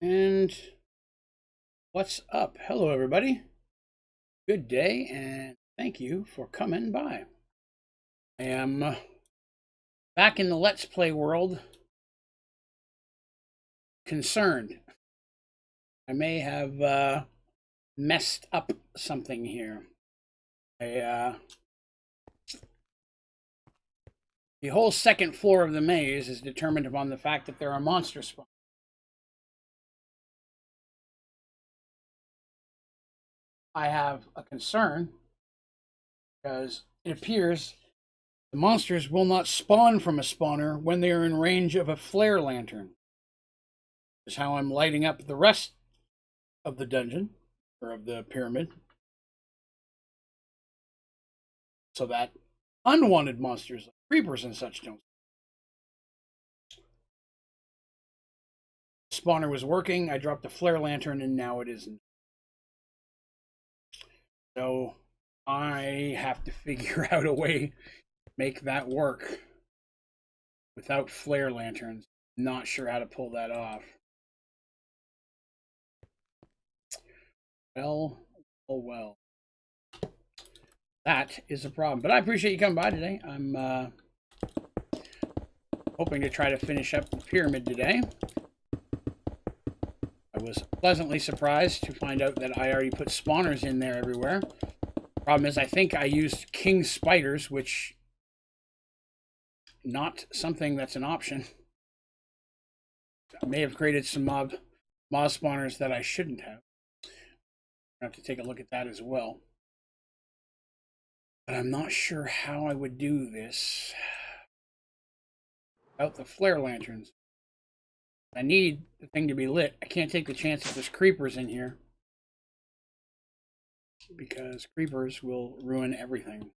And what's up? Hello, everybody. Good day, and thank you for coming by. I am back in the Let's Play world, concerned. I may have messed up something here. The whole second floor of the maze is determined upon the fact that there are monster spawns. I have a concern because it appears the monsters will not spawn from a spawner when they are in range of a flare lantern. Is how I'm lighting up the rest of the dungeon, or of the pyramid, so that unwanted monsters like creepers and such don't. The spawner was working, I dropped the flare lantern, and now it isn't. So I have to figure out a way to make that work without flare lanterns. Not sure how to pull that off. Well, oh well. That is a problem. But I appreciate you coming by today. I'm hoping to try to finish up the pyramid today. I was pleasantly surprised to find out that I already put spawners in there everywhere. Problem is, I think I used king spiders, which not something that's an option. I may have created some mob spawners that I shouldn't have. I have to take a look at that as well. But I'm not sure how I would do this without the flare lanterns. I need the thing to be lit. I can't take the chance that there's creepers in here, because creepers will ruin everything.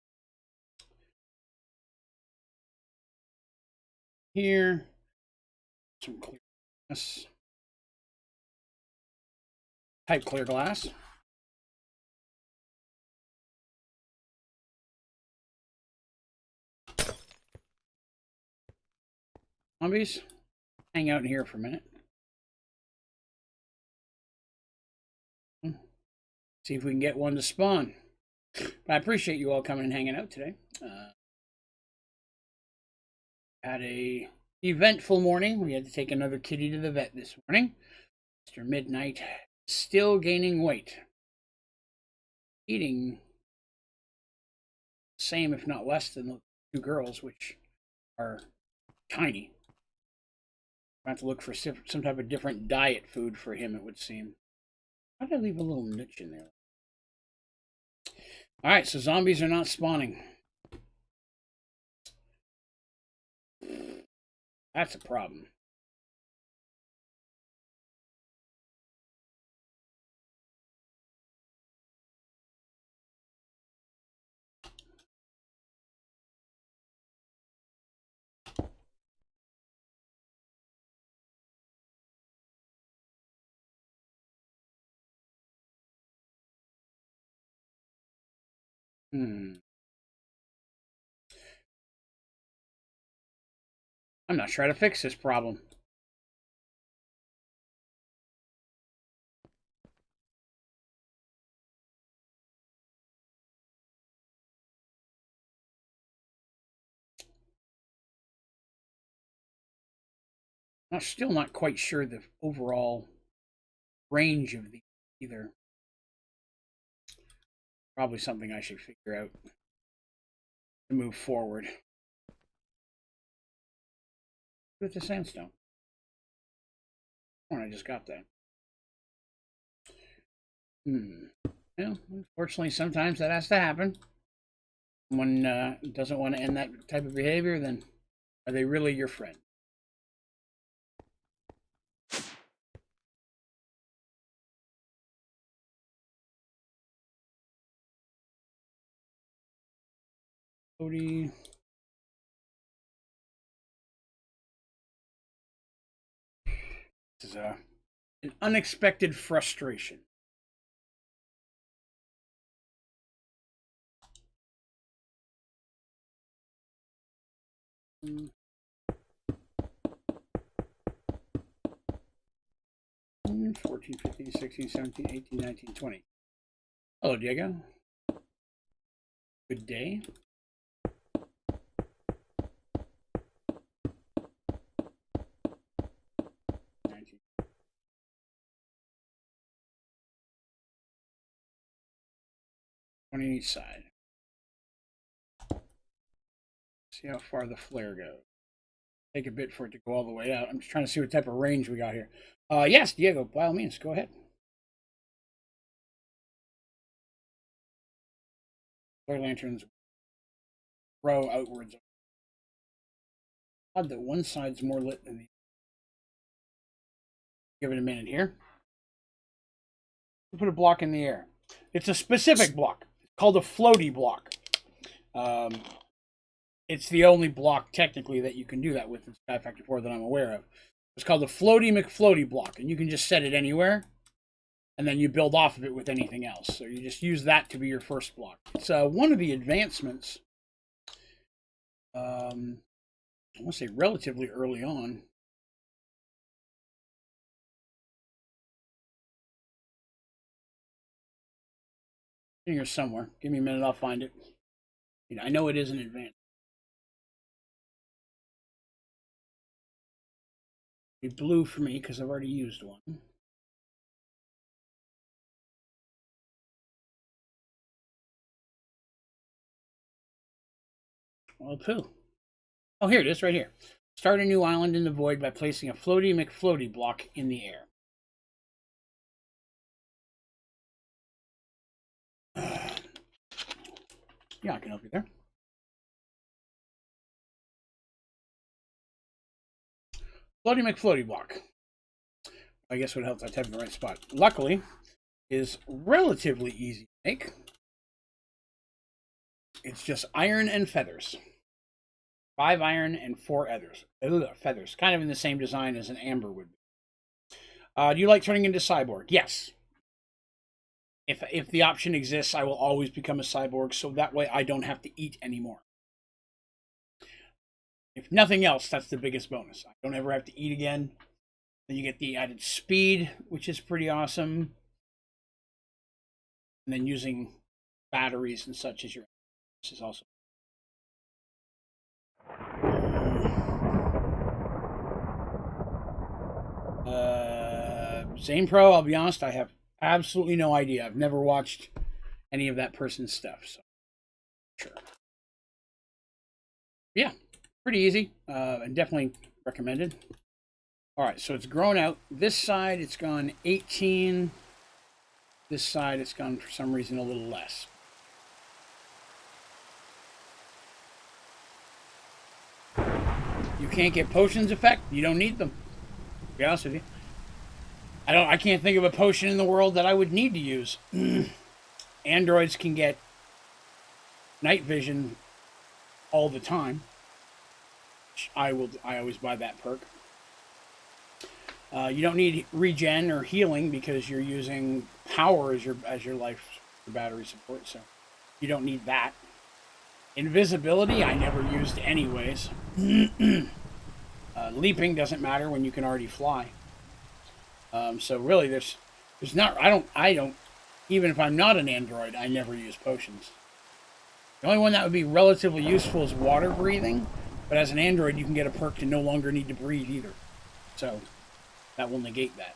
Here, some clear glass. Type clear glass. Zombies, hang out in here for a minute. See if we can get one to spawn. But I appreciate you all coming and hanging out today. Had a eventful morning. We had to take another kitty to the vet this morning. Mr. Midnight still gaining weight. Eating same, if not less, than the two girls, which are tiny. I have to look for some type of different diet food for him, it would seem. Why did I leave a little niche in there? Alright, so zombies are not spawning. That's a problem. I'm not sure how to fix this problem. I'm still not quite sure the overall range of these either. Probably something I should figure out to move forward. With the sandstone. Oh, I just got that. Well, unfortunately, sometimes that has to happen. Someone doesn't want to end that type of behavior, then are they really your friend? Cody. This is an unexpected frustration. 13, 14, 15, 16, 17, 18, 19, 20. Hello, Diego. Good day. On each side. See how far the flare goes. Take a bit for it to go all the way out. I'm just trying to see what type of range we got here. Yes, Diego, by all means, go ahead. Flare lanterns grow outwards. Odd that one side's more lit than the other. Give it a minute here. We'll put a block in the air. It's a specific block. It's called a floaty block. It's the only block technically that you can do that with in Sky Factor 4 that I'm aware of. It's called the Floaty McFloaty block, and you can just set it anywhere, and then you build off of it with anything else. So you just use that to be your first block. It's one of the advancements, I want to say relatively early on. In here somewhere. Give me a minute, I'll find it. I know it is an advance. Be blue for me because I've already used one. Well, poo. Oh, here it is, right here. Start a new island in the void by placing a Floaty McFloaty block in the air. Yeah, I can help you there. Floaty McFloaty block. I guess what helps I type in the right spot. Luckily, is relatively easy to make. It's just iron and feathers. 5 iron and 4 feathers. Kind of in the same design as an amber would be. Do you like turning into cyborg? Yes. If the option exists, I will always become a cyborg, so that way I don't have to eat anymore. If nothing else, that's the biggest bonus. I don't ever have to eat again. Then you get the added speed, which is pretty awesome. And then using batteries and such as your... This is also... Zane Pro, I'll be honest, I have absolutely no idea. I've never watched any of that person's stuff, so sure. Yeah, pretty easy, and definitely recommended. All right, so it's grown out. This side, it's gone 18. This side, it's gone, for some reason, a little less. You can't get potions effect. You don't need them. To be honest with you. I can't think of a potion in the world that I would need to use. Androids can get night vision all the time. I always buy that perk. You don't need regen or healing because you're using power as your life battery support, so you don't need that. Invisibility I never used anyways. Leaping doesn't matter when you can already fly. So really, there's not. I don't. Even if I'm not an android, I never use potions. The only one that would be relatively useful is water breathing, but as an android, you can get a perk to no longer need to breathe either. So that will negate that.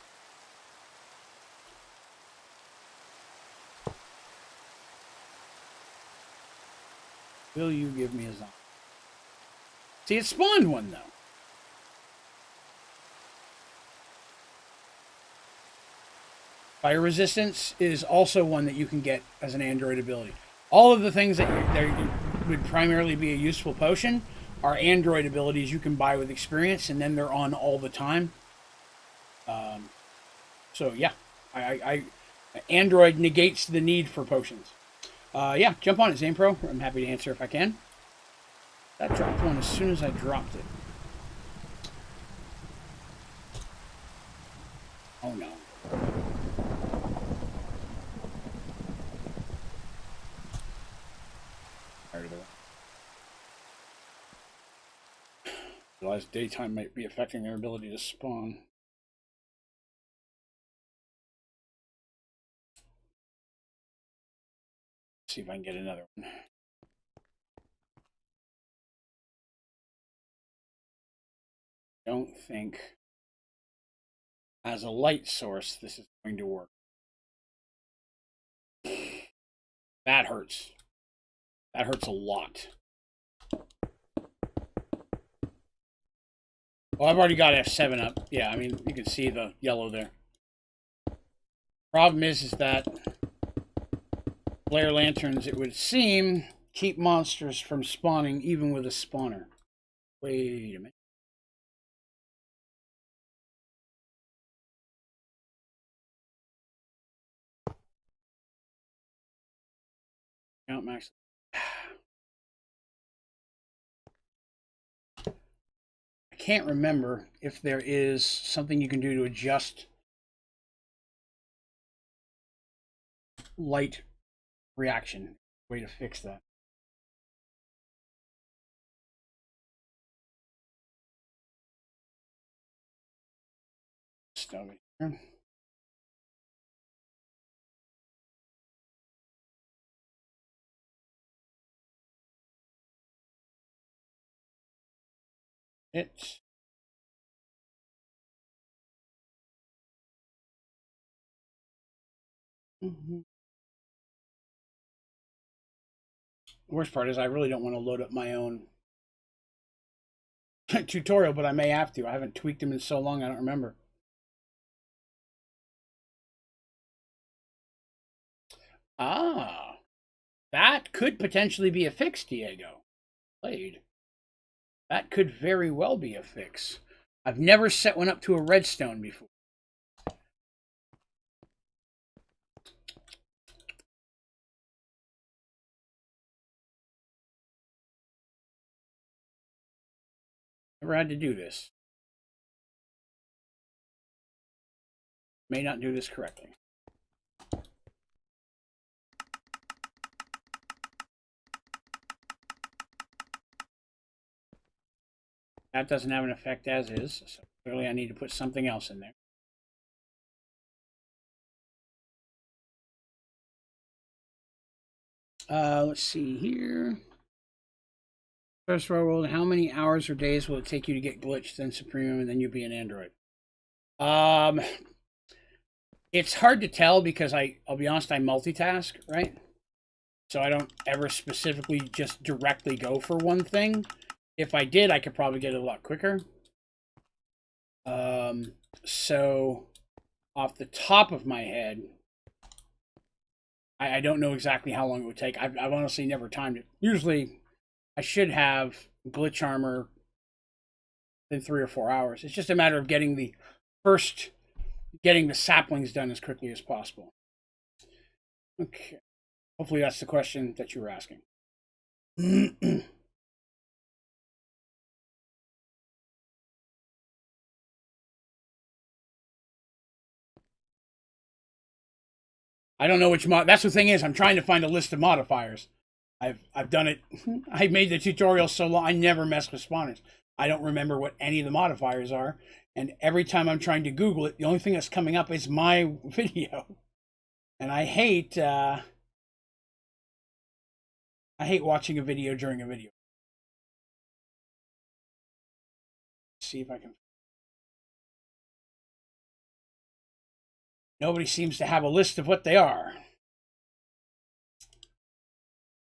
Will you give me a zombie? See, it spawned one though. Fire resistance is also one that you can get as an android ability. All of the things that would primarily be a useful potion are android abilities you can buy with experience, and then they're on all the time. So yeah, Android negates the need for potions. Yeah, jump on it, Zane Pro. I'm happy to answer if I can. That dropped one as soon as I dropped it. Oh no. Realize daytime might be affecting their ability to spawn. see if I can get another one. Don't think as a light source this is going to work. That hurts. That hurts a lot. Well, I've already got F7 up. Yeah, I mean, you can see the yellow there. Problem is that flare lanterns, it would seem, keep monsters from spawning even with a spawner. Wait a minute. Count max. I can't remember if there is something you can do to adjust light reaction. Way to fix that. Stove it here. It's worst part is I really don't want to load up my own tutorial, but I may have to. I haven't tweaked them in so long, I don't remember. Ah, that could potentially be a fix, Diego. Played. That could very well be a fix. I've never set one up to a redstone before. Never had to do this. May not do this correctly. That doesn't have an effect as is, so clearly I need to put something else in there. Let's see here. First world, how many hours or days will it take you to get glitched, then Supreme, and then you'll be an android? It's hard to tell because I'll be honest, I multitask, right? So I don't ever specifically just directly go for one thing. If I did, I could probably get it a lot quicker. So off the top of my head, I don't know exactly how long it would take. I've honestly never timed it. Usually, I should have glitch armor in 3 or 4 hours. It's just a matter of getting the saplings done as quickly as possible. Okay. Hopefully that's the question that you were asking. I don't know which mod. That's the thing is, I'm trying to find a list of modifiers. I've done it. I made the tutorial so long. I never mess with spawners. I don't remember what any of the modifiers are, and every time I'm trying to Google it, the only thing that's coming up is my video, and I hate watching a video during a video. Let's see if I can. Nobody seems to have a list of what they are.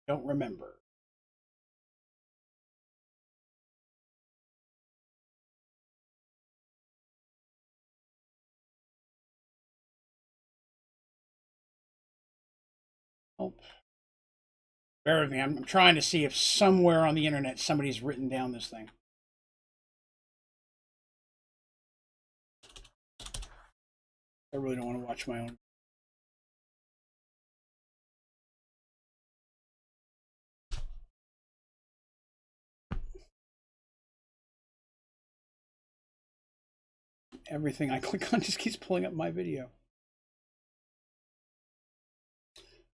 Don't remember. Oh. Bear with me. I'm trying to see if somewhere on the internet somebody's written down this thing. I really don't want to watch my own. Everything I click on just keeps pulling up my video.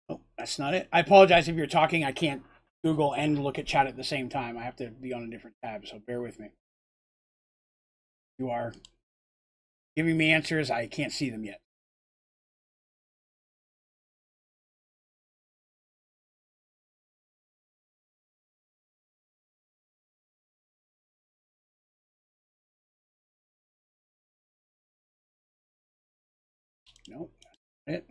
Oh, that's not it. I apologize if you're talking. I can't Google and look at chat at the same time. I have to be on a different tab, so bear with me. You are giving me answers. I can't see them yet. Nope. It.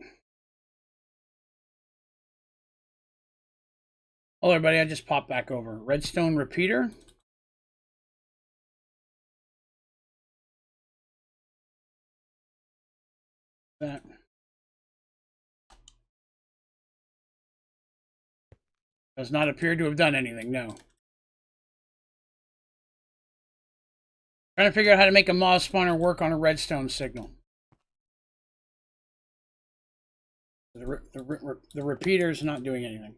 Oh, everybody, I just popped back over. Redstone repeater. That. Does not appear to have done anything, no. Trying to figure out how to make a mob spawner work on a redstone signal. The repeater's not doing anything.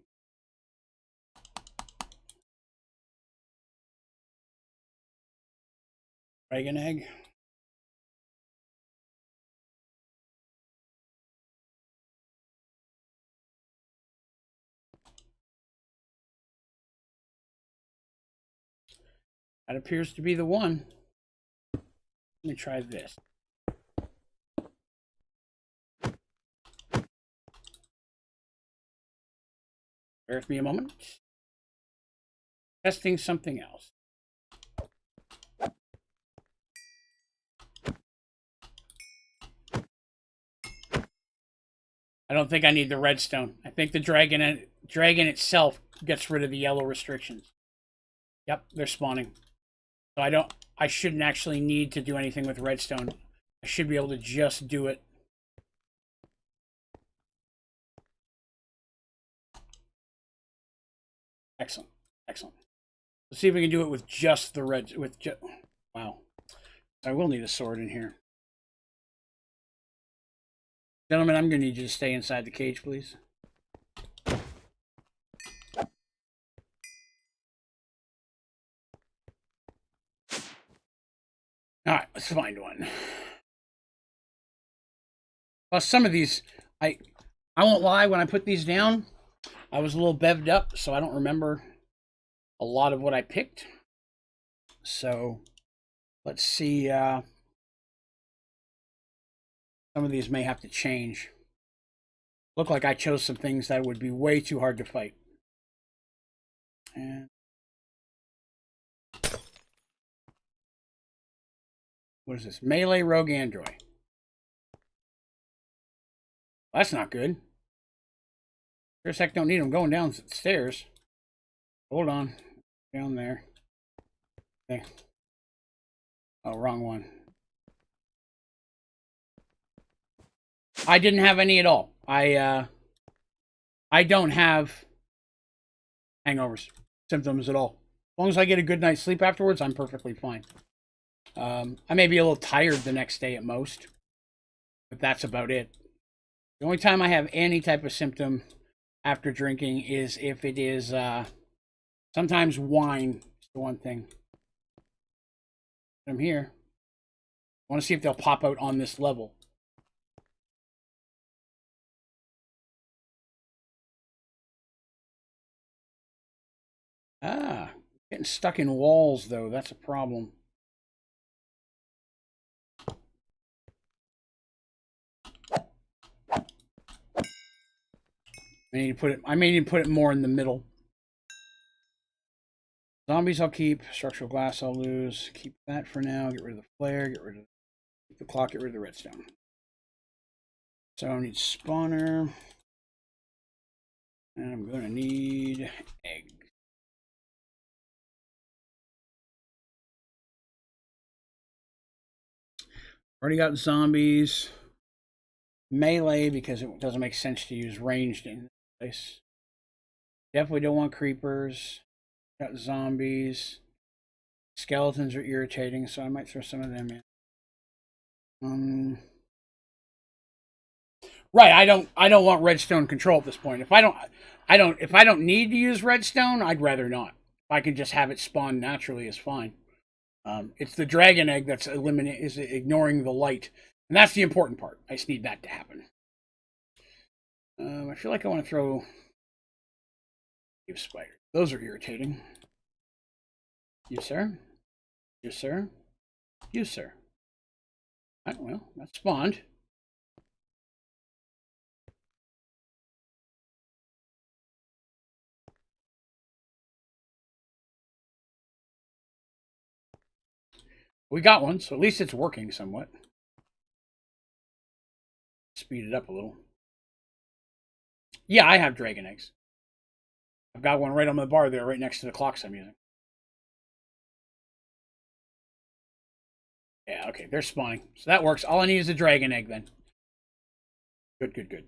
Dragon egg. That appears to be the one. Let me try this. Bear with me a moment. Testing something else. I don't think I need the redstone. I think the dragon itself gets rid of the yellow restrictions. Yep, they're spawning. So I shouldn't actually need to do anything with redstone. I should be able to just do it. Excellent. Excellent. Let's see if we can do it with just the red. Wow. I will need a sword in here. Gentlemen, I'm going to need you to stay inside the cage, please. Alright, let's find one. Well, some of these, I won't lie, when I put these down, I was a little bevved up, so I don't remember a lot of what I picked. So, let's see. Some of these may have to change. Look like I chose some things that would be way too hard to fight. And what is this? Melee Rogue Android. That's not good. Sure as heck don't need them going down the stairs. Hold on. Down there. Okay. Oh, wrong one. I didn't have any at all. I don't have hangovers, symptoms at all. As long as I get a good night's sleep afterwards, I'm perfectly fine. I may be a little tired the next day at most, but that's about it. The only time I have any type of symptom after drinking is if it is sometimes wine is the one thing. I'm here. I want to see if they'll pop out on this level. Ah, getting stuck in walls though, that's a problem. I may need to put it more in the middle. Zombies I'll keep. Structural glass I'll lose. Keep that for now. Get rid of the flare. Get rid of the clock. Get rid of the redstone. So I need spawner. And I'm going to need egg. Already got zombies. Melee because it doesn't make sense to use ranged in this place. Definitely don't want creepers. Got zombies. Skeletons are irritating, so I might throw some of them in. Right, I don't want redstone control at this point. If I don't need to use redstone, I'd rather not. If I can just have it spawn naturally, is fine. It's the dragon egg that's ignoring the light, and that's the important part. I just need that to happen. I feel like I want to throw spiders. Those are irritating. You, sir. You, sir. You, sir. All right, well, that spawned. We got one, so at least it's working somewhat. speed it up a little. Yeah, I have dragon eggs. I've got one right on the bar there, right next to the clocks I'm using. Yeah, okay, they're spawning. So that works. All I need is a dragon egg then. Good, good, good.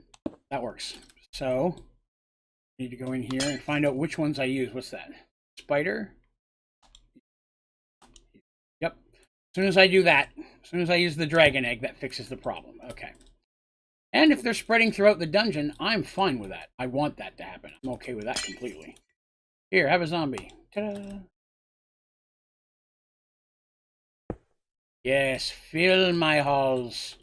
That works. So, I need to go in here and find out which ones I use. What's that? Spider? Yep. As soon as I do that, as soon as I use the dragon egg, that fixes the problem. Okay. And if they're spreading throughout the dungeon, I'm fine with that. I want that to happen. I'm okay with that completely. Here, have a zombie. Ta-da! Yes, fill my halls.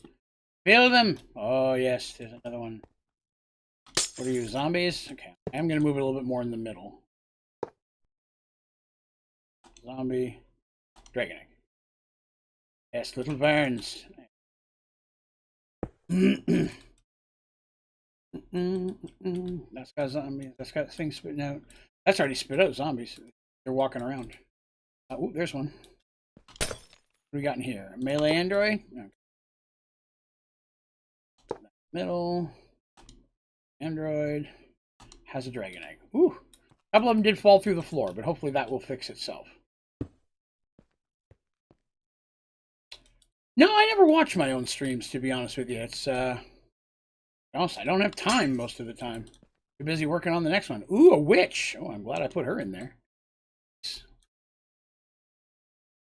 Fill them! Oh, yes, there's another one. What are you, zombies? Okay, I'm going to move it a little bit more in the middle. Zombie. Dragon egg. Yes, little burns. That's got zombies. That's got things spitting out. That's already spit out zombies. They're walking around. Oh, there's one. What do we got in here? Melee android? Okay. Middle. Android. Has a dragon egg. Ooh. A couple of them did fall through the floor, but hopefully that will fix itself. No, I never watch my own streams, to be honest with you. It's, honestly, I don't have time most of the time. Too busy working on the next one. Ooh, a witch. Oh, I'm glad I put her in there.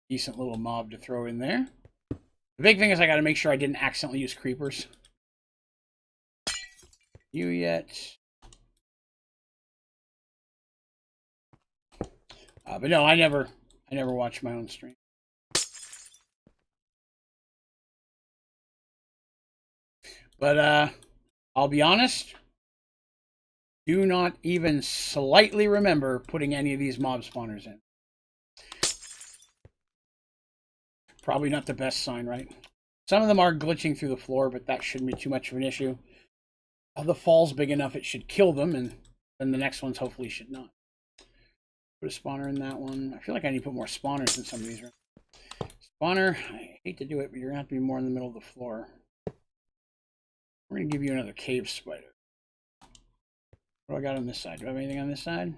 Decent little mob to throw in there. The big thing is I got to make sure I didn't accidentally use creepers. You yet. But no, I never watch my own stream. But I'll be honest, do not even slightly remember putting any of these mob spawners in. Probably not the best sign, right? Some of them are glitching through the floor, but that shouldn't be too much of an issue. The fall's big enough it should kill them, and then the next ones hopefully should not. Put a spawner in that one. I feel like I need to put more spawners in some of these rooms. Spawner, I hate to do it, but you're going to have to be more in the middle of the floor. We're going to give you another cave spider. What do I got on this side? Do I have anything on this side?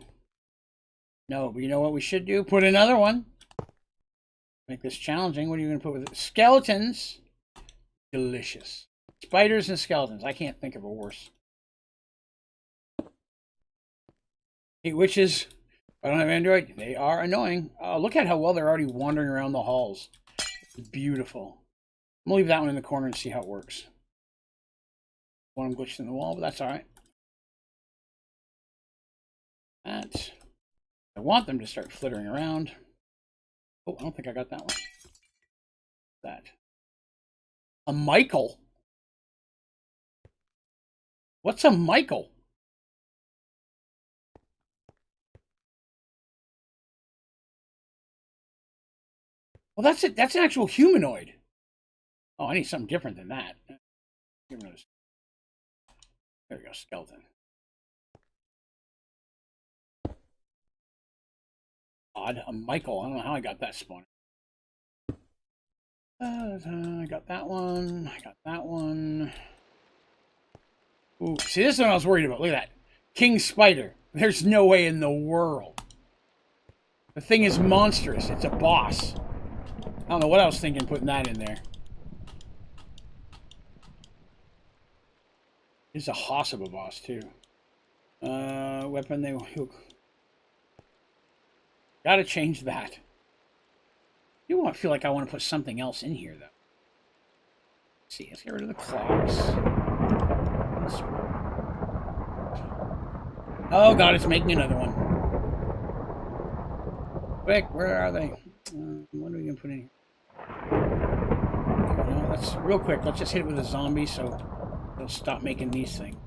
No, but you know what we should do? Put another one. Make this challenging. What are you going to put with it? Skeletons. Delicious. Spiders and skeletons. I can't think of a worse. Hey, witches. I don't have Android. They are annoying. Look at how well they're already wandering around the halls. It's beautiful. I'm going to leave that one in the corner and see how it works. One glitched in the wall, but that's all right. That. I want them to start flittering around. Oh, I don't think I got that one. That. A Michael? What's a Michael? Well, that's it. That's an actual humanoid. Oh, I need something different than that. There we go, skeleton. Odd, a Michael. I don't know how I got that spawn. I got that one. I got that one. Ooh, see, this is what I was worried about. Look at that. King Spider. There's no way in the world. The thing is monstrous. It's a boss. I don't know what I was thinking putting that in there. It's a hoss of a boss, too. Weapon they hook. Gotta change that. You want to feel like I want to put something else in here, though. Let's see, let's get rid of the clocks. Oh god, it's making another one. Quick, where are they? What are we gonna put in here? No, let's real quick. Let's just hit it with a zombie so they'll stop making these things.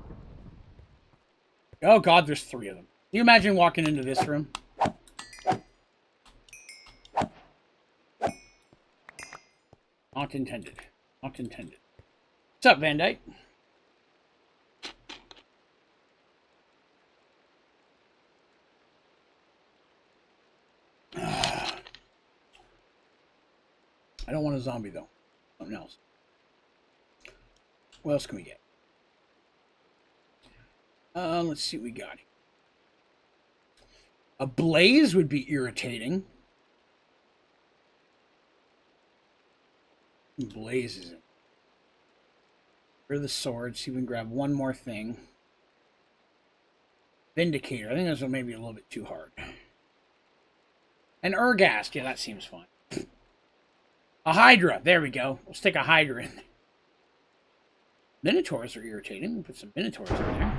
Oh god, there's 3 of them. Can you imagine walking into this room? Not intended. Not intended. What's up, Van Dyke? I don't want a zombie, though. Something else. What else can we get? Let's see what we got. A blaze would be irritating. Blazes. For the sword, see if we can grab one more thing. Vindicator. I think this one may be a little bit too hard. An Ergast. Yeah, that seems fine. A Hydra. There we go. We'll stick a Hydra in there. Minotaurs are irritating. We'll put some Minotaurs in there.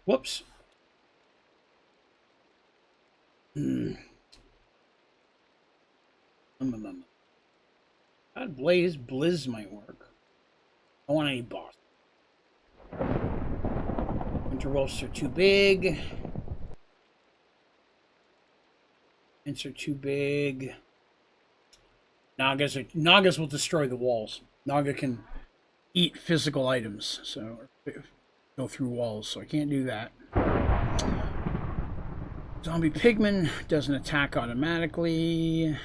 Whoops. God, Blizz might work. I don't want any boss. Interwolves are too big. Ints are too big. Nagas will destroy the walls. Naga can eat physical items, so go through walls, so I can't do that. Zombie Pigman doesn't attack automatically.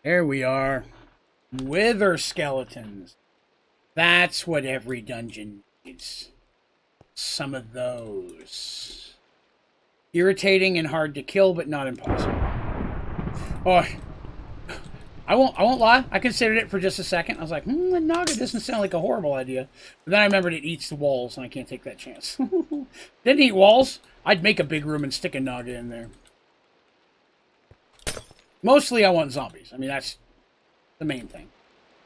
There we are. Wither skeletons. That's what every dungeon needs. Some of those. Irritating and hard to kill, but not impossible. Oh, I won't lie. I considered it for just a second. I was like, the Naga doesn't sound like a horrible idea. But then I remembered it eats the walls, and I can't take that chance. Didn't eat walls. I'd make a big room and stick a Naga in there. Mostly I want zombies. I mean, that's the main thing.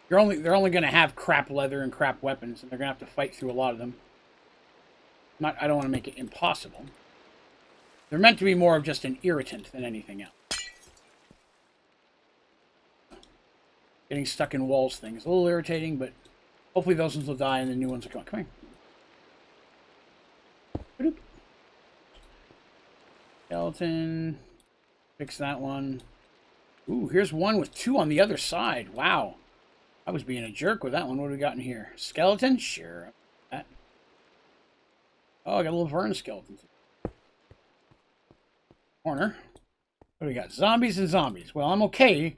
They're only going to have crap leather and crap weapons, and they're going to have to fight through a lot of them. I don't want to make it impossible. They're meant to be more of just an irritant than anything else. Getting stuck in walls thing is a little irritating, but hopefully those ones will die and the new ones will come. Come here. Skeleton. Fix that one. Ooh, here's one with two on the other side. Wow. I was being a jerk with that one. What do we got in here? Skeleton? Sure. That. Oh, I got a little Vern skeleton. Corner. What do we got? Zombies and zombies. Well, I'm okay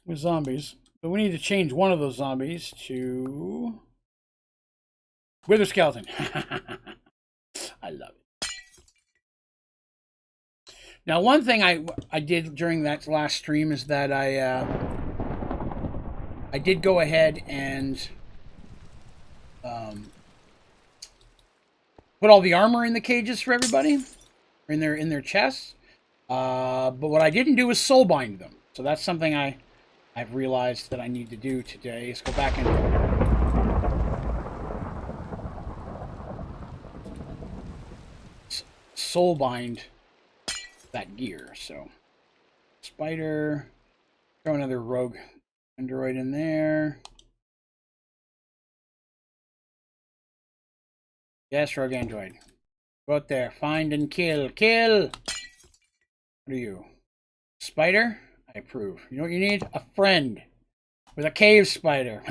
with zombies, but we need to change one of those zombies to Wither skeleton. I love it. Now, one thing I did during that last stream is that I did go ahead and put all the armor in the cages for everybody, in their chests. But what I didn't do is soulbind them. So that's something I've realized that I need to do today. Is go back and soulbind that gear. So spider, throw another rogue android in there. Yes, rogue android. Go out there, find and kill. Kill! What are you? Spider? I approve. You know what you need? A friend. With a cave spider.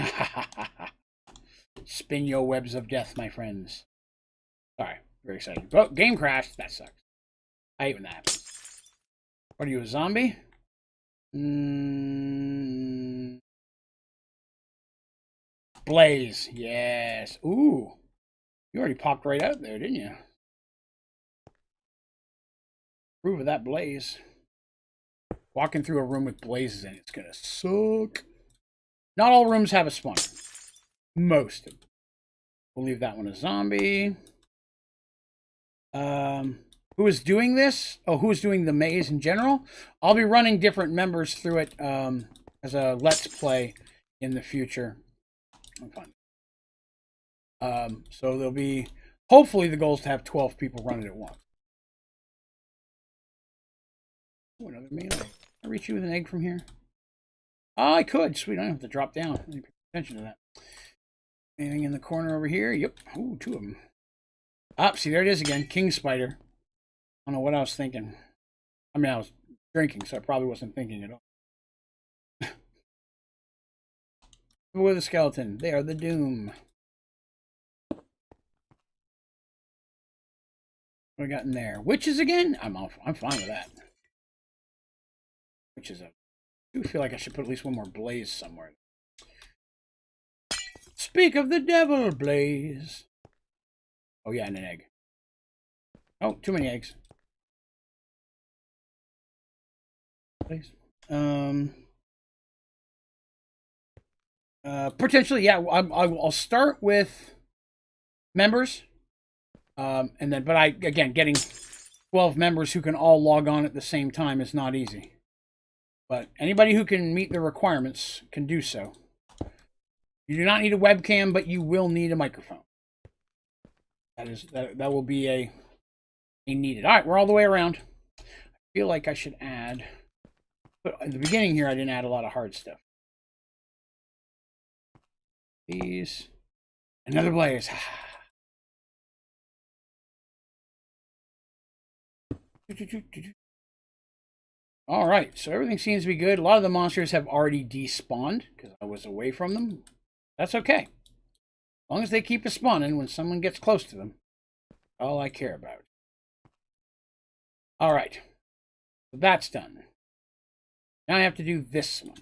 Spin your webs of death, my friends. Sorry, very excited. Oh, game crashed. That sucks. I hate when that happens. What are you, a zombie? Blaze. Yes. Ooh. You already popped right out there, didn't you? Approve of that blaze. Walking through a room with blazes in it's gonna suck. Not all rooms have a spawner. Most of them. We'll leave that one a zombie. Who is doing this? Oh, who is doing the maze in general? I'll be running different members through it as a let's play in the future. I'm fine. So there'll be, hopefully the goal is to have 12 people run it at once. Oh, another melee. Can I reach you with an egg from here? Oh, I could. Sweet, I don't have to drop down. I need to pay attention to that. Anything in the corner over here? Yep. Ooh, two of them. Ah, see, there it is again. King spider. I don't know what I was thinking. I mean, I was drinking, so I probably wasn't thinking at all. With a skeleton. They are the doom. What we got in there? Witches again? I'm fine with that. Witches. I do feel like I should put at least one more blaze somewhere. Speak of the devil, blaze. Oh yeah, and an egg. Oh, too many eggs. Please. Potentially, yeah. I'll start with members, and then, but again, getting 12 members who can all log on at the same time is not easy. But anybody who can meet the requirements can do so. You do not need a webcam, but you will need a microphone. That will be a needed. All right, we're all the way around. I feel like I should add, but at the beginning here, I didn't add a lot of hard stuff. These, another blaze. All right, so everything seems to be good. A lot of the monsters have already despawned because I was away from them. That's okay. As long as they keep spawning when someone gets close to them. All I care about. All right, so that's done. Now I have to do this one.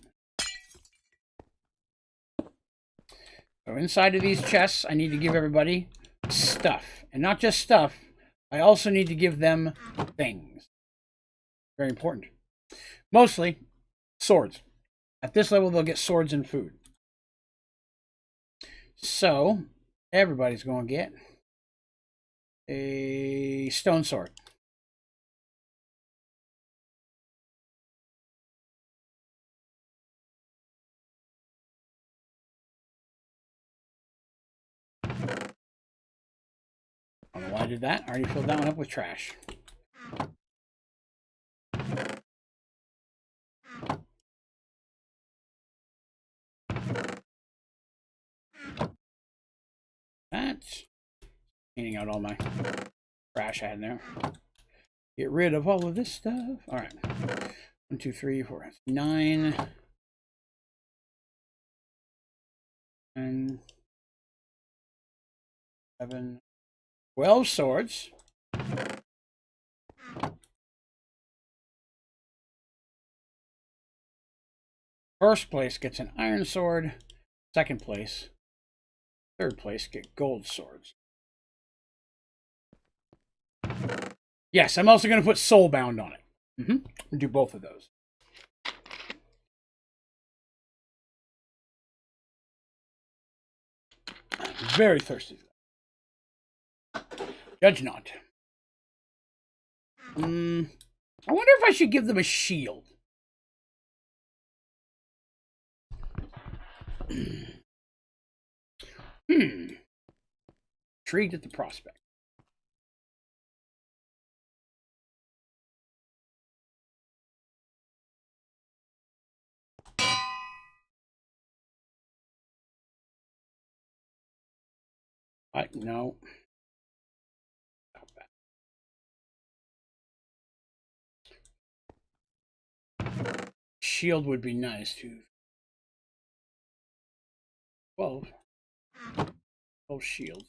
So inside of these chests, I need to give everybody stuff. And not just stuff, I also need to give them things. Very important. Mostly swords. At this level, they'll get swords and food. So everybody's going to get a stone sword. I don't know why I did that. I already filled that one up with trash. That's cleaning out all my trash I had in there. Get rid of all of this stuff. All right. 1, 2, 3, 4, 9. And 7, 12 swords. First place gets an iron sword. Second place, third place get gold swords. Yes, I'm also going to put soulbound on it. I'll do both of those. I'm very thirsty. Judge not. I wonder if I should give them a shield. Intrigued at the prospect. No. Stop that. Shield would be nice too. 12 shields.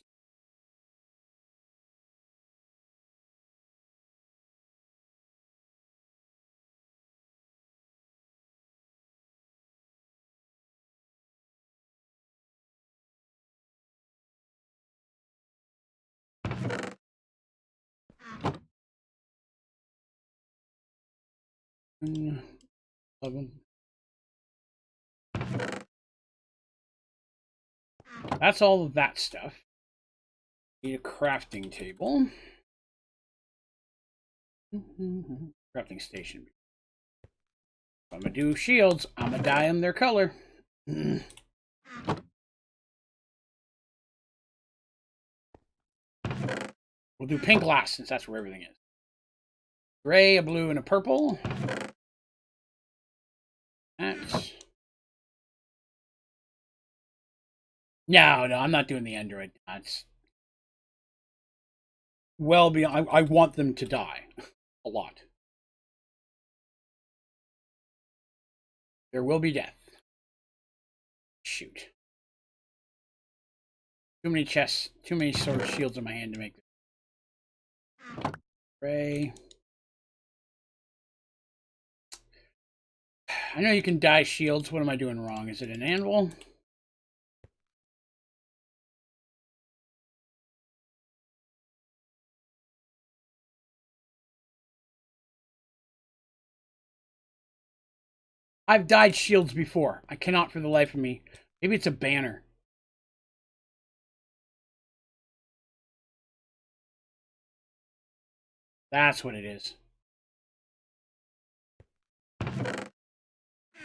Mm, 11. That's all of that stuff. Need a crafting table. Crafting station. If I'm gonna do shields, I'm gonna dye them their color. We'll do pink last since that's where everything is. Gray, a blue, and a purple. That's... No, I'm not doing the android. That's well beyond. I want them to die a lot. There will be death. Shoot. Too many chests, too many sword shields in my hand to make this. Gray. I know you can dye shields. What am I doing wrong? Is it an anvil? I've dyed shields before. I cannot for the life of me. Maybe it's a banner. That's what it is.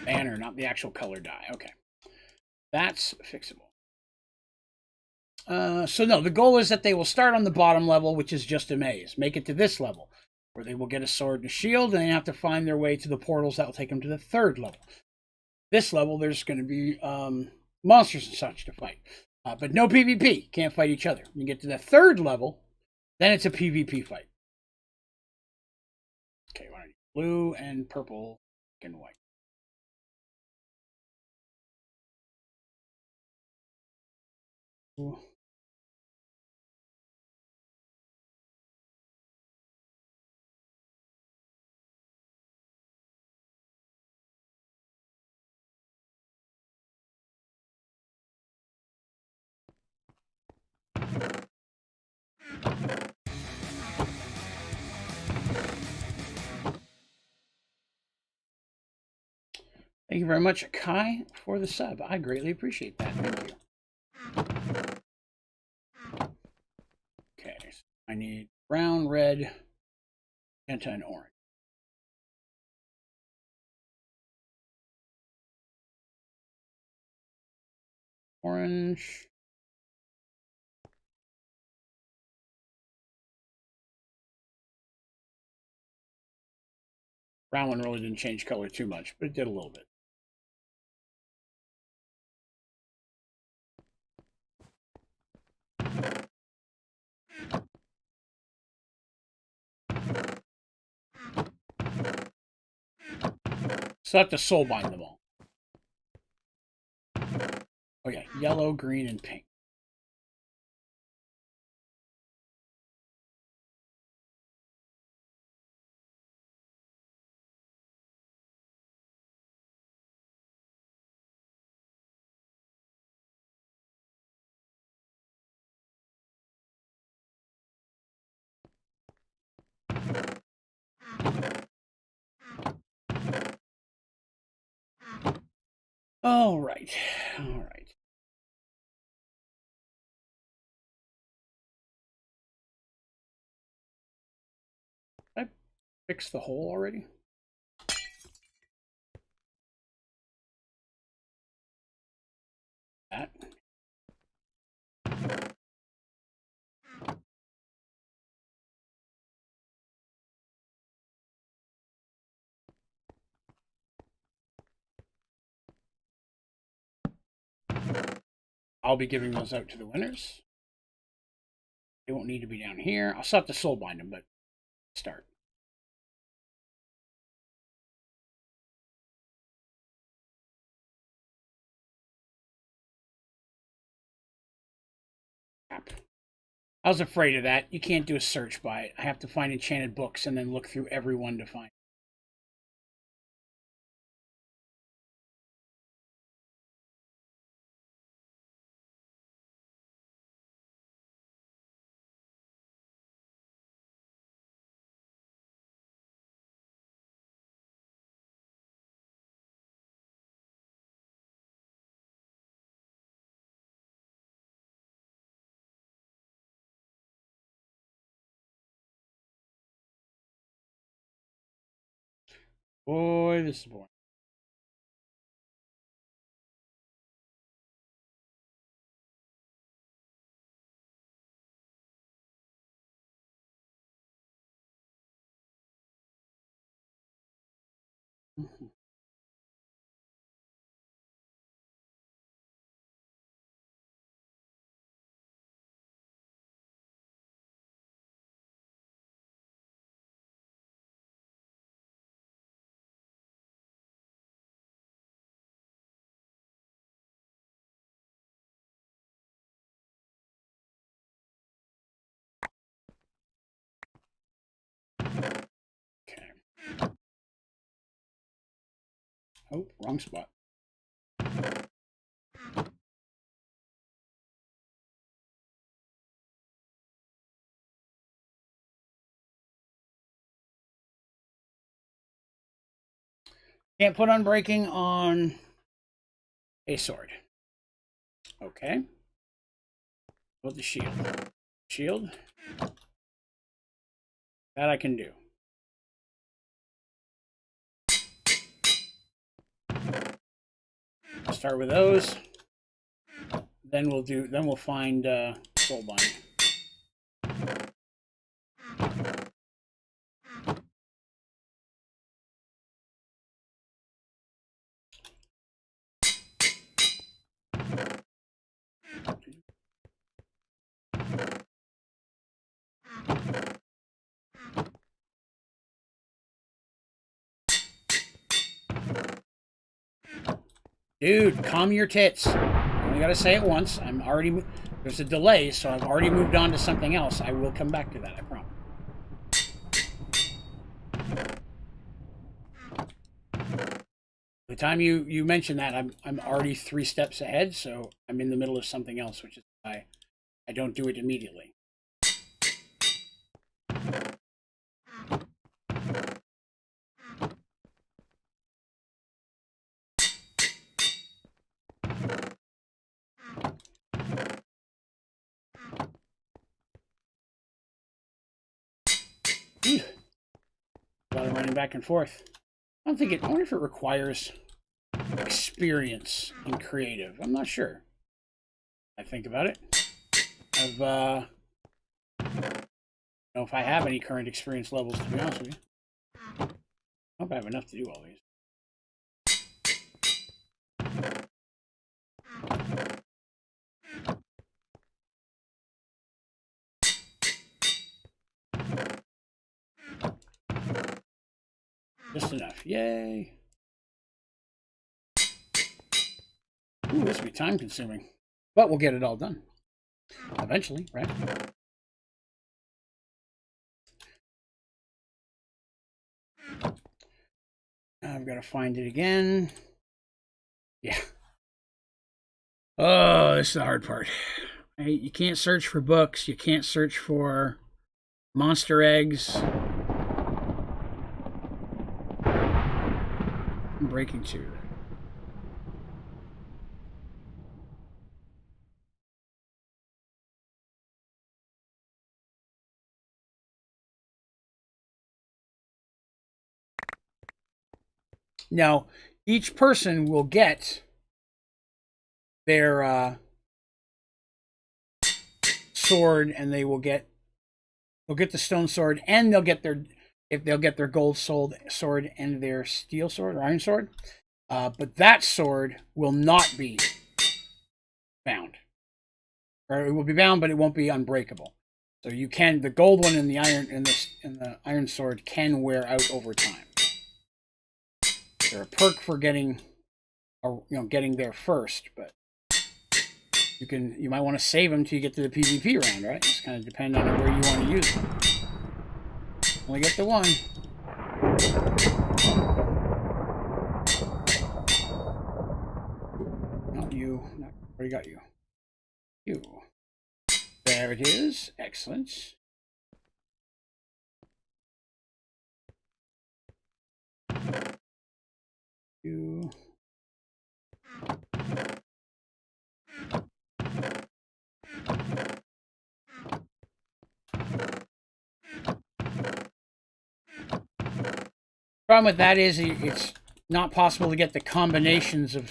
Banner, not the actual color dye. Okay. That's fixable. So no, the goal is that they will start on the bottom level, which is just a maze. Make it to this level, where they will get a sword and a shield, and they have to find their way to the portals that will take them to the third level. This level, there's going to be monsters and such to fight. But no PvP. Can't fight each other. When you get to the third level, then it's a PvP fight. Okay, blue and purple and white. Ooh. Thank you very much, Kai, for the sub. I greatly appreciate that. Thank you. Okay, so I need brown, red, magenta, and orange. Orange. Brown one really didn't change color too much, but it did a little bit. So I have to soul bind them all. Oh yeah, yellow, green, and pink. All right. All right. Did I fix the hole already? That. I'll be giving those out to the winners. They won't need to be down here. I'll still have to soul bind them, but start. Crap. I was afraid of that. You can't do a search by it. I have to find enchanted books and then look through every one to find. Boy, this is boring. Oh, wrong spot. Can't put unbreaking on a sword. Okay. What the shield? Shield? That I can do. Start with those. Then we'll find soulbind. Dude, calm your tits. You only gotta say it once. I'm already... There's a delay, so I've already moved on to something else. I will come back to that, I promise. By the time you mention that, I'm already 3 steps ahead, so I'm in the middle of something else, which is why I don't do it immediately. A lot of running back and forth. I wonder if it requires experience in creative. I'm not sure. I think about it. I don't know if I have any current experience levels, to be honest with you. I hope I have enough to do all these. Just enough. Yay. Ooh, this will be time consuming. But we'll get it all done. Eventually, right? I've got to find it again. Yeah. Oh, this is the hard part. You can't search for books. You can't search for monster eggs. I'm breaking 2. Now, each person will get their sword, and they'll get the stone sword, and they'll get their gold sword and their steel sword or iron sword. But that sword will not be bound, or it will be bound, but it won't be unbreakable. So you can the gold one and the iron sword can wear out over time. They're a perk for getting there first, but you might want to save them till you get to the PvP round, right? It's kind of dependent on where you want to use them. Only get the one. Not you. Already got you. You. There it is. Excellent. You. Problem with that is it's not possible to get the combinations of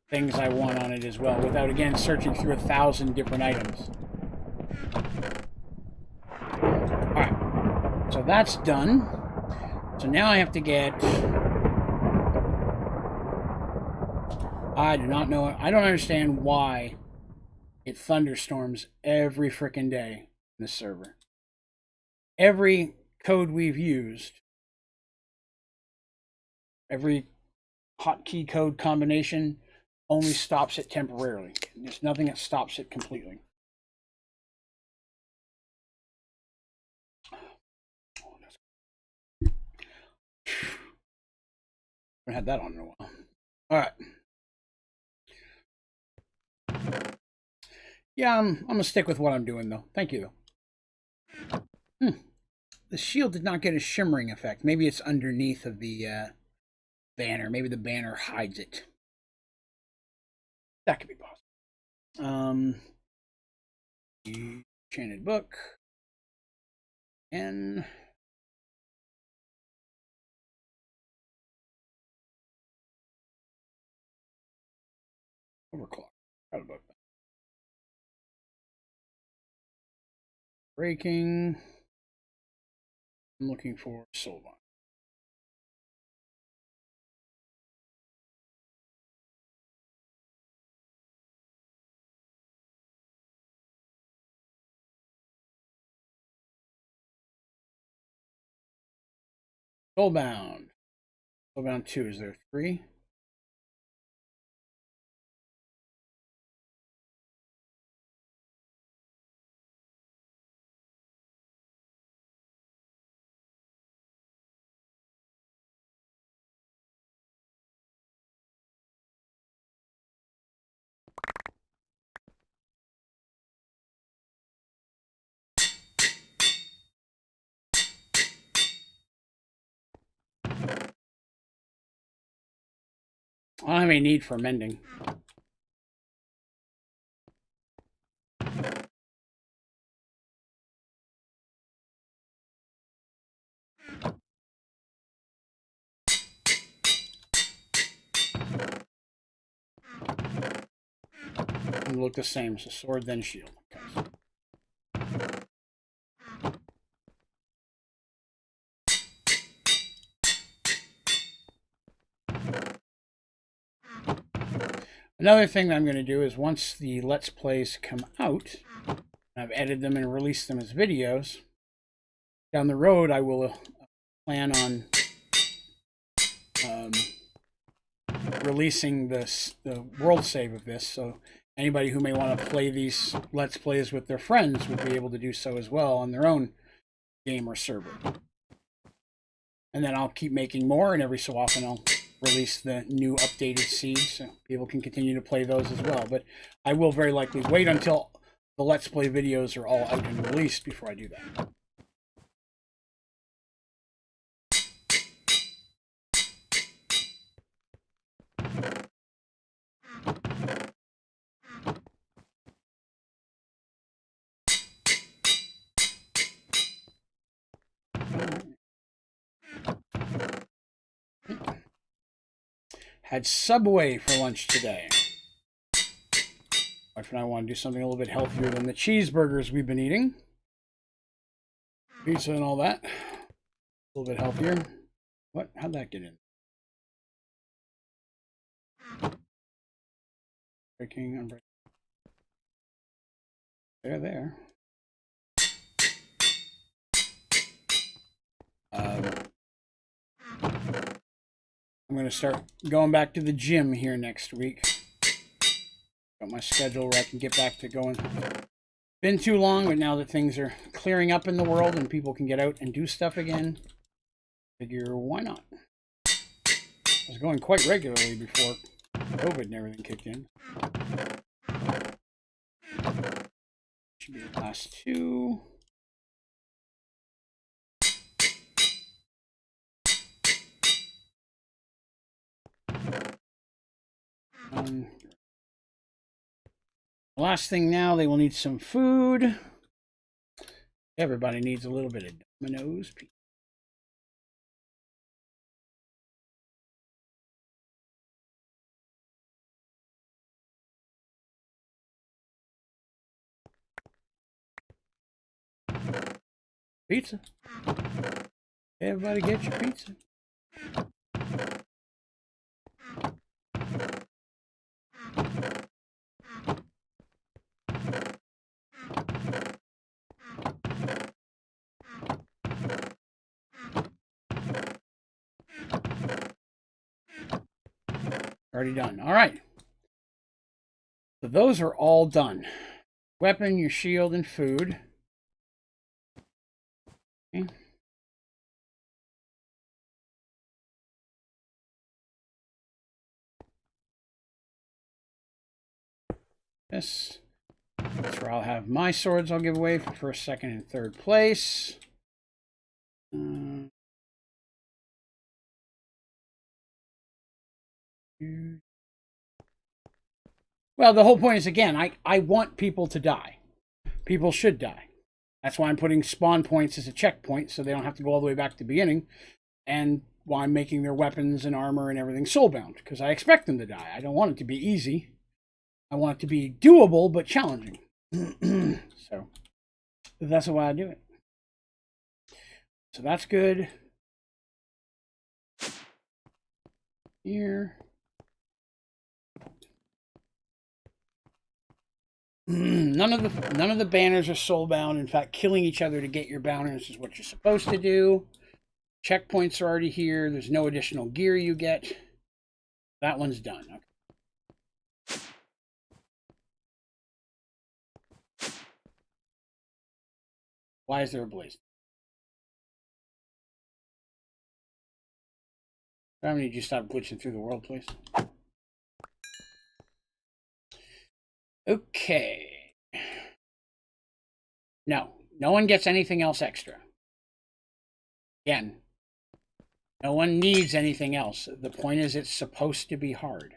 things I want on it as well without, again, searching through 1,000 different items. Alright, so that's done. So now I have to get... I do not know. I don't understand why it thunderstorms every frickin' day in this server. Every code we've used, every hotkey code combination only stops it temporarily. There's nothing that stops it completely. I haven't had that on in a while. All right. Yeah, I'm gonna stick with what I'm doing though. Thank you though. The shield did not get a shimmering effect. Maybe it's underneath of the banner. Maybe the banner hides it. That could be possible. Enchanted book and overclock. About that. Breaking. I'm looking for Solvon. Soulbound. Soulbound 2. Is there 3? I don't have any need for mending. They look the same, so sword then shield. Okay. Another thing that I'm going to do is once the Let's Plays come out, I've edited them and released them as videos, down the road I will plan on releasing the world save of this, so anybody who may want to play these Let's Plays with their friends would be able to do so as well on their own game or server. And then I'll keep making more, and every so often I'll release the new updated seeds so people can continue to play those as well. But I will very likely wait until the Let's Play videos are all out and released before I do that. Had Subway for lunch today. Wife and I want to do something a little bit healthier than the cheeseburgers we've been eating. Pizza and all that. A little bit healthier. What? How'd that get in? Breaking, unbreaking. There. I'm going to start going back to the gym here next week. Got my schedule where I can get back to going. Been too long, but now that things are clearing up in the world and people can get out and do stuff again, figure why not? I was going quite regularly before COVID and everything kicked in. Should be the last 2. Last thing now, they will need some food. Everybody needs a little bit of Domino's pizza. Pizza. Everybody get your pizza. Already done. All right. So those are all done. Weapon, your shield, and food. Okay. This. That's where I'll have my swords I'll give away for first, second, and third place. Well, the whole point is, again, I want people to die. People should die. That's why I'm putting spawn points as a checkpoint, so they don't have to go all the way back to the beginning. And why I'm making their weapons and armor and everything soulbound, because I expect them to die. I don't want it to be easy. I want it to be doable, but challenging. So that's why I do it. So that's good. Here. None of the banners are soulbound. In fact, killing each other to get your banners is what you're supposed to do. Checkpoints are already here. There's no additional gear you get. That one's done. Okay. Why is there a blaze? How many did you stop glitching through the world, please? Okay. No one gets anything else extra. Again, no one needs anything else. The point is, it's supposed to be hard.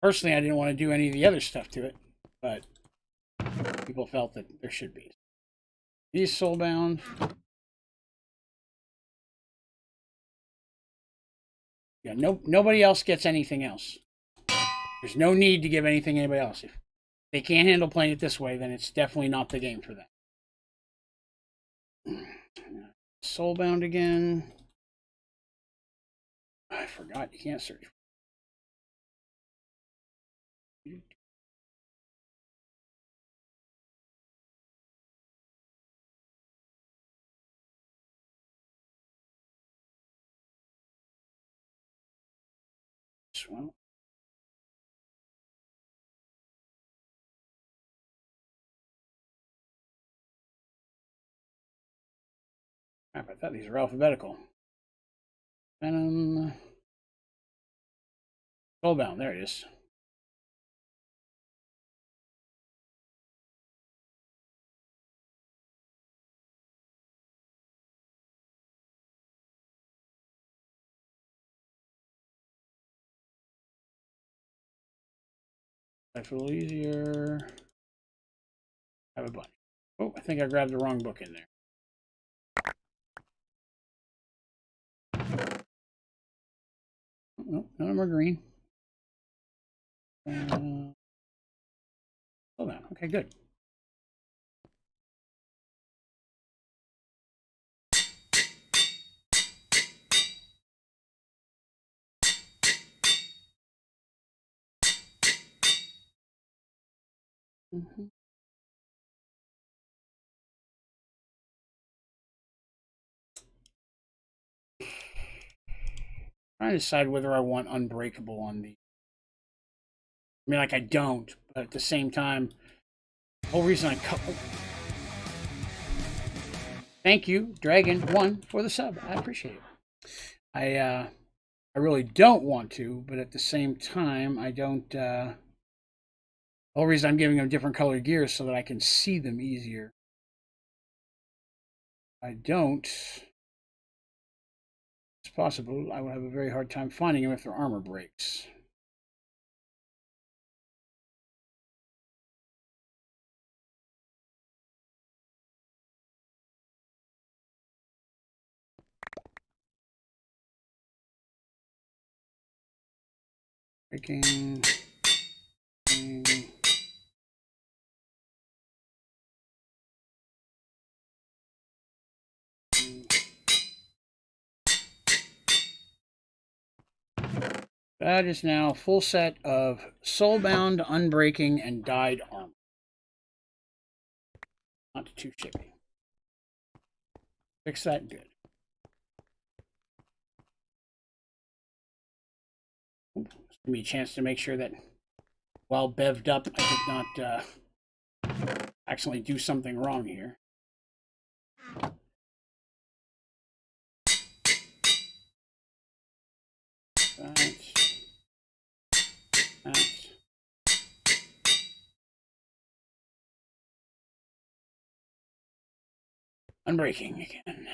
Personally, I didn't want to do any of the other stuff to it, but people felt that there should be. These soulbound. Yeah, nobody else gets anything else. There's no need to give anything to anybody else. If they can't handle playing it this way, then it's definitely not the game for them. Soulbound again. I forgot you can't search. Well, I thought these were alphabetical. Venom. Soulbound, there it is. That's a little easier. Have a bunch. Oh, I think I grabbed the wrong book in there. No, none of them are green. Hold on. Okay, good. Trying to decide whether I want unbreakable on the. I mean, like, I don't, but at the same time, the whole reason I cut. Thank you, Dragon1, for the sub. I appreciate it. I really don't want to, but at the same time, I don't. The whole reason I'm giving them different colored gear is so that I can see them easier. I don't. It's possible I will have a very hard time finding them if their armor breaks. Breaking. That is now a full set of soulbound, unbreaking, and dyed armor. Not too shabby. Fix that good. Give me a chance to make sure that while bevved up, I did not accidentally do something wrong here. Unbreaking again.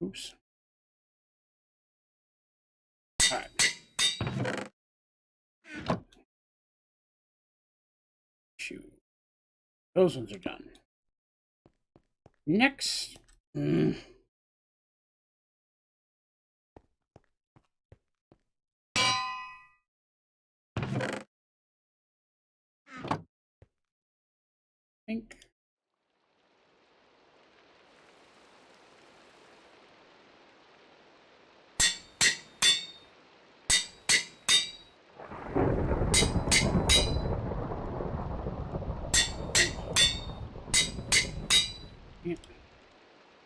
Oops. All right. Shoot. Those ones are done. Next. Think.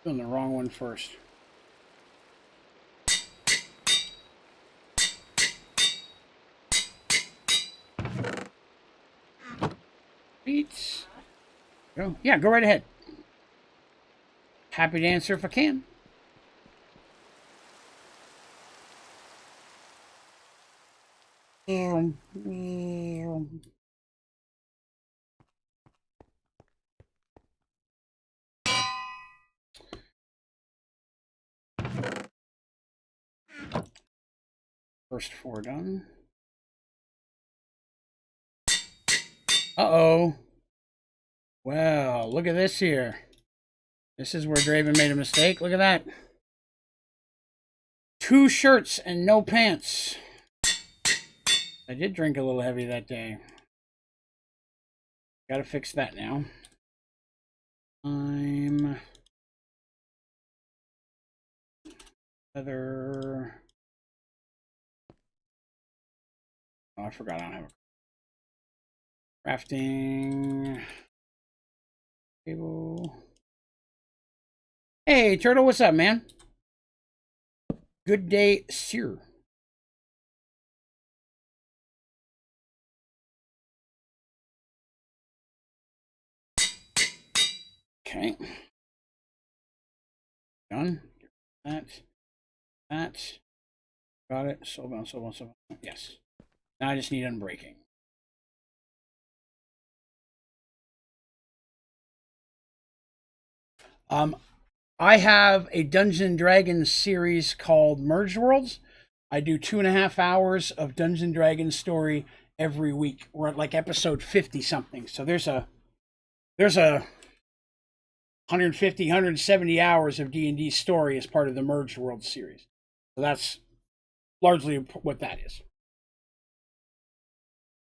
Doing the wrong one first. Beats. Go. Yeah, go right ahead. Happy to answer if I can. First 4 done. Uh-oh. Well, look at this here. This is where Draven made a mistake. Look at that. 2 shirts and no pants. I did drink a little heavy that day. Gotta fix that now. Leather. Oh, I forgot I don't have a crafting table. Hey, Turtle, what's up, man? Good day, sir. Okay. Done. That. Got it. Soulbound. Yes. Now I just need unbreaking. I have a Dungeons & Dragons series called Merged Worlds. I do 2.5 hours of Dungeons & Dragons story every week. We're at like episode 50 something. So there's a 150, 170 hours of D&D story as part of the Merged Worlds series. So that's largely what that is.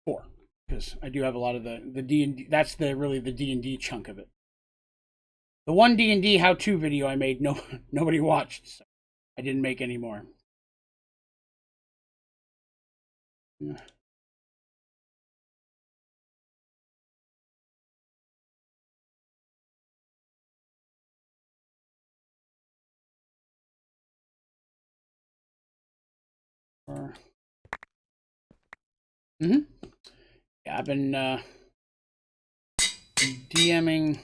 4, because I do have a lot of the D&D. That's really the D&D chunk of it. The one D&D how-to video I made, nobody watched, so I didn't make any more. Yeah, I've been DMing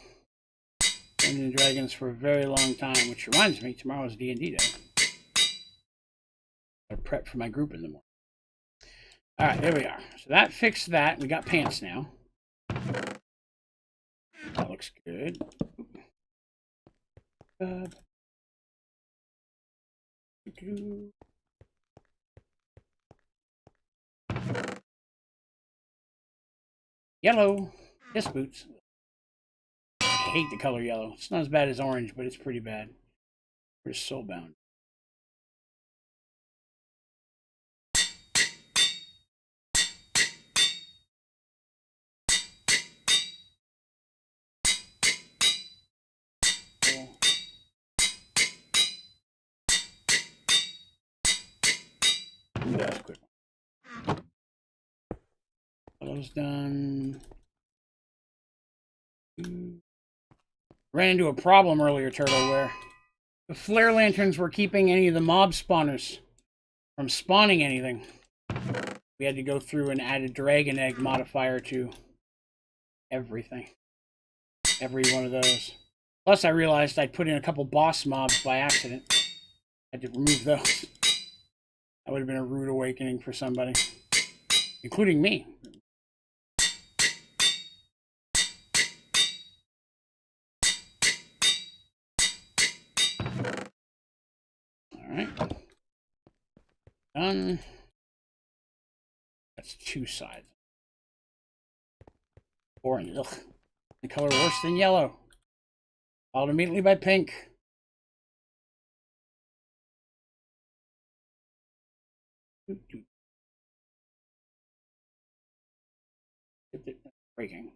Dungeons & Dragons for a very long time, which reminds me, tomorrow is D&D day. I prep for my group in the morning. All right, there we are. So that fixed that. We got pants now. That looks good. Yellow. Yes, boots. I hate the color yellow. It's not as bad as orange, but it's pretty bad. We're soulbound. Ooh, that was a quick one. Those done. Ran into a problem earlier, Turtle, where The flare lanterns were keeping any of the mob spawners from spawning anything. We had to go through and add a dragon egg modifier to everything. Every one of those. Plus, I realized I'd put in a couple boss mobs by accident. I had to remove those. That would have been a rude awakening for somebody, including me. Alright. Done. That's two sides. Orange. Ugh. The color worse than yellow. Followed immediately by pink. Breaking.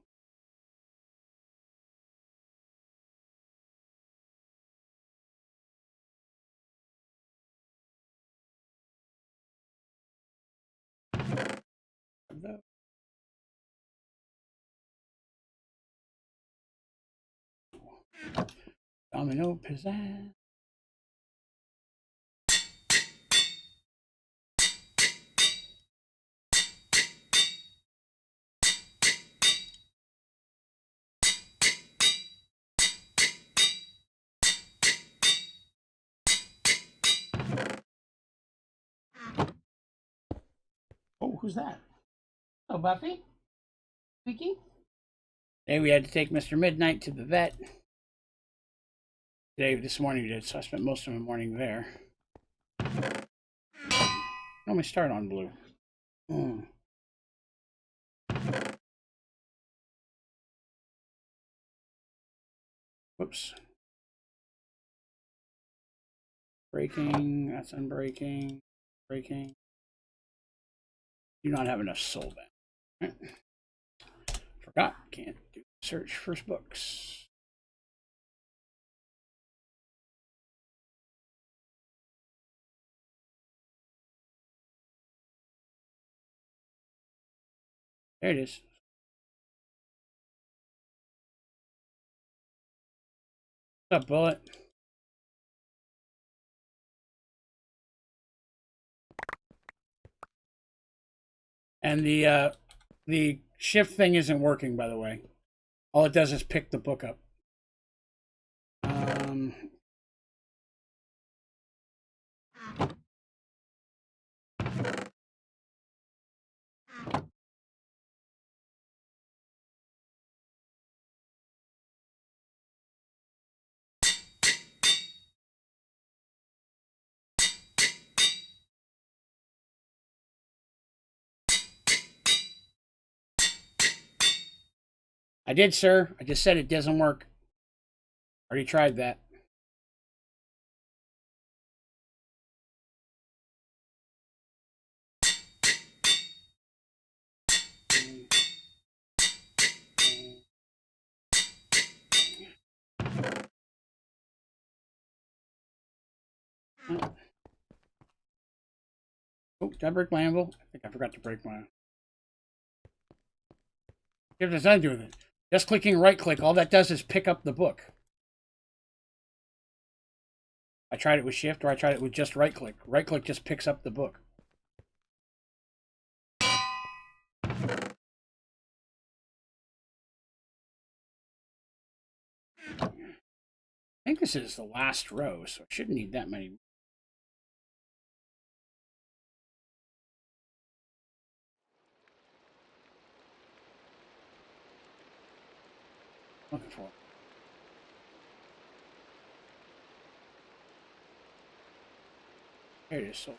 Domino pizzazz. Oh, who's that? Oh, Buffy? Speaking? Today we had to take Mr. Midnight to the vet. This morning we did, so I spent most of the morning there. Let me start on blue. Whoops. Breaking, that's unbreaking. Breaking. Do not have enough soul then. Right. Forgot, can't do search first books. There it is. What's up, Bullet? And the shift thing isn't working, by the way. All it does is pick the book up. I did, sir. I just said it doesn't work. Already tried that. Oh, did I break my anvil? I think I forgot to break my... What does that do with it? Just clicking right click, all that does is pick up the book. I tried it with shift, or I tried it with just right click. Right click just picks up the book. I think this is the last row, so it shouldn't need that many. Looking for. There it is. So.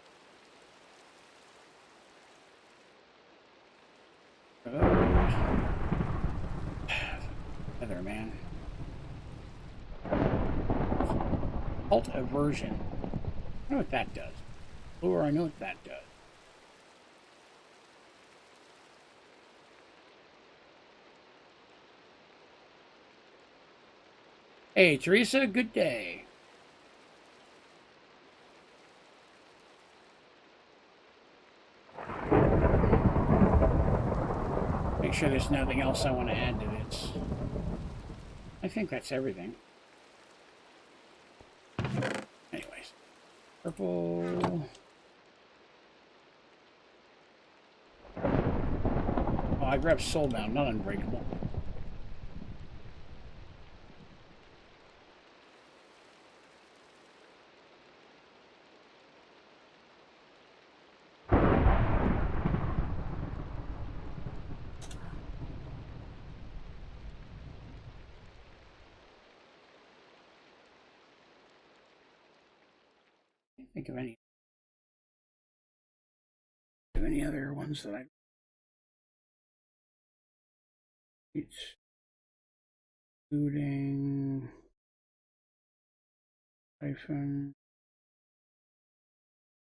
Feather man. Alt aversion. I know what that does. Or I know what that does. Hey, Teresa, good day. Make sure there's nothing else I want to add to this. I think that's everything. Purple. Oh, I grabbed Soulbound, not Unbreakable. Can't think of any other ones that I. Looting. Hyphen.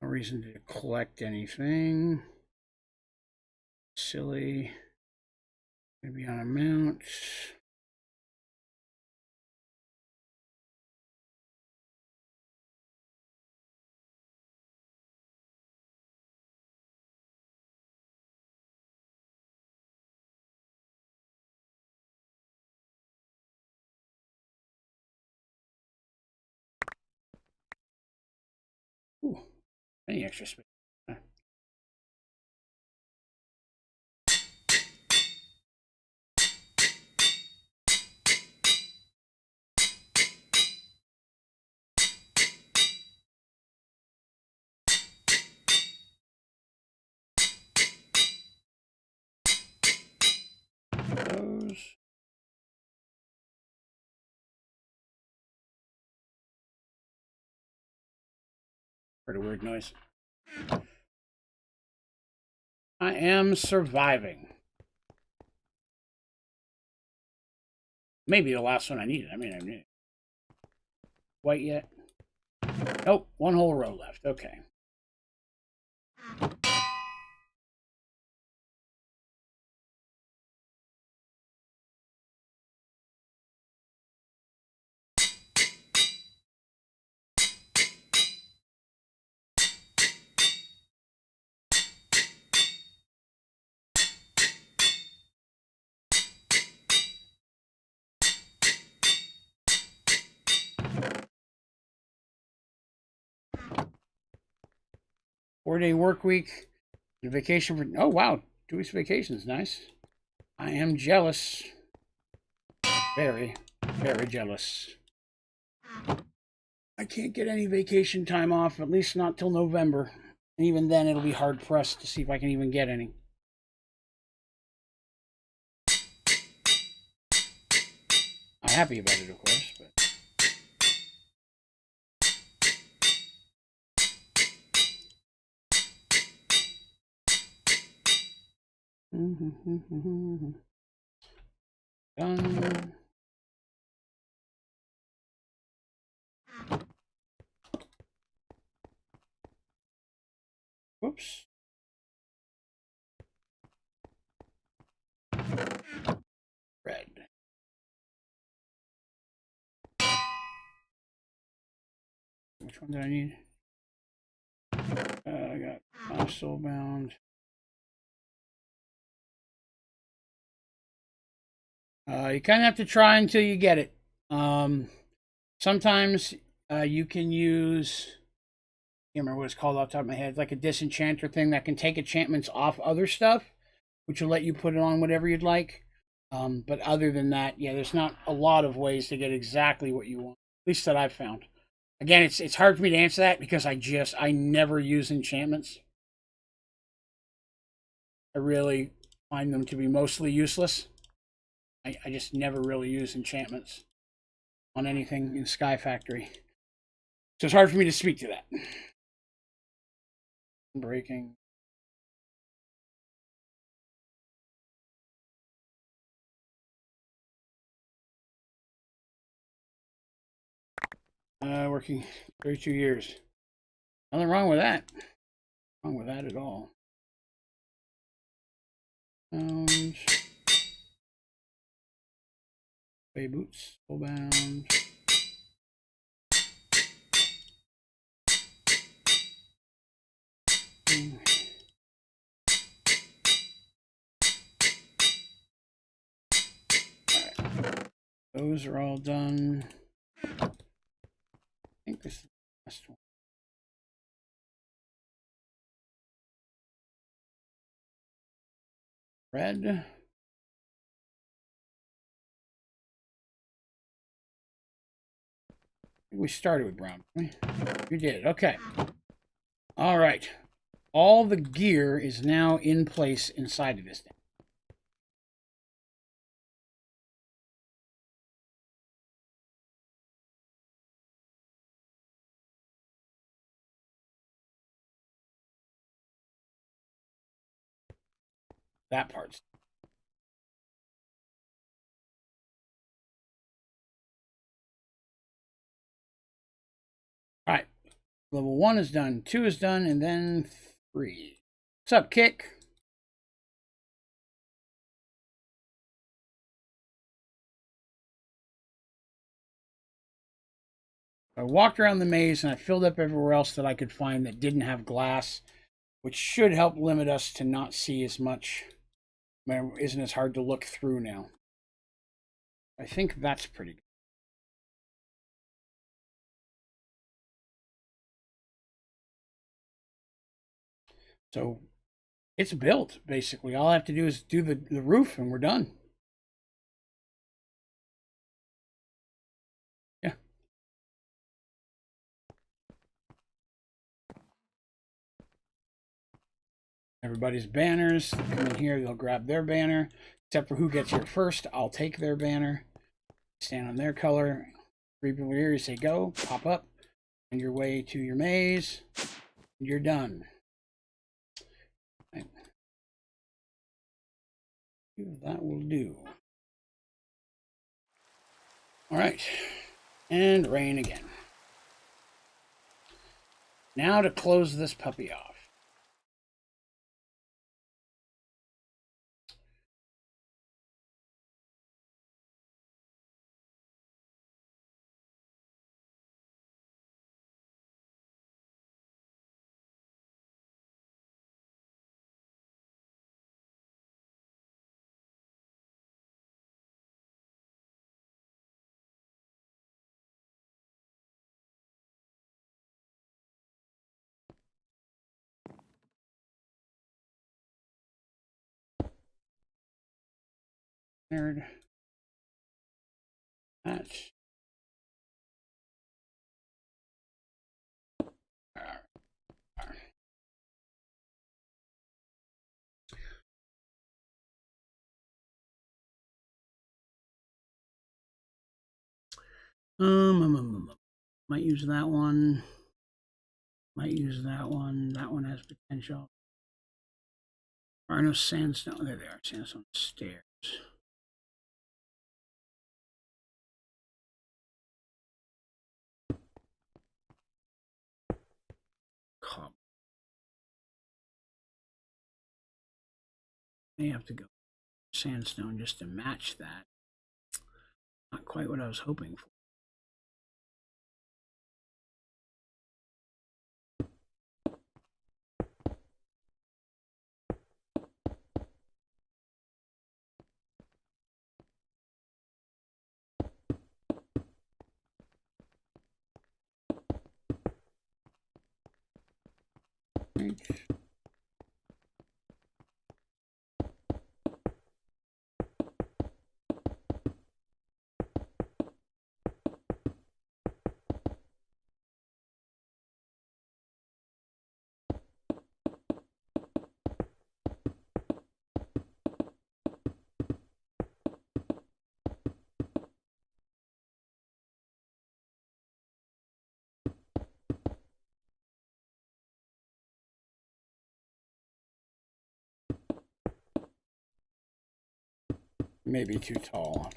No reason to collect anything. Silly. Maybe on a mount. Ooh, any extra space. Those. Heard a weird noise. I am surviving. Maybe the last one I needed. I mean, I need it. White yet? Nope, one whole row left. Okay. 4-day work week. Vacation for. Oh, wow. 2 weeks vacation is nice. I am jealous. Very, very jealous. I can't get any vacation time off, at least not till November. And even then, it'll be hard pressed to see if I can even get any. I'm happy about it, of course, but. Done. Whoops. Red. Which one did I need? I got Soulbound. You kind of have to try until you get it. Sometimes you can use, I can't remember what it's called off the top of my head. It's like a disenchanter thing that can take enchantments off other stuff, which will let you put it on whatever you'd like. But other than that, yeah, there's not a lot of ways to get exactly what you want, at least that I've found. Again, it's hard for me to answer that because I never use enchantments. I really find them to be mostly useless. I just never really use enchantments on anything in Sky Factory. So it's hard for me to speak to that. Breaking. Working 32 years. Nothing wrong with that. Wrong with that at all. Bay boots, full bound. Right. Those are all done. I think this is the last one. red. We started with brown. We did. Okay. All right. All the gear is now in place inside of this thing. That part's. All right. Level 1 is done. 2 is done. And then 3. What's up, Kick? I walked around the maze and I filled up everywhere else that I could find that didn't have glass, which should help limit us to not see as much. Isn't as hard to look through now. I think that's pretty good. So it's built, basically. All I have to do is do the roof and we're done. Yeah. Everybody's banners. They come in here, they'll grab their banner. Except for who gets here first, I'll take their banner. Stand on their color. 3 people here, you say go, pop up, and your way to your maze. And you're done. Right. That will do. All right. And rain again. Now to close this puppy off. Nerd. That's might use that one. Might use that one. That one has potential. There are no sandstone. There they are. Sandstone stairs. Cob. May have to go sandstone just to match that. Not quite what I was hoping for. Maybe too tall.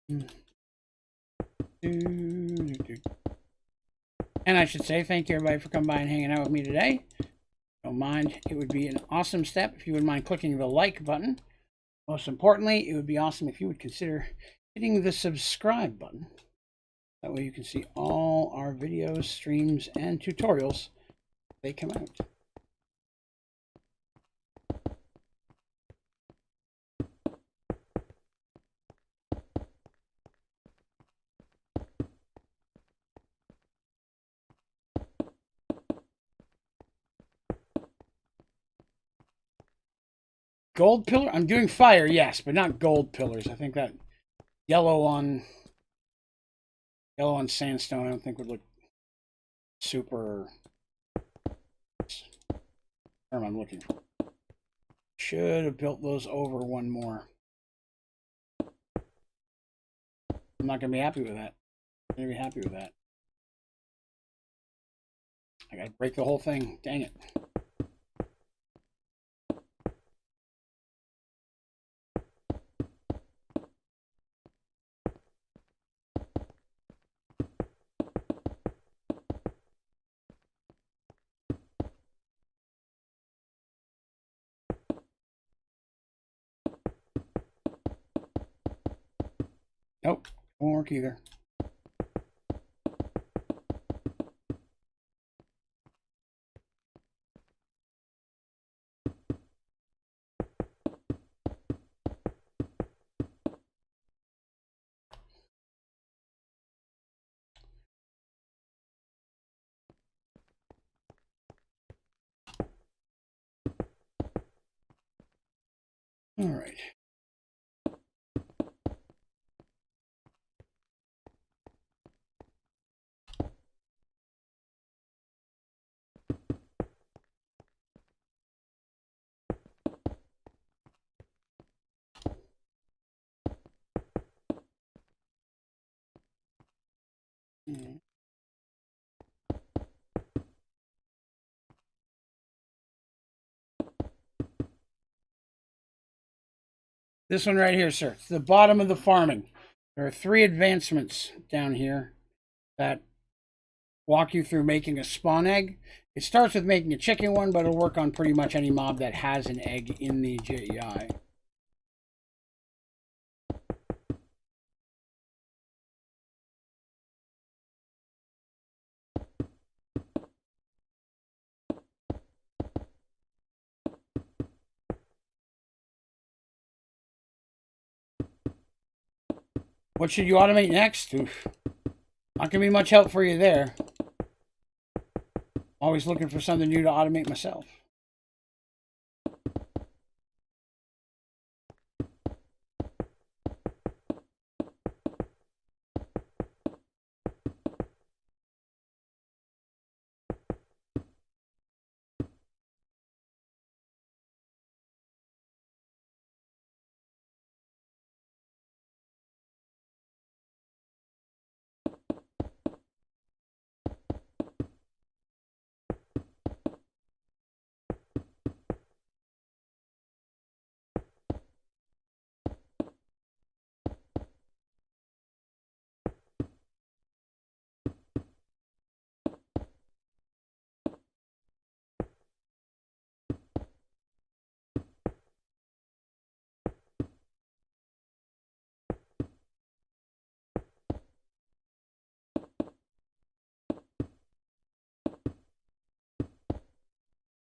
And I should say thank you everybody for coming by and hanging out with me today. Don't mind, it would be an awesome step if you wouldn't mind clicking the like button. Most importantly, it would be awesome if you would consider hitting the subscribe button. That way you can see all our videos, streams, and tutorials as they come out. Gold pillar? I'm doing fire, yes, but not gold pillars. I think that yellow on sandstone I don't think would look super. Term I'm looking for. Should have built those over one more. I'm not gonna be happy with that. I'm gonna be happy with that. I gotta break the whole thing. Dang it. Nope, won't work either. All right. This one right here, sir. It's the bottom of the farming. There are 3 advancements down here that walk you through making a spawn egg. It starts with making a chicken one, but it'll work on pretty much any mob that has an egg in the JEI. What should you automate next? Oof. Not gonna be much help for you there. Always looking for something new to automate myself.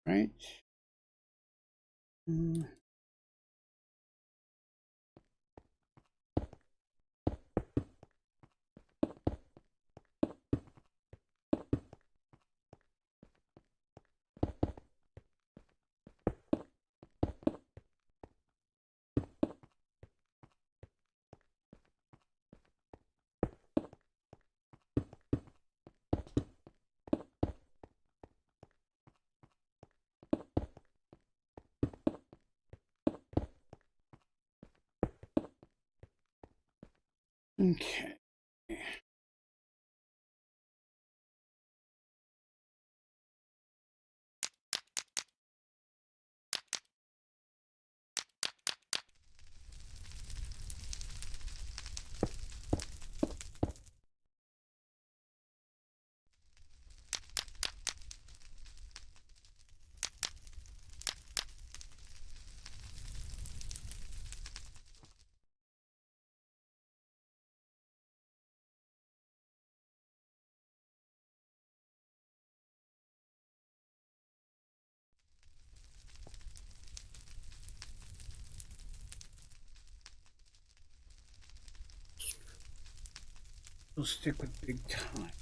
Right? Okay. We'll stick with big time.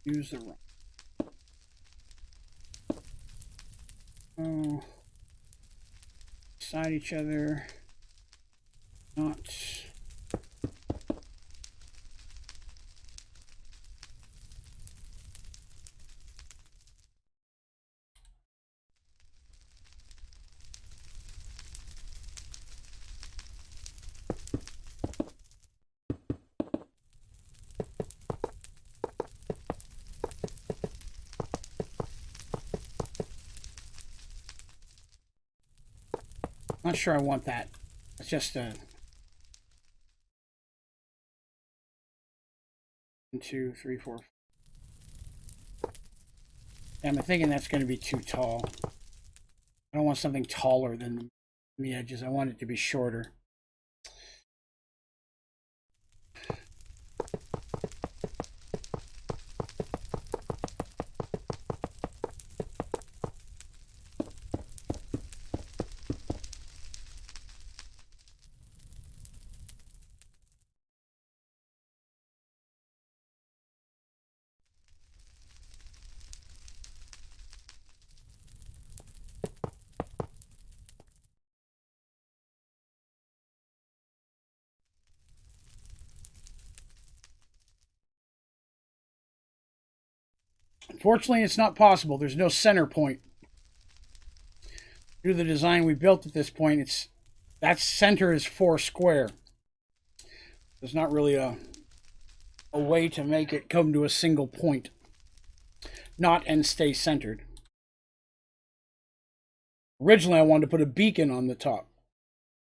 Use the run. Oh, beside each other. Not. Not sure I want that. It's just a 1, 2, 3, 4. I'm thinking that's going to be too tall. I don't want something taller than the edges. I want it to be shorter. Unfortunately, it's not possible. There's no center point. Due to the design we built at this point, that center is 4 square. There's not really a way to make it come to a single point. Not and stay centered. Originally, I wanted to put a beacon on the top.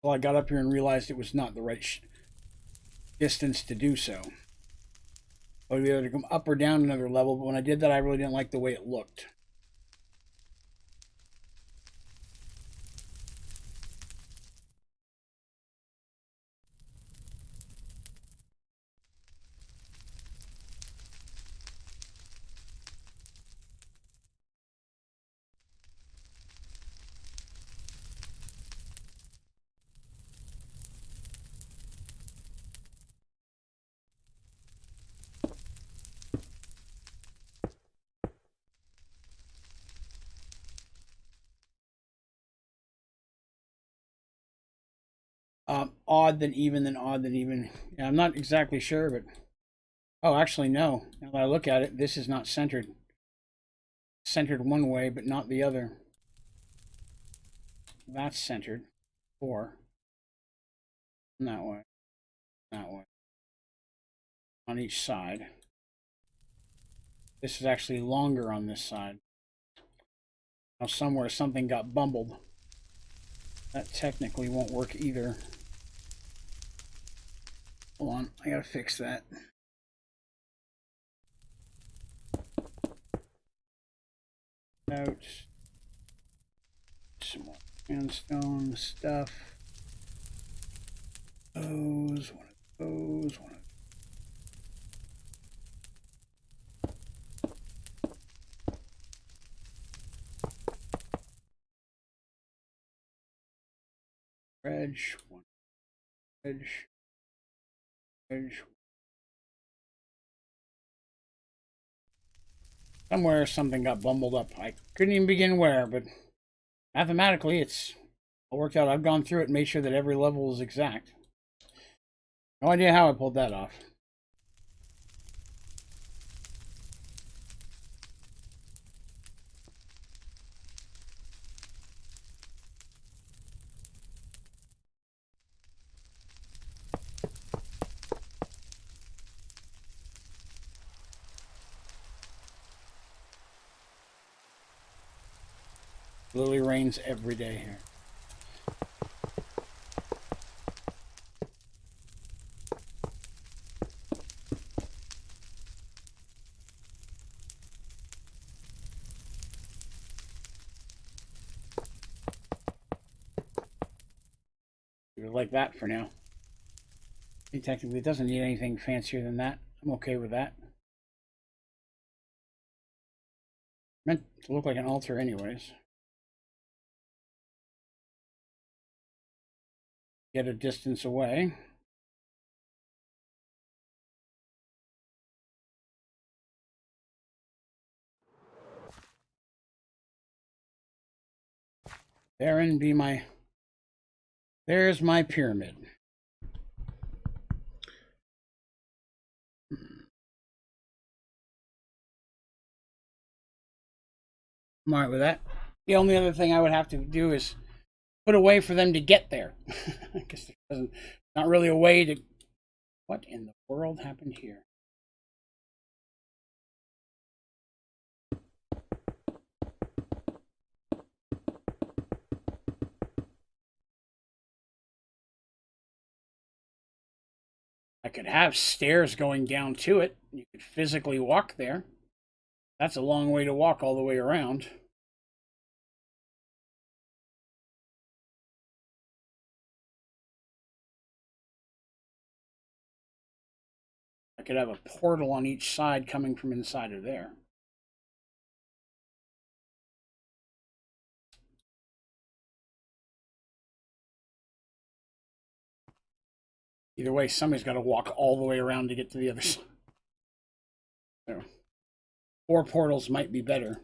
Well, I got up here and realized it was not the right distance to do so. I would be able to come up or down another level, but when I did that, I really didn't like the way it looked. Odd than even, odd than even. Yeah, I'm not exactly sure, but... Oh, actually, no. Now that I look at it, this is not centered. Centered one way, but not the other. That's centered. 4. That way. That way. On each side. This is actually longer on this side. Now somewhere something got bumbled. That technically won't work either. Hold on, I gotta fix that. Out some more sandstone stuff. Those, one of those, one of edge, one edge, edge. Somewhere something got bumbled up. I couldn't even begin where, but mathematically it's all worked out. I've gone through it and made sure that every level is exact. No idea how I pulled that off. Literally rains every day here. Leave it like that for now. Technically, it doesn't need anything fancier than that. I'm okay with that. Meant to look like an altar anyways. Get a distance away. Therein be my... There's my pyramid. I'm all right with that. The only other thing I would have to do is put a way for them to get there. Because there's not really a way to... What in the world happened here? I could have stairs going down to it. You could physically walk there. That's a long way to walk all the way around. I could have a portal on each side coming from inside of there. Either way, somebody's got to walk all the way around to get to the other side. So, 4 portals might be better.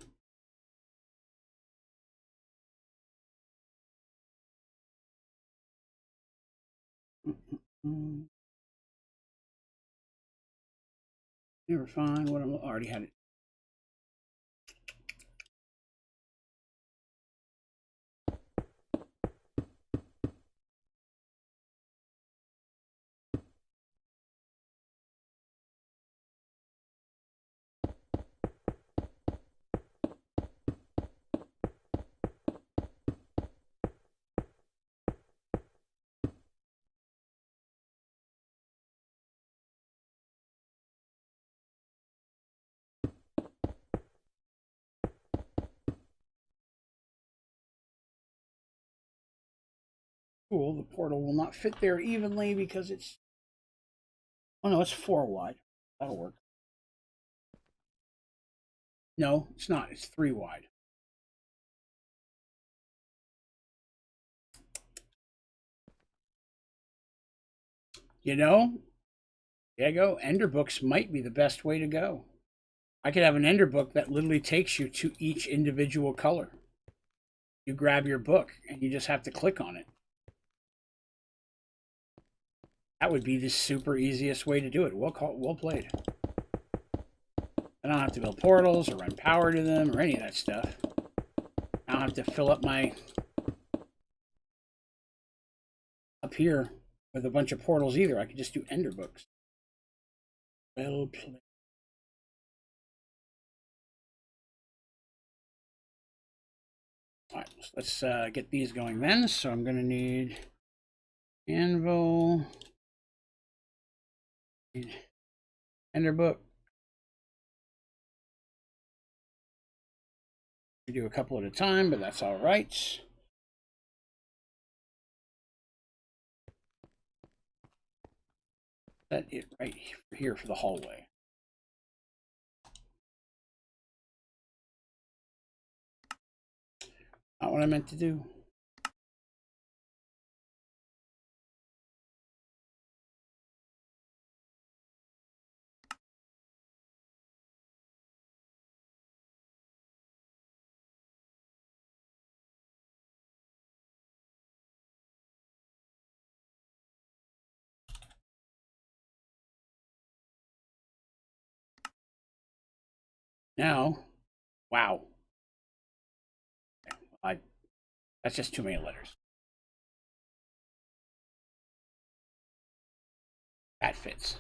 Never find what I'm already had it. Cool, the portal will not fit there evenly because it's... Oh no, it's 4 wide. That'll work. No, it's not. It's 3 wide. You know, Diego, Ender books might be the best way to go. I could have an Ender book that literally takes you to each individual color. You grab your book and you just have to click on it. That would be the super easiest way to do it. Well played. I don't have to build portals or run power to them or any of that stuff. I don't have to fill up my... up here with a bunch of portals either. I could just do Ender books. Well played. All right, let's get these going then. So I'm going to need anvil, need Ender book. We do a couple at a time, but that's all right. Set it right here for the hallway. Not what I meant to do. Now, wow. That's just too many letters. That fits.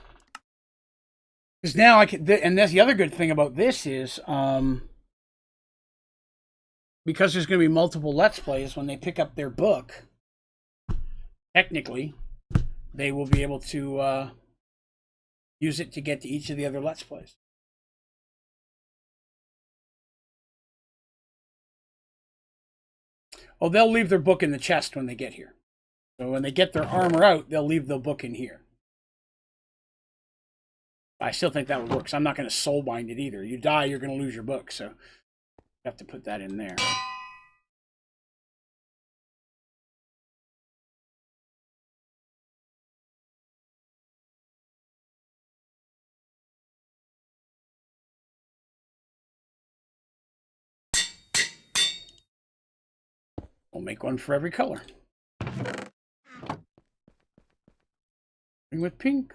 Because now I can, and that's the other good thing about this is, because there's going to be multiple Let's Plays, when they pick up their book, technically, they will be able to use it to get to each of the other Let's Plays. Oh, they'll leave their book in the chest when they get here. So when they get their armor out, they'll leave the book in here. I still think that would work, because I'm not going to soul bind it either. You die, you're going to lose your book, so you have to put that in there. We'll make one for every color. With pink.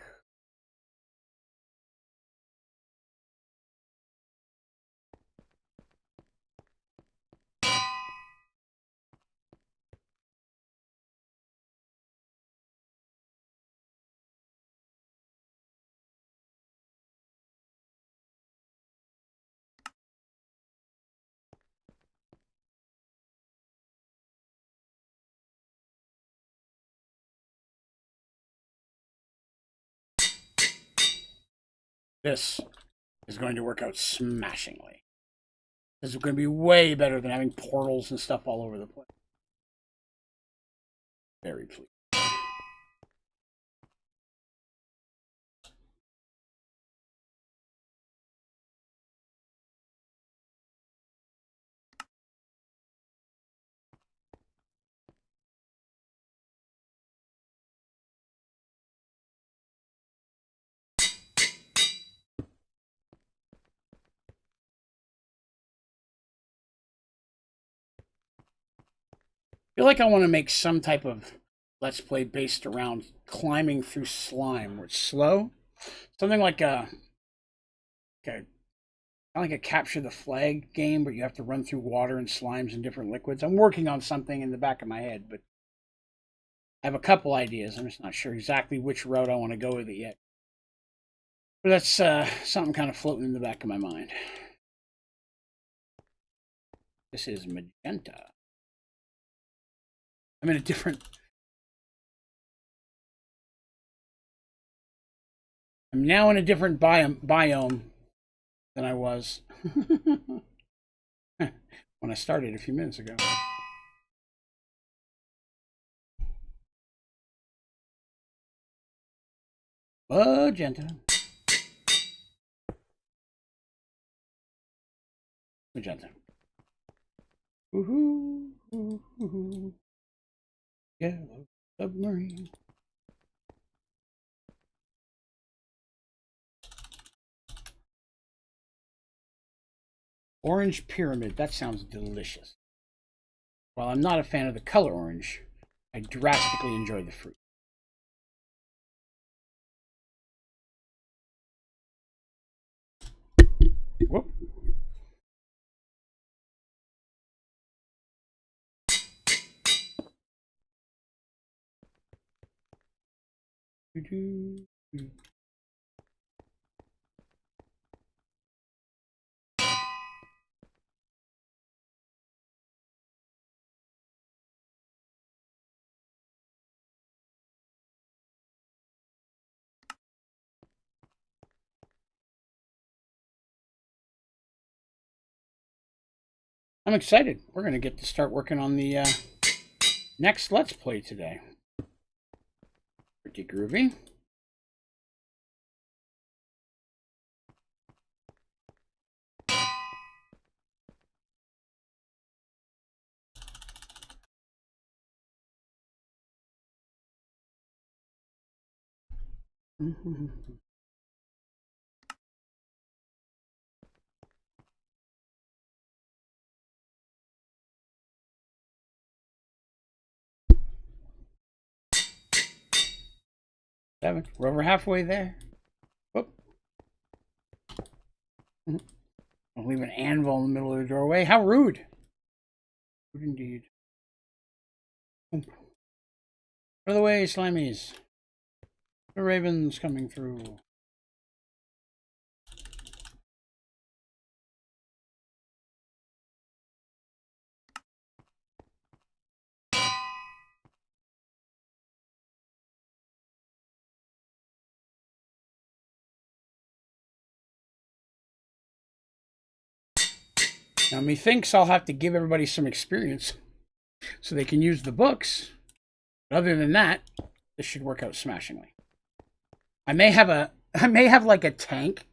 This is going to work out smashingly. This is going to be way better than having portals and stuff all over the place. Very pleased. I feel like I want to make some type of Let's Play based around climbing through slime, where it's slow. Something like kind of like a capture the flag game, but you have to run through water and slimes and different liquids. I'm working on something in the back of my head, but I have a couple ideas. I'm just not sure exactly which route I want to go with it yet. But that's something kind of floating in the back of my mind. This is magenta. I'm in a different... I'm now in a different biome than I was when I started a few minutes ago. Magenta. Magenta. Woohoo! Woohoo! Yellow submarine. Orange pyramid. That sounds delicious. While I'm not a fan of the color orange, I drastically enjoy the fruit. Whoop. I'm excited. We're going to get to start working on the next Let's Play today. Pretty groovy. Seven. We're over halfway there. Whoop. I'll leave an anvil in the middle of the doorway. How rude. Rude indeed. Out of the way, slimies. The raven's coming through. Now, methinks I'll have to give everybody some experience so they can use the books But other than that, this should work out smashingly. I may have like a tank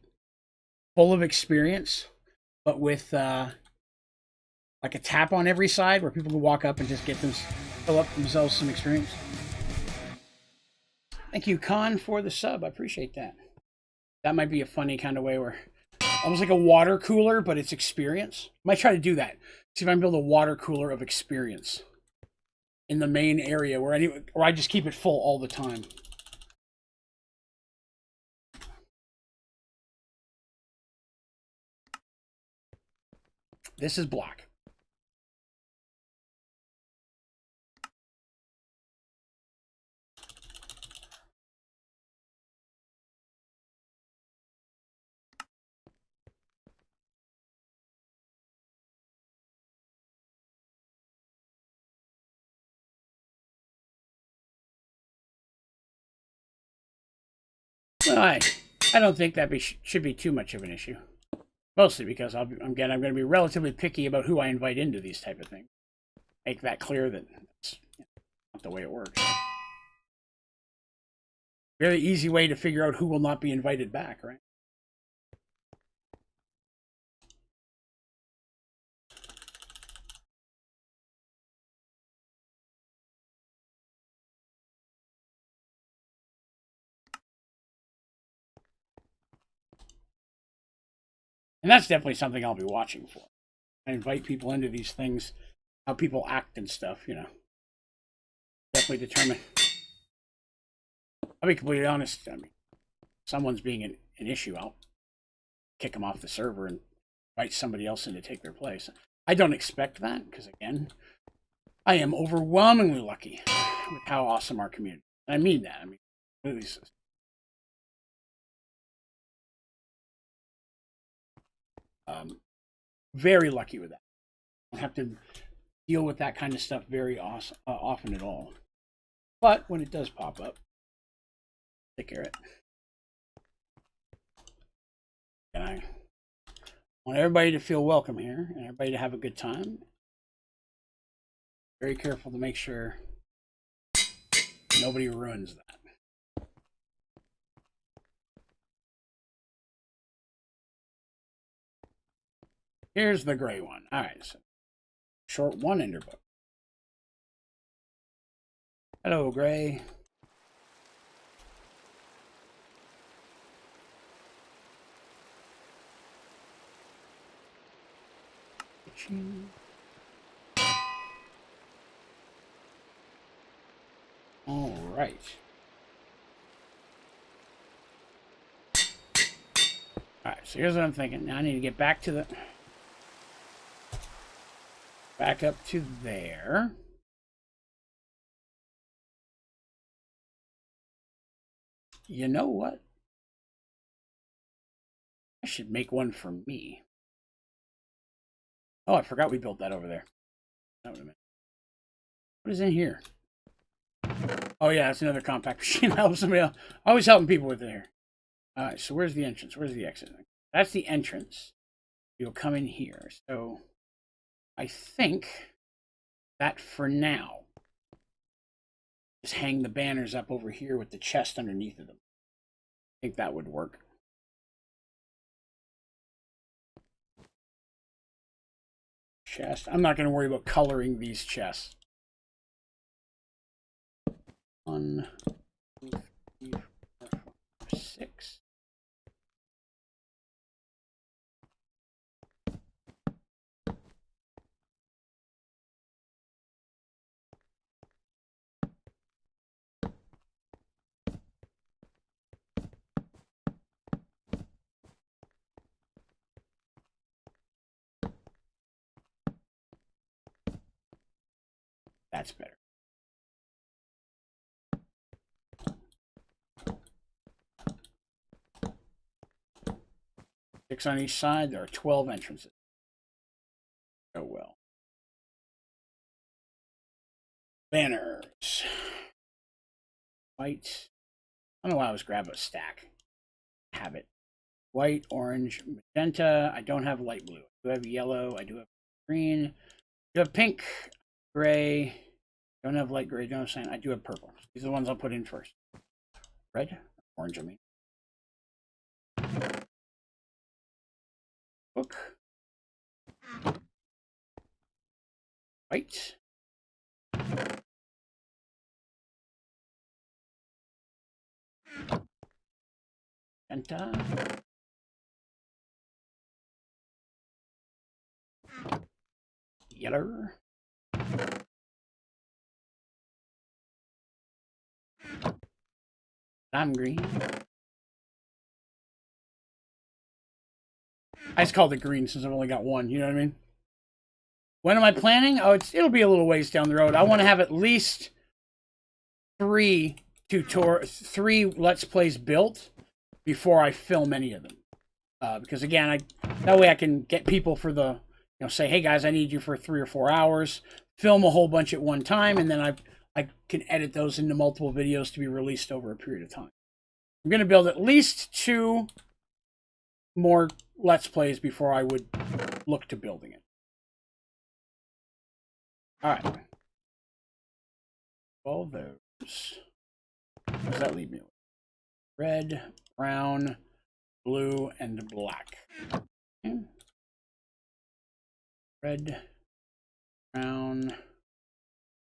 full of experience, but with like a tap on every side where people can walk up and just fill up themselves some experience. Thank you, Khan, for the sub. I appreciate that. That might be a funny kind of way where almost like a water cooler, but it's experience. I might try to do that. See if I can build a water cooler of experience in the main area where I just keep it full all the time. This is black. Well, I don't think that should be too much of an issue. Mostly because I'm going to be relatively picky about who I invite into these type of things. Make that clear that it's not the way it works. Very easy way to figure out who will not be invited back, right? And that's definitely something I'll be watching for. I invite people into these things, how people act and stuff, you know. Definitely determine. I'll be completely honest. I mean, if someone's being an issue, I'll kick them off the server and invite somebody else in to take their place. I don't expect that because, again, I am overwhelmingly lucky with how awesome our community is. And I mean that. I mean, really, very lucky with that. I don't have to deal with that kind of stuff very often at all. But when it does pop up, take care of it. And I want everybody to feel welcome here and everybody to have a good time. Very careful to make sure nobody ruins that. Here's the gray one. All right, so short one ender book. Hello, gray. All right. All right, so here's what I'm thinking. Now I need to get back to back up to there. You know what? I should make one for me. Oh, I forgot we built that over there. What is in here? Oh yeah, it's another compact machine. Help somebody else. Always helping people with it here. All right, so where's the entrance? Where's the exit? That's the entrance. You'll come in here. So I think that for now, just hang the banners up over here with the chest underneath of them. I think that would work. Chest. I'm not going to worry about coloring these chests. 1, 2, 3, 4, 5, 6. That's better. 6 on each side. There are 12 entrances. Oh well. Banners. White. I don't know why I was grab a stack. Have it. White, orange, magenta. I don't have light blue. I do have yellow. I do have green. I do have pink, gray, Don't have light gray, don't have cyan. I do have purple. These are the ones I'll put in first. Red? Orange, I mean. Book. White. Penta. Yellow. Lime green. I just called it green since I've only got one, you know what I mean? When am I planning? Oh, it'll be a little ways down the road. I want to have at least three Let's Plays built before I film any of them. Because again, that way I can get people for the, say, hey guys, I need you for 3 or 4 hours, film a whole bunch at one time, and then I can edit those into multiple videos to be released over a period of time. I'm going to build at least 2 more Let's Plays before I would look to building it. All right. All those. What does that leave me with? Red, brown, blue, and black. Okay. Red, brown,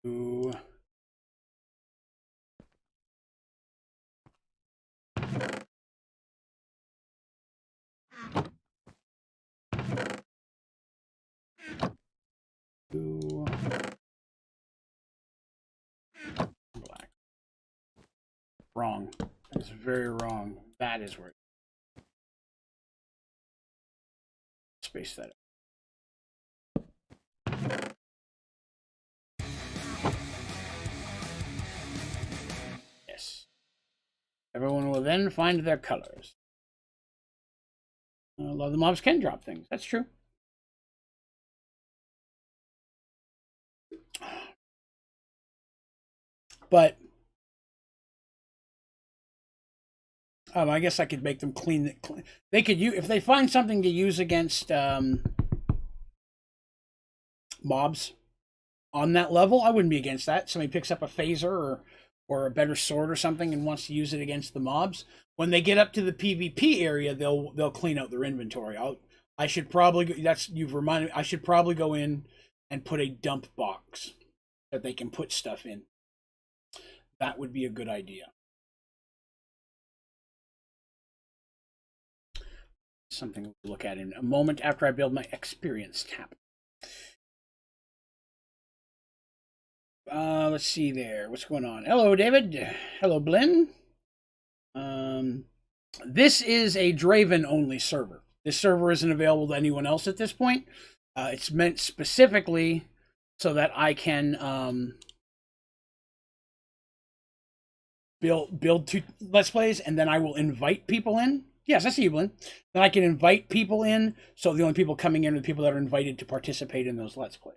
blue. Blue. Black. Wrong. That's very wrong. That is where. Space that up. Yes. Everyone will then find their colors. A lot of the mobs can drop things. That's true. But I guess I could make them clean. They could use, if they find something to use against mobs on that level. I wouldn't be against that. Somebody picks up a phaser or a better sword or something and wants to use it against the mobs. When they get up to the PvP area, they'll clean out their inventory. I should probably, you've reminded me, I should probably go in and put a dump box that they can put stuff in. That would be a good idea. Something to look at in a moment after I build my experience tab. Let's see there. What's going on? Hello, David. Hello, Blinn. This is a Draven only server. This server isn't available to anyone else at this point. It's meant specifically so that I can build 2 Let's Plays, and then I will invite people in. Yes, I see you, Blinn. Then I can invite people in, so the only people coming in are the people that are invited to participate in those Let's Plays.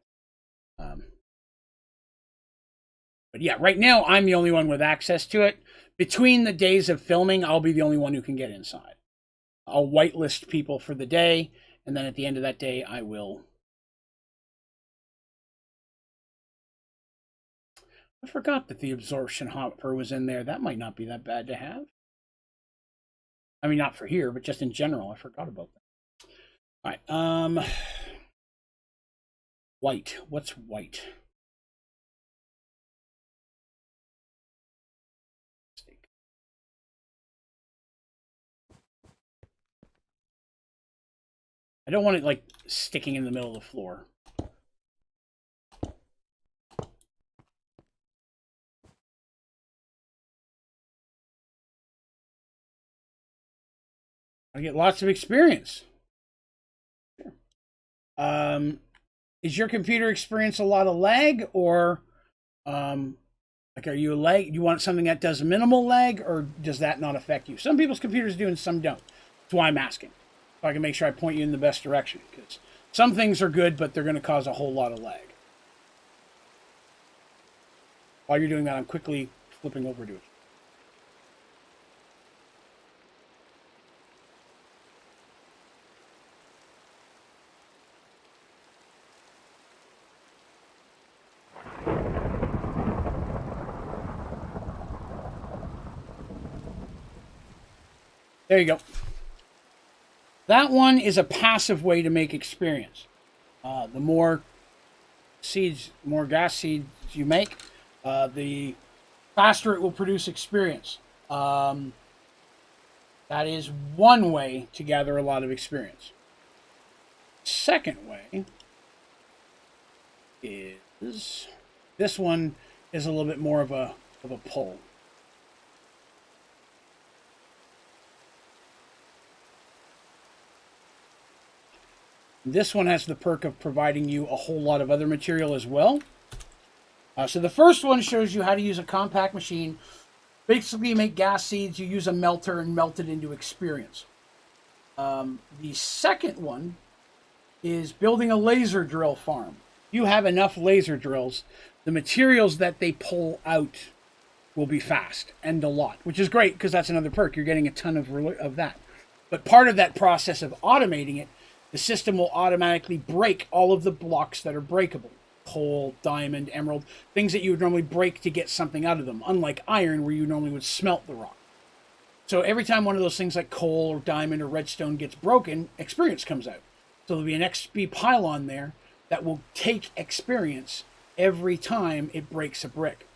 But yeah, right now I'm the only one with access to it. Between the days of filming, I'll be the only one who can get inside. I'll whitelist people for the day, and then at the end of that day, I will. I forgot that the absorption hopper was in there. That might not be that bad to have. I mean, not for here, but just in general. I forgot about that. All right. White. What's white? I don't want it like sticking in the middle of the floor. I get lots of experience. Is your computer experience a lot of lag, or like, are you a lag? You want something that does minimal lag, or does that not affect you? Some people's computers do and some don't. That's why I'm asking. So I can make sure I point you in the best direction, because some things are good, but they're going to cause a whole lot of lag. While you're doing that, I'm quickly flipping over to it. There you go. That one is a passive way to make experience. The more seeds, more gas seeds you make, the faster it will produce experience. That is one way to gather a lot of experience. Second way is this one is a little bit more of a pull. This one has the perk of providing you a whole lot of other material as well. So the first one shows you how to use a compact machine. Basically, you make gas seeds, you use a melter and melt it into experience. The second one is building a laser drill farm. You have enough laser drills, the materials that they pull out will be fast and a lot, which is great because that's another perk. You're getting a ton of that. But part of that process of automating it, the system will automatically break all of the blocks that are breakable. Coal, diamond, emerald, things that you would normally break to get something out of them, unlike iron where you normally would smelt the rock. So every time one of those things like coal or diamond or redstone gets broken, experience comes out. So there'll be an XP pylon there that will take experience every time it breaks a brick.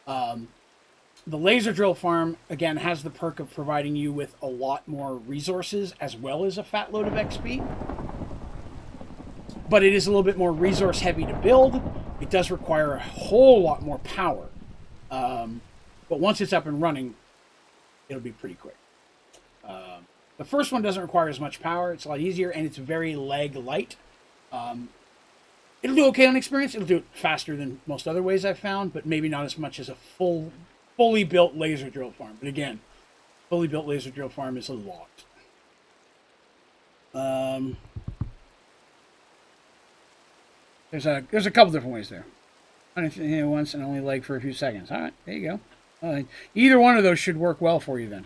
The laser drill farm, again, has the perk of providing you with a lot more resources as well as a fat load of XP. But it is a little bit more resource heavy to build. It does require a whole lot more power. But once it's up and running, it'll be pretty quick. The first one doesn't require as much power. It's a lot easier, and it's very lag light. It'll do okay on experience. It'll do it faster than most other ways I've found, but maybe not as much as a fully built laser drill farm. But again, fully built laser drill farm is a lot. There's a couple different ways there. Once and only leg for a few seconds. All right, there you go. Either one of those should work well for you then.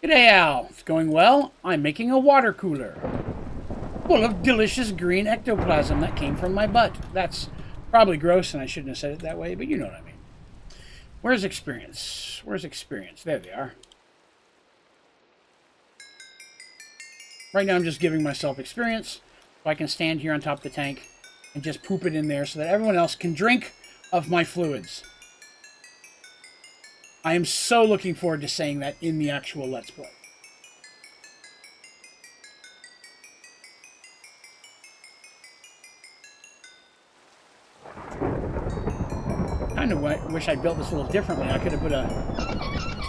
G'day, Al. It's going well. I'm making a water cooler full of delicious green ectoplasm that came from my butt. That's probably gross, and I shouldn't have said it that way, but you know what I mean. Where's experience? Where's experience? There they are. Right now I'm just giving myself experience, so I can stand here on top of the tank and just poop it in there so that everyone else can drink of my fluids. I am so looking forward to saying that in the actual Let's Play. Kind of wish I'd built this a little differently. I could have put a...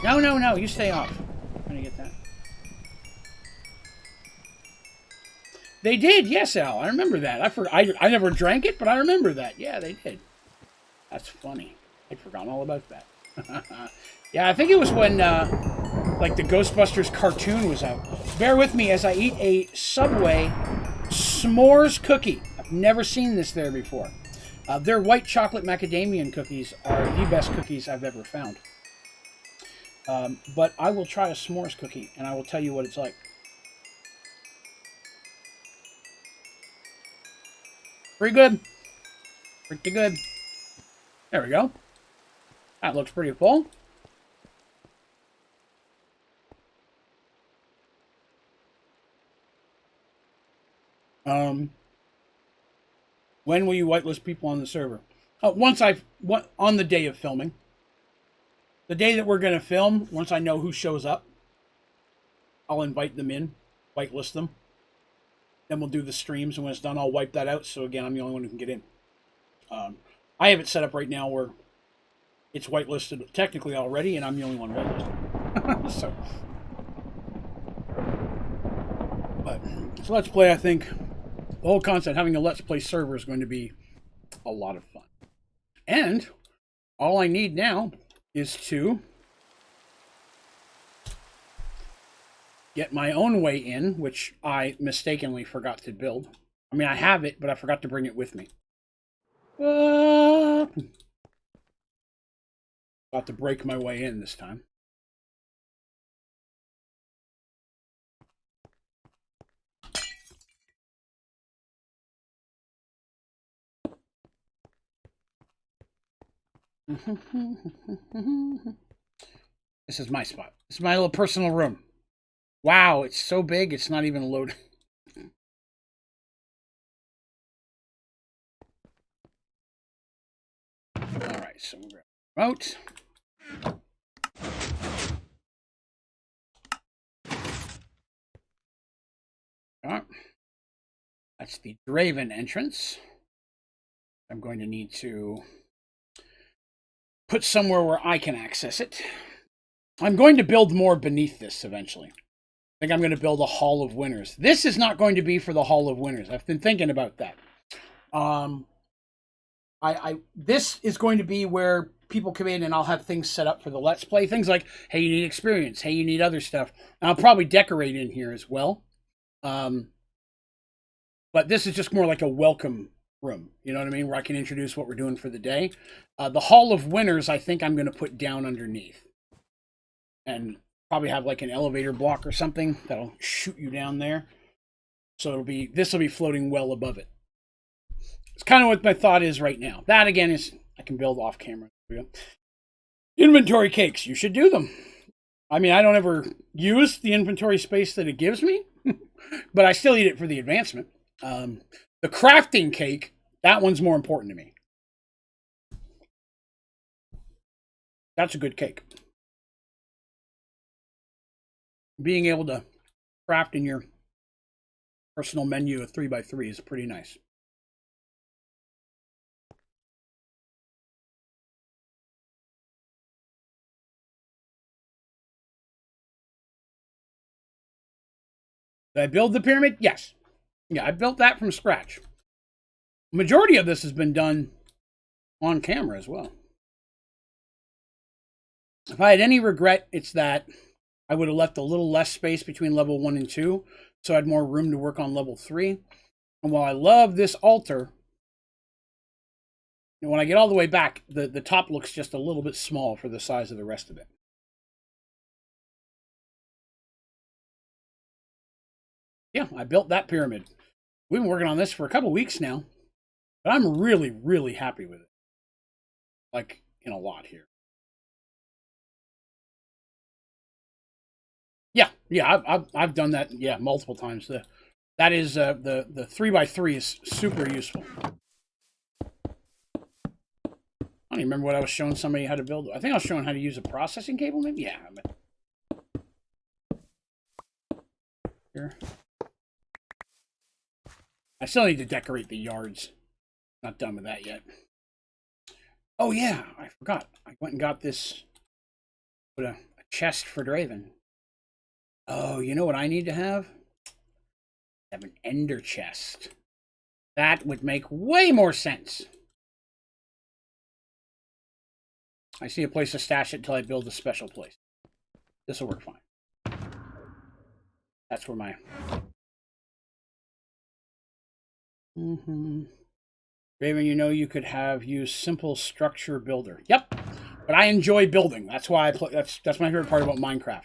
No, you stay off. I'm going to get that. They did, yes, Al. I remember that. I never drank it, but I remember that. Yeah, they did. That's funny. I'd forgotten all about that. Yeah, I think it was when, like, the Ghostbusters cartoon was out. Bear with me as I eat a Subway s'mores cookie. I've never seen this there before. Their white chocolate macadamia cookies are the best cookies I've ever found. But I will try a s'mores cookie, and I will tell you what it's like. Pretty good. Pretty good. There we go. That looks pretty full. When will you whitelist people on the server? On the day of filming. The day that we're going to film, once I know who shows up, I'll invite them in, whitelist them. Then we'll do the streams, and when it's done, I'll wipe that out. So again, I'm the only one who can get in. I have it set up right now where it's whitelisted technically already, and I'm the only one whitelisted. So Let's Play, I think, the whole concept, having a Let's Play server is going to be a lot of fun. And all I need now is to get my own way in, which I mistakenly forgot to build. I mean, I have it, but I forgot to bring it with me. About to break my way in this time. This is my spot. This is my little personal room. Wow, it's so big, it's not even loading. All right, so we'll grab the remote. That's the Draven entrance. I'm going to need to put somewhere where I can access it. I'm going to build more beneath this eventually. I think I'm going to build a Hall of Winners. This is not going to be for the Hall of Winners. I've been thinking about that. This is going to be where people come in and I'll have things set up for the Let's Play. Things like, hey, you need experience. Hey, you need other stuff. And I'll probably decorate in here as well. But this is just more like a welcome room. You know what I mean? Where I can introduce what we're doing for the day. The Hall of Winners, I think I'm going to put down underneath. And probably have like an elevator block or something that'll shoot you down there. So this will be floating well above it. It's kind of what my thought is right now. That again is I can build off camera. Inventory cakes, you should do them. I mean, I don't ever use the inventory space that it gives me, but I still eat it for the advancement. The crafting cake, that one's more important to me. That's a good cake. Being able to craft in your personal menu of 3x3 is pretty nice. Did I build the pyramid? Yes. Yeah, I built that from scratch. Majority of this has been done on camera as well. If I had any regret, it's that I would have left a little less space between level 1 and 2, so I had more room to work on level 3. And while I love this altar, when I get all the way back, the top looks just a little bit small for the size of the rest of it. Yeah, I built that pyramid. We've been working on this for a couple weeks now, but I'm really, really happy with it. Like, in a lot here. Yeah, I've done that, yeah, multiple times. That is, the 3x3 is super useful. I don't even remember what I was showing somebody how to build. I think I was showing how to use a processing cable, maybe? Yeah. Here. I still need to decorate the yards. Not done with that yet. Oh, yeah, I forgot. I went and got this, put a chest for Draven. Oh, you know what I need to have? Have an ender chest. That would make way more sense. I see a place to stash it until I build a special place. This will work fine. That's where my... Raven, you know you could have used simple structure builder. Yep, but I enjoy building. That's why I play. That's my favorite part about Minecraft.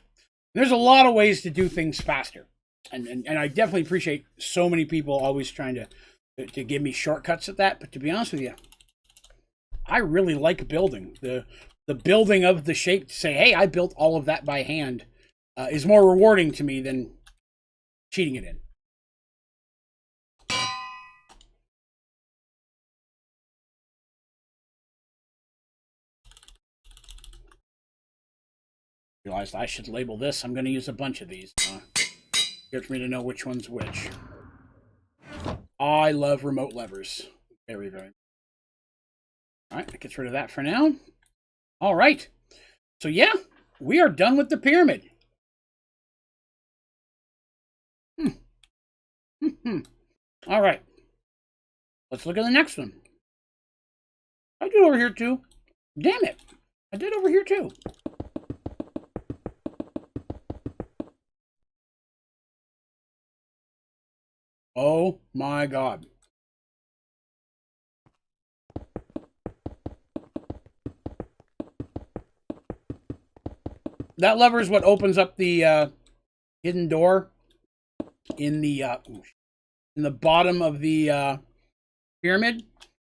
There's a lot of ways to do things faster, and I definitely appreciate so many people always trying to give me shortcuts at that. But to be honest with you, I really like building. The building of the shape to say, hey, I built all of that by hand, is more rewarding to me than cheating it in. Realized I should label this. I'm going to use a bunch of these. Good for me to know which one's which. I love remote levers. Very, very. All right, that gets rid of that for now. All right. So, yeah, we are done with the pyramid. All right. Let's look at the next one. I did over here, too. Damn it. I did over here, too. Oh, my God. That lever is what opens up the hidden door in the bottom of the pyramid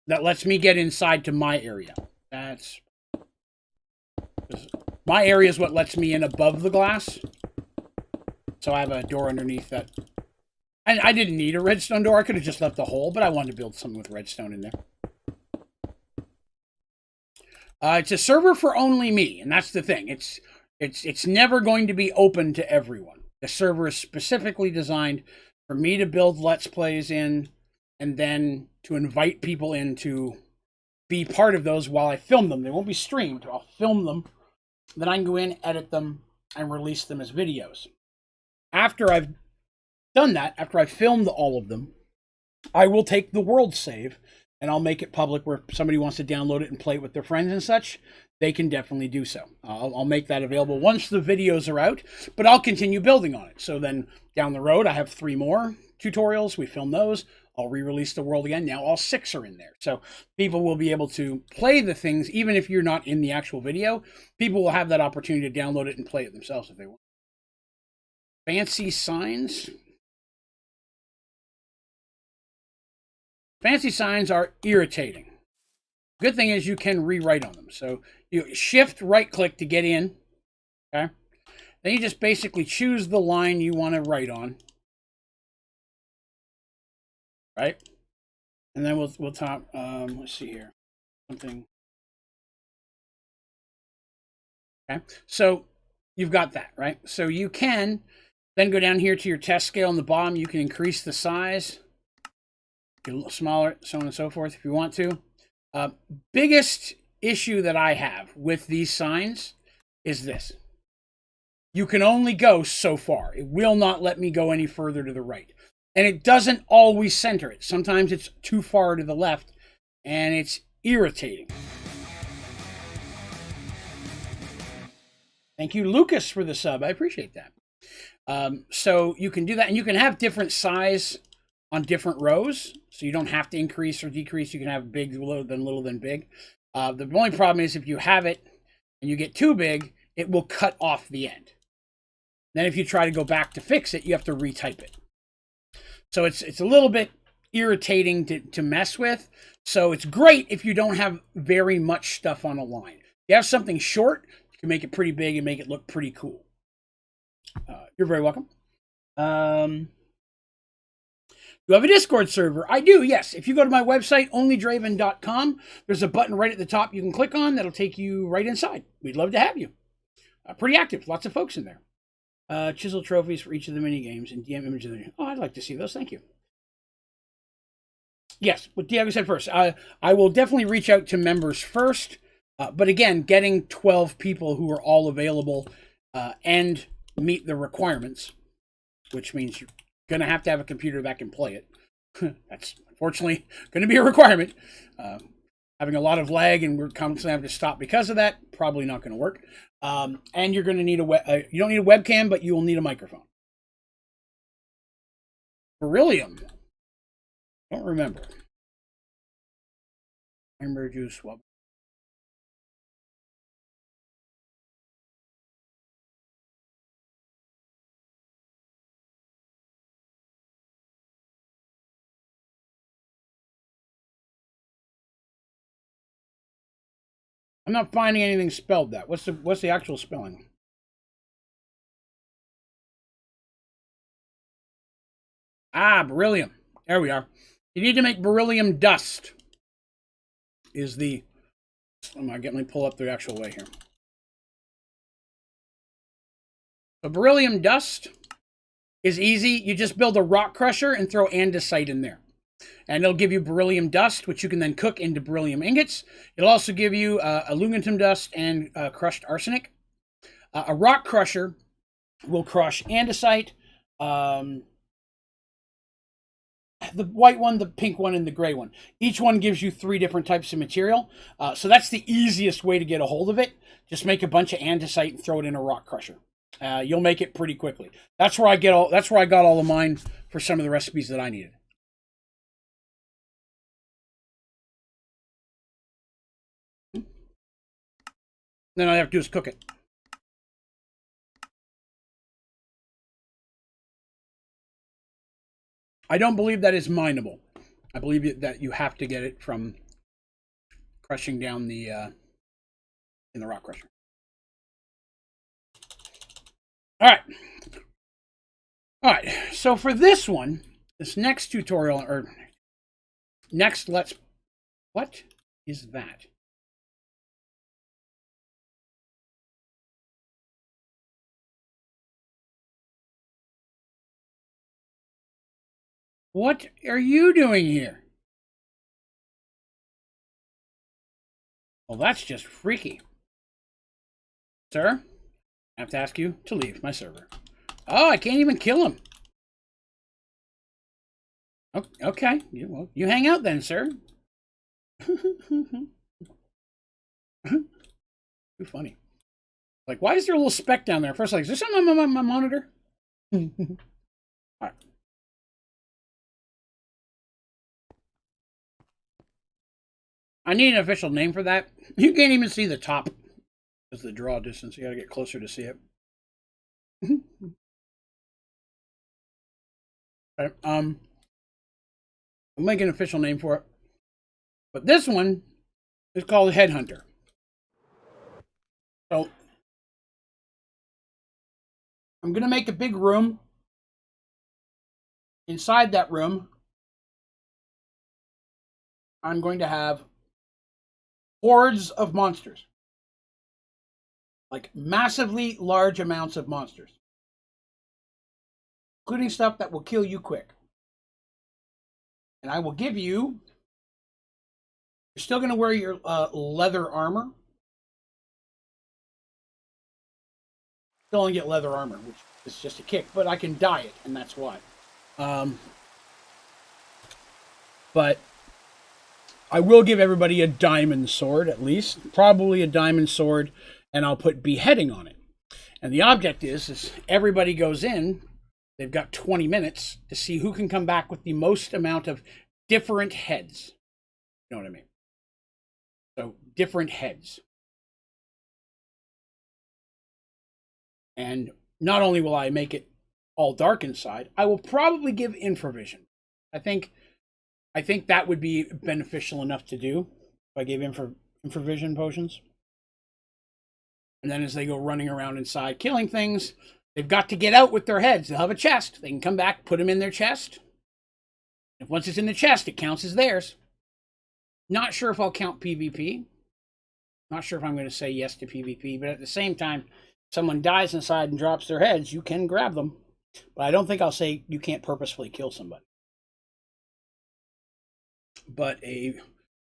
that lets me get inside to my area. That's My area is what lets me in above the glass. So I have a door underneath that. And I didn't need a redstone door. I could have just left the hole, but I wanted to build something with redstone in there. It's a server for only me, and that's the thing. It's never going to be open to everyone. The server is specifically designed for me to build Let's Plays in, and then to invite people in to be part of those while I film them. They won't be streamed. I'll film them. Then I can go in, edit them, and release them as videos. After I've done that, after I've filmed all of them, I will take the world save and I'll make it public where if somebody wants to download it and play it with their friends and such, they can definitely do so. I'll make that available once the videos are out, but I'll continue building on it. So then down the road, I have 3 more tutorials. We film those. I'll re-release the world again. Now all 6 are in there. So people will be able to play the things, even if you're not in the actual video. People will have that opportunity to download it and play it themselves if they want. Fancy signs. Fancy signs are irritating. Good thing is you can rewrite on them. So you shift right click to get in. Okay. Then you just basically choose the line you want to write on. Right? And then we'll talk, let's see here. Something. Okay. So you've got that, right? So you can then go down here to your test scale on the bottom. You can increase the size. A little smaller, so on and so forth if you want to. Biggest issue that I have with these signs is this. You can only go so far. It will not let me go any further to the right. And it doesn't always center it. Sometimes it's too far to the left, and it's irritating. Thank you, Lucas, for the sub. I appreciate that. So you can do that, and you can have different size on different rows, so you don't have to increase or decrease. You can have big, little than big. The only problem is if you have it and you get too big, it will cut off the end. Then if you try to go back to fix it, you have to retype it. So it's a little bit irritating to mess with. So it's great if you don't have very much stuff on a line. If you have something short, you can make it pretty big and make it look pretty cool. You're very welcome. You have a Discord server? I do, yes. If you go to my website, onlydraven.com, there's a button right at the top you can click on that'll take you right inside. We'd love to have you. Pretty active. Lots of folks in there. Chisel trophies for each of the mini games and DM images. Oh, I'd like to see those. Thank you. Yes, what Diego said first. I will definitely reach out to members first. But again, getting 12 people who are all available and meet the requirements, which means you're going to have a computer that can play it. That's unfortunately going to be a requirement. Having a lot of lag and we're constantly having to stop because of that, probably not going to work. And you're going to need you don't need a webcam, but you will need a microphone. Beryllium. Don't remember. Amber juice. Well, I'm not finding anything spelled that. What's the actual spelling? Ah, beryllium. There we are. You need to make beryllium dust. Is the... Let me pull up the actual way here. So beryllium dust is easy. You just build a rock crusher and throw andesite in there. And it'll give you beryllium dust, which you can then cook into beryllium ingots. It'll also give you aluminum dust and crushed arsenic. A rock crusher will crush andesite, the white one, the pink one, and the gray one. Each one gives you 3 different types of material. So that's the easiest way to get a hold of it. Just make a bunch of andesite and throw it in a rock crusher. You'll make it pretty quickly. That's where I got all of mine for some of the recipes that I needed. Then all I have to do is cook it. I don't believe that is mineable. I believe that you have to get it from crushing down the in the rock crusher. All right. All right. So for this one, this next tutorial, or next what is that? What are you doing here? Well, that's just freaky. Sir, I have to ask you to leave my server. Oh, I can't even kill him. Okay, well, you hang out then, sir. Too funny. Like, why is there a little speck down there? First, like, is there something on my monitor? All right. I need an official name for that. You can't even see the top. That's the draw distance. You got to get closer to see it. Okay, I'll make an official name for it. But this one is called Headhunter. So I'm going to make a big room. Inside that room, I'm going to have hordes of monsters. Like massively large amounts of monsters. Including stuff that will kill you quick. And I will give you... You're still going to wear your leather armor. Still only get leather armor, which is just a kick. But I can dye it, and that's why. But I will give everybody a diamond sword, at least. Probably a diamond sword, and I'll put beheading on it. And the object is everybody goes in. They've got 20 minutes to see who can come back with the most amount of different heads. You know what I mean? So, different heads. And not only will I make it all dark inside, I will probably give infravision. I think that would be beneficial enough to do if I gave infravision potions. And then as they go running around inside killing things, they've got to get out with their heads. They'll have a chest. They can come back, put them in their chest. If once it's in the chest, it counts as theirs. Not sure if I'll count PvP. Not sure if I'm going to say yes to PvP, but at the same time, if someone dies inside and drops their heads, you can grab them. But I don't think I'll say you can't purposefully kill somebody. But a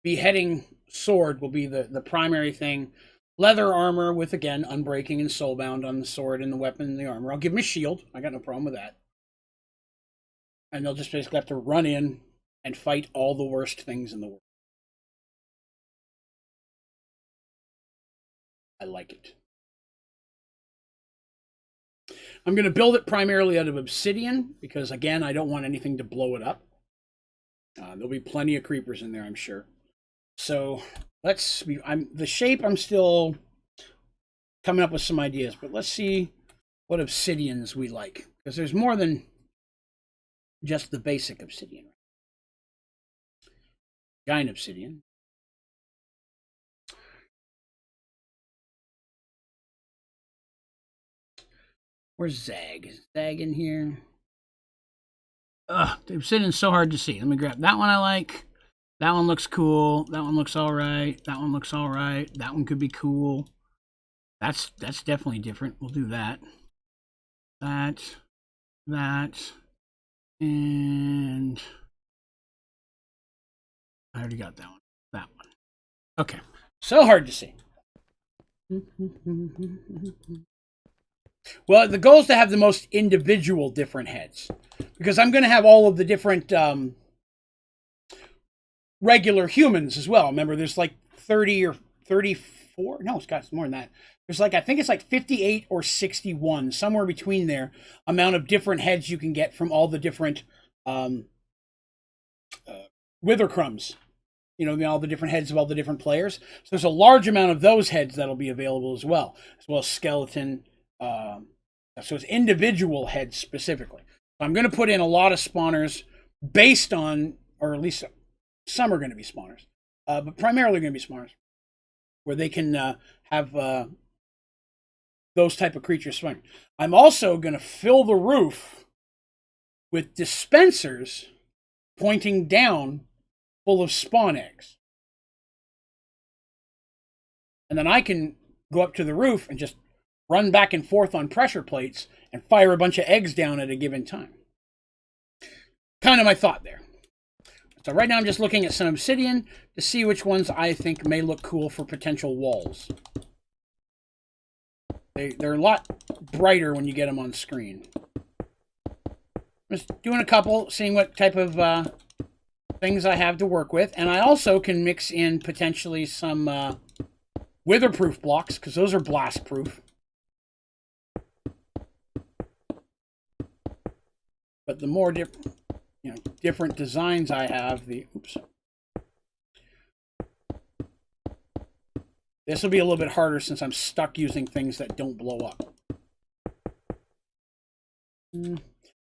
beheading sword will be the primary thing. Leather armor with, again, unbreaking and soulbound on the sword and the weapon and the armor. I'll give them a shield. I got no problem with that. And they'll just basically have to run in and fight all the worst things in the world. I like it. I'm going to build it primarily out of obsidian because, again, I don't want anything to blow it up. There'll be plenty of creepers in there, I'm sure. So let's be. The shape. I'm still coming up with some ideas, but let's see what obsidians we like because there's more than just the basic obsidian. Giant obsidian. Where's Zag? Is Zag in here? Ugh, the obsidian's so hard to see. Let me grab that one I like. That one looks cool. That one looks all right. That one looks all right. That one could be cool. That's definitely different. We'll do that. That. And I already got that one. That one. Okay. So hard to see. Well, the goal is to have the most individual different heads. Because I'm going to have all of the different regular humans as well. Remember, there's like 30 or 34. No, it's got more than that. There's like, I think it's like 58 or 61, somewhere between there, amount of different heads you can get from all the different wither crumbs. You know, all the different heads of all the different players. So there's a large amount of those heads that'll be available as well as skeleton. So it's individual heads specifically. I'm going to put in a lot of spawners based on, or at least some are going to be spawners, but primarily going to be spawners, where they can have those type of creatures swing. I'm also going to fill the roof with dispensers pointing down full of spawn eggs. And then I can go up to the roof and just run back and forth on pressure plates and fire a bunch of eggs down at a given time. Kind of my thought there. So right now I'm just looking at some obsidian to see which ones I think may look cool for potential walls. They're a lot brighter when you get them on screen. Just doing a couple, seeing what type of things I have to work with. And I also can mix in potentially some witherproof blocks, because those are blast proof. But the more different designs I have, this will be a little bit harder since I'm stuck using things that don't blow up.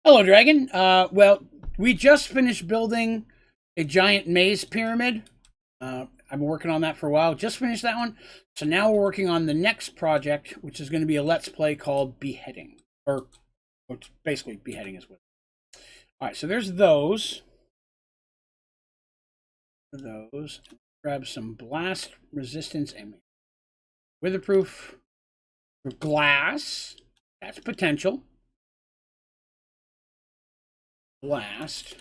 Hello, Dragon. Well, we just finished building a giant maze pyramid. I've been working on that for a while. Just finished that one. So now we're working on the next project, which is going to be a Let's Play called Beheading. Or basically, Beheading is what. All right, so there's those. Grab some blast resistance and witherproof glass. That's potential. Blast.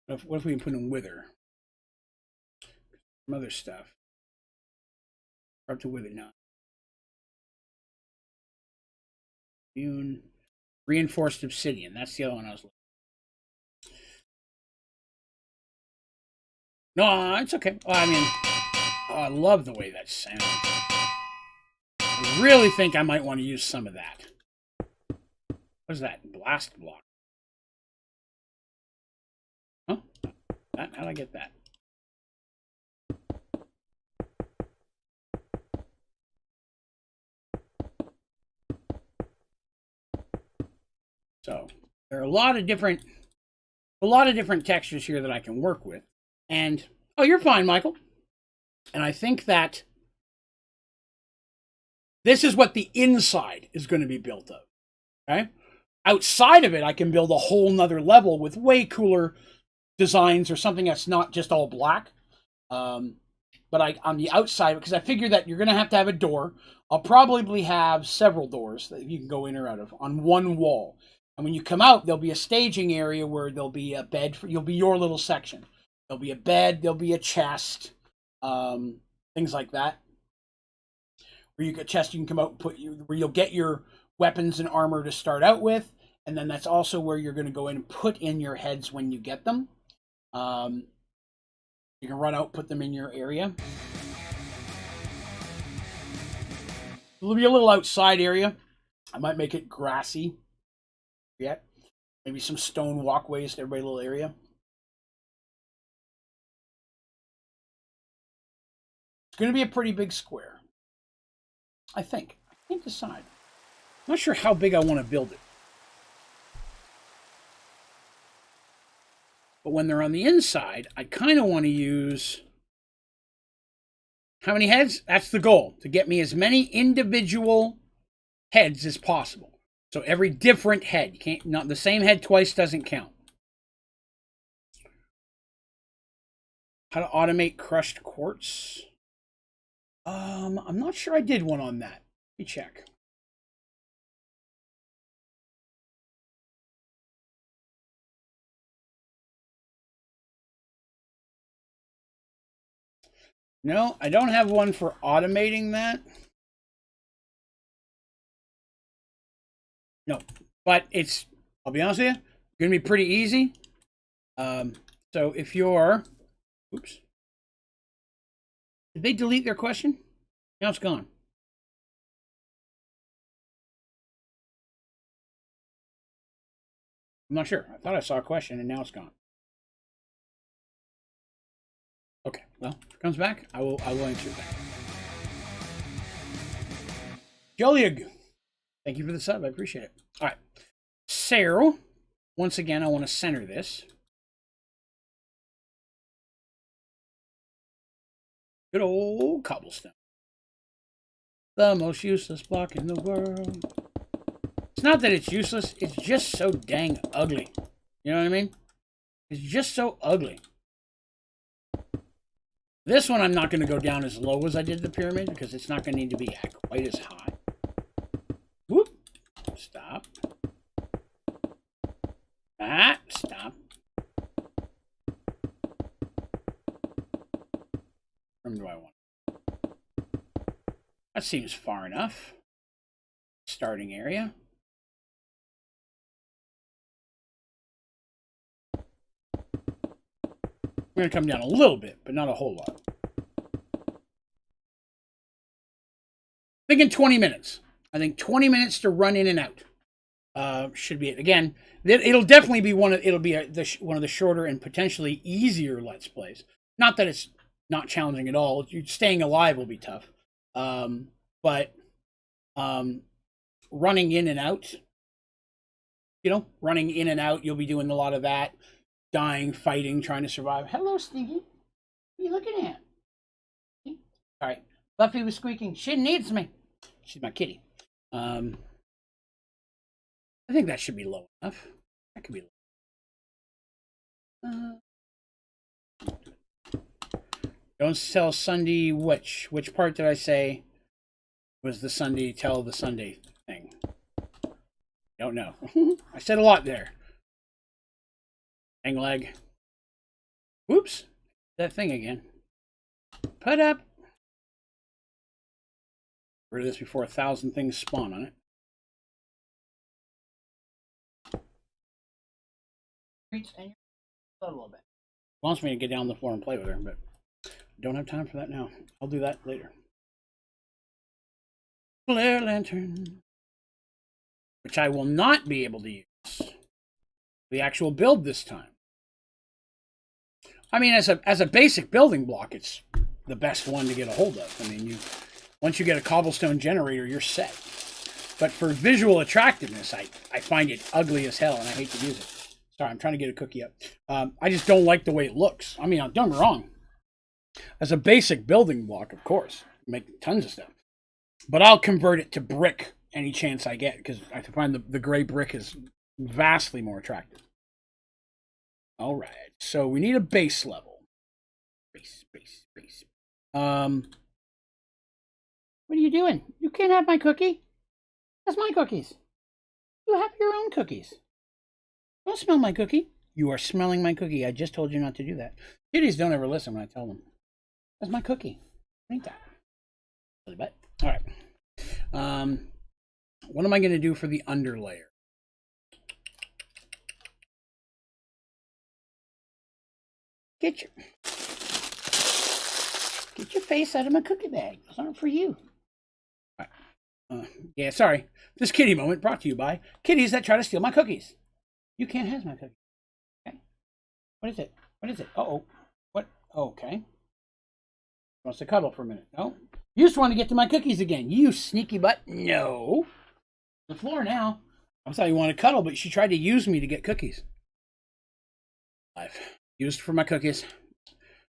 What if we can put in wither? Some other stuff. We're up to wither now. Immune. Reinforced obsidian. That's the other one I was looking at. No, it's okay. Well, I mean, I love the way that sounds. I really think I might want to use some of that. What is that? Blast block. Huh? How'd I get that? So there are a lot of different textures here that I can work with. And oh, you're fine, Michael. And I think that this is what the inside is going to be built of. Okay? Outside of it, I can build a whole nother level with way cooler designs or something that's not just all black. But on the outside, because I figure that you're going to have a door. I'll probably have several doors that you can go in or out of on one wall. And when you come out, there'll be a staging area where there'll be a bed. You'll be your little section. There'll be a bed. There'll be a chest. Things like that. Where you get chest, you can come out and where you'll get your weapons and armor to start out with. And then that's also where you're going to go in and put in your heads when you get them. You can run out, put them in your area. There'll be a little outside area. I might make it grassy. Yeah, maybe some stone walkways to everybody's little area. It's going to be a pretty big square. I think. I can't decide. I'm not sure how big I want to build it. But when they're on the inside, I kind of want to use... How many heads? That's the goal. To get me as many individual heads as possible. So every different head. You can't, not the same head twice doesn't count. How to automate crushed quartz. I'm not sure I did one on that. Let me check. No, I don't have one for automating that. No, but it's, I'll be honest with you, going to be pretty easy. So if you're, oops. Did they delete their question? Now it's gone. I'm not sure. I thought I saw a question and now it's gone. Okay, well, if it comes back, I will answer that. Joliag, thank you for the sub. I appreciate it. All right. So, once again, I want to center this. Good old cobblestone. The most useless block in the world. It's not that it's useless, it's just so dang ugly. You know what I mean? It's just so ugly. This one I'm not going to go down as low as I did the pyramid because it's not going to need to be quite as high. Whoop. Stop. Ah, stop. Where do I want? That seems far enough. Starting area. I'm going to come down a little bit, but not a whole lot. Thinking 20 minutes. I think 20 minutes to run in and out should be it. Again, it'll definitely be one of the shorter and potentially easier Let's Plays. Not that it's not challenging at all. Staying alive will be tough. But running in and out, running in and out, you'll be doing a lot of that. Dying, fighting, trying to survive. Hello, Sneaky. What are you looking at? All right. Buffy was squeaking. She needs me. She's my kitty. I think that should be low enough. That could be low. Don't tell Sunday which part did I say was the Sunday tell the Sunday thing? Don't know. I said a lot there. Hang leg. Whoops. That thing again. Put up. Rid of this before 1,000 things spawn on it. A little bit. Wants me to get down on the floor and play with her, but don't have time for that now. I'll do that later. Flare lantern, which I will not be able to use the actual build this time. I mean, as a basic building block, it's the best one to get a hold of. I mean, once you get a cobblestone generator, you're set. But for visual attractiveness, I find it ugly as hell, and I hate to use it. Sorry, I'm trying to get a cookie up. I just don't like the way it looks. I mean, don't get me wrong. As a basic building block, of course, make tons of stuff. But I'll convert it to brick any chance I get, because I find the gray brick is vastly more attractive. All right, so we need a base level. Base. What are you doing? You can't have my cookie. That's my cookies. You have your own cookies. Don't smell my cookie. You are smelling my cookie. I just told you not to do that. Kitties don't ever listen when I tell them. That's my cookie. Ain't that? Really bad. All right. What am I going to do for the underlayer? Get your face out of my cookie bag. Those aren't for you. All right. Yeah, sorry. This kitty moment brought to you by kitties that try to steal my cookies. You can't have my cookie. Okay. What is it? What is it? Uh-oh. What? Okay. Wants to cuddle for a minute. No. You just want to get to my cookies again. You sneaky butt. No. The floor now. I thought you wanted to cuddle, but she tried to use me to get cookies. I've used for my cookies.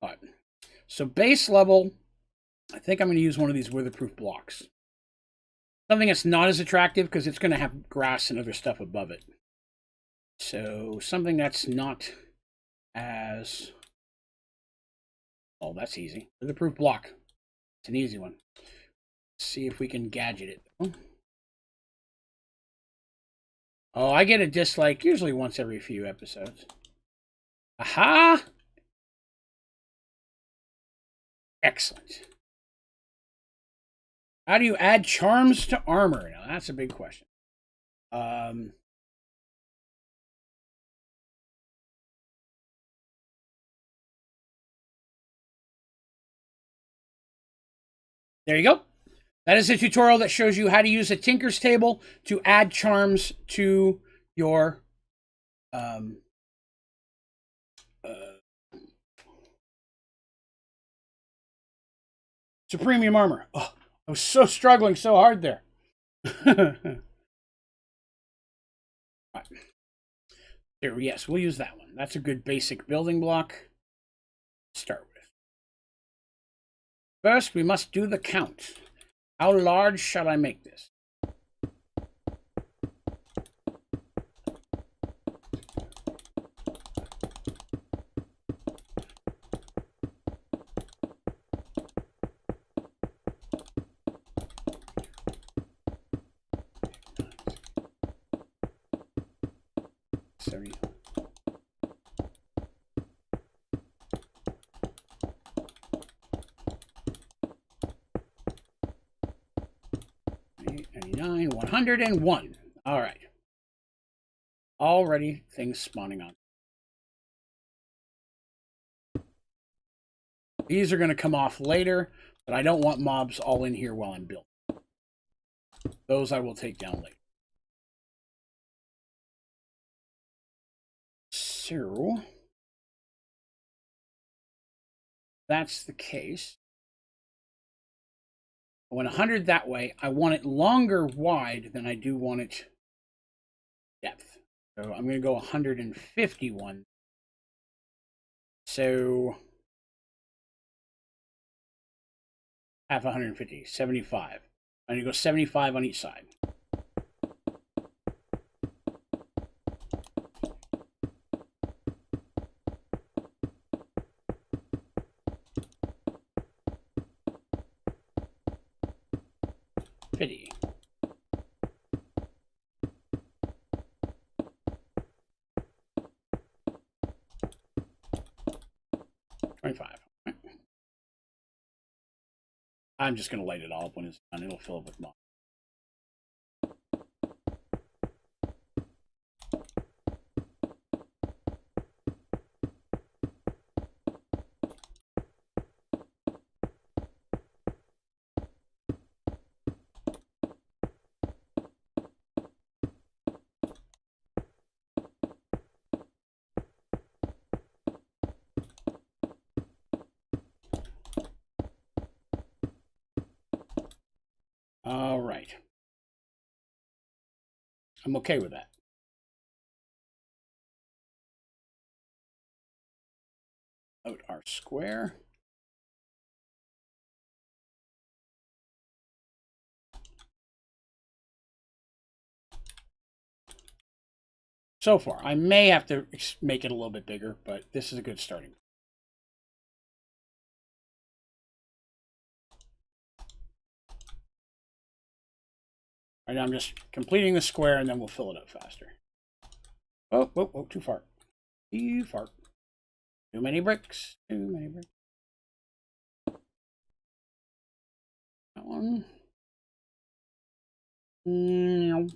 All right. So base level, I think I'm going to use one of these weatherproof blocks. Something that's not as attractive because it's going to have grass and other stuff above it. So something that's not as... Oh, that's easy. Weatherproof block. It's an easy one. Let's see if we can gadget it, though. Oh, I get a dislike usually once every few episodes. Aha! Excellent. How do you add charms to armor? Now, that's a big question. There you go. That is a tutorial that shows you how to use a Tinker's Table to add charms to your Supremium armor. Oh, I was so struggling so hard there. Right. Here, yes, we'll use that one. That's a good basic building block to start with. First, we must do the count. How large shall I make this? Sorry. $99, 101. All right. Already things spawning on. These are going to come off later, but I don't want mobs all in here while I'm building. Those I will take down later. So, that's the case. I want 100 that way. I want it longer wide than I do want it depth. So I'm going to go 151. So half 150, 75. I'm going to go 75 on each side. $50. $25. I'm just going to light it all up when it's done. It'll fill up with moss. All right. I'm okay with that. Out our square. So far, I may have to make it a little bit bigger, but this is a good starting. Right now I'm just completing the square and then we'll fill it up faster. Oh, oh, oh, too far. Too far. Too many bricks. Too many bricks. That one. No.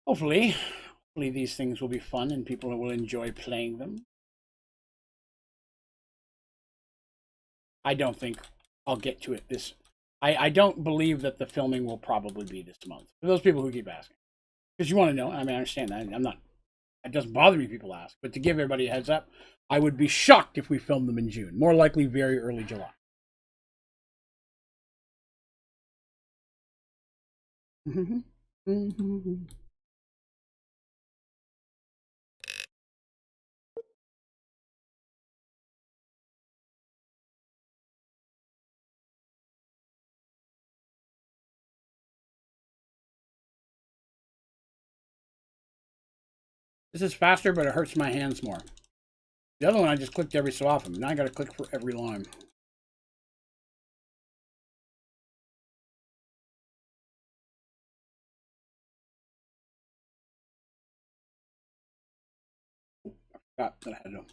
Hopefully these things will be fun and people will enjoy playing them. I don't think I'll get to it this. I don't believe that the filming will probably be this month. For those people who keep asking, because you want to know. I mean, I understand that. I'm not. It doesn't bother me people ask, but to give everybody a heads up, I would be shocked if we filmed them in June. More likely, very early July. This is faster, but it hurts my hands more. The other one I just clicked every so often. Now I got to click for every line. I forgot that I had to.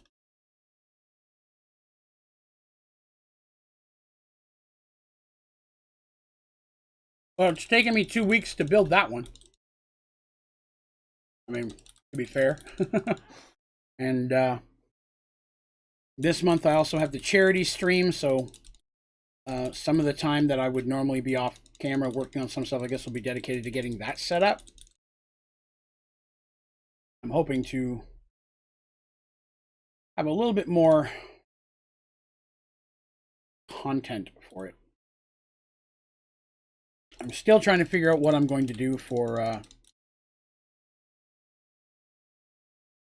Well, it's taken me 2 weeks to build that one. I mean, to be fair. And this month I also have the charity stream, so some of the time that I would normally be off camera working on some stuff, I guess will be dedicated to getting that set up. I'm hoping to have a little bit more content for it. I'm still trying to figure out what I'm going to do for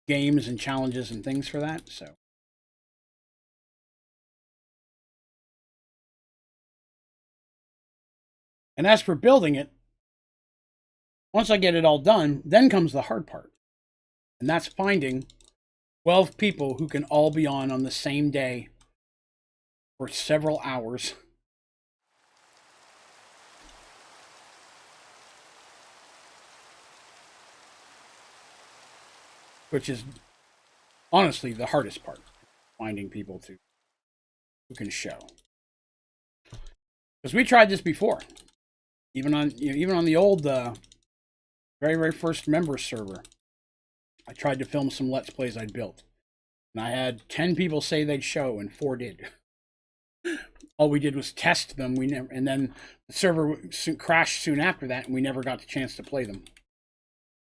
games and challenges and things for that. So, and as for building it, once I get it all done, then comes the hard part, and that's finding 12 people who can all be on the same day for several hours. Which is honestly the hardest part, finding people who can show. Because we tried this before, even on the old very first member server. I tried to film some Let's Plays I'd built, and I had 10 people say they'd show, and 4 did. All we did was test them. And then the server crashed soon after that, and we never got the chance to play them.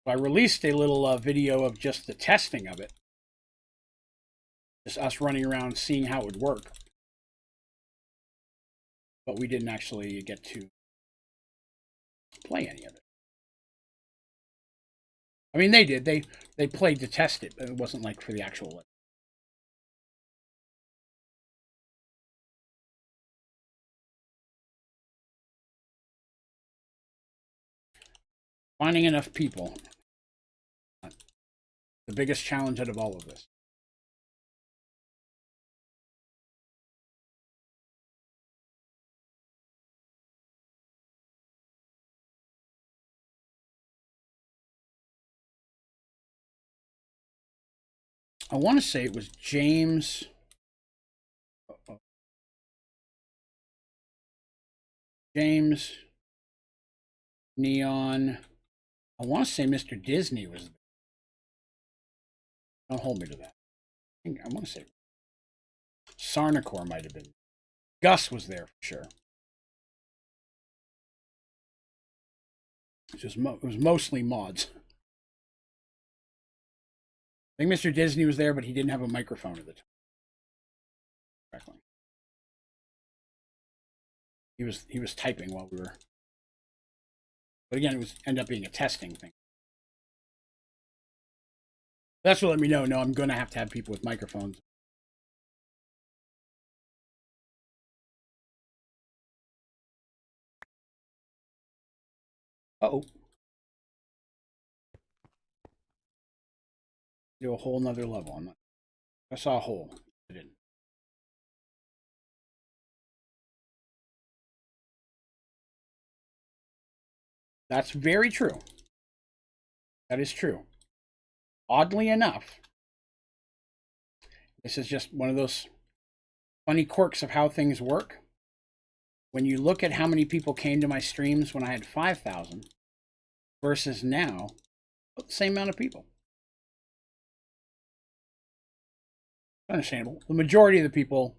So I released a little video of just the testing of it, just us running around seeing how it would work. But we didn't actually get to play any of it. I mean, they did. They played to test it, but it wasn't like for the actual. Finding enough people, the biggest challenge out of all of this. I want to say it was James. James Neon. I want to say Mr. Disney was there. Don't hold me to that. I want to say Sarnacore might have been. Gus was there for sure. It was mostly mods. I think Mr. Disney was there, but he didn't have a microphone at the time. Correctly. He was typing while we were. But again, it ended up being a testing thing. That's what let me know. No, I'm going to have people with microphones. Uh-oh. Do a whole nother level. I saw a hole. I didn't. That's very true. That is true. Oddly enough, this is just one of those funny quirks of how things work. When you look at how many people came to my streams when I had 5,000 versus now, the same amount of people. Understandable. The majority of the people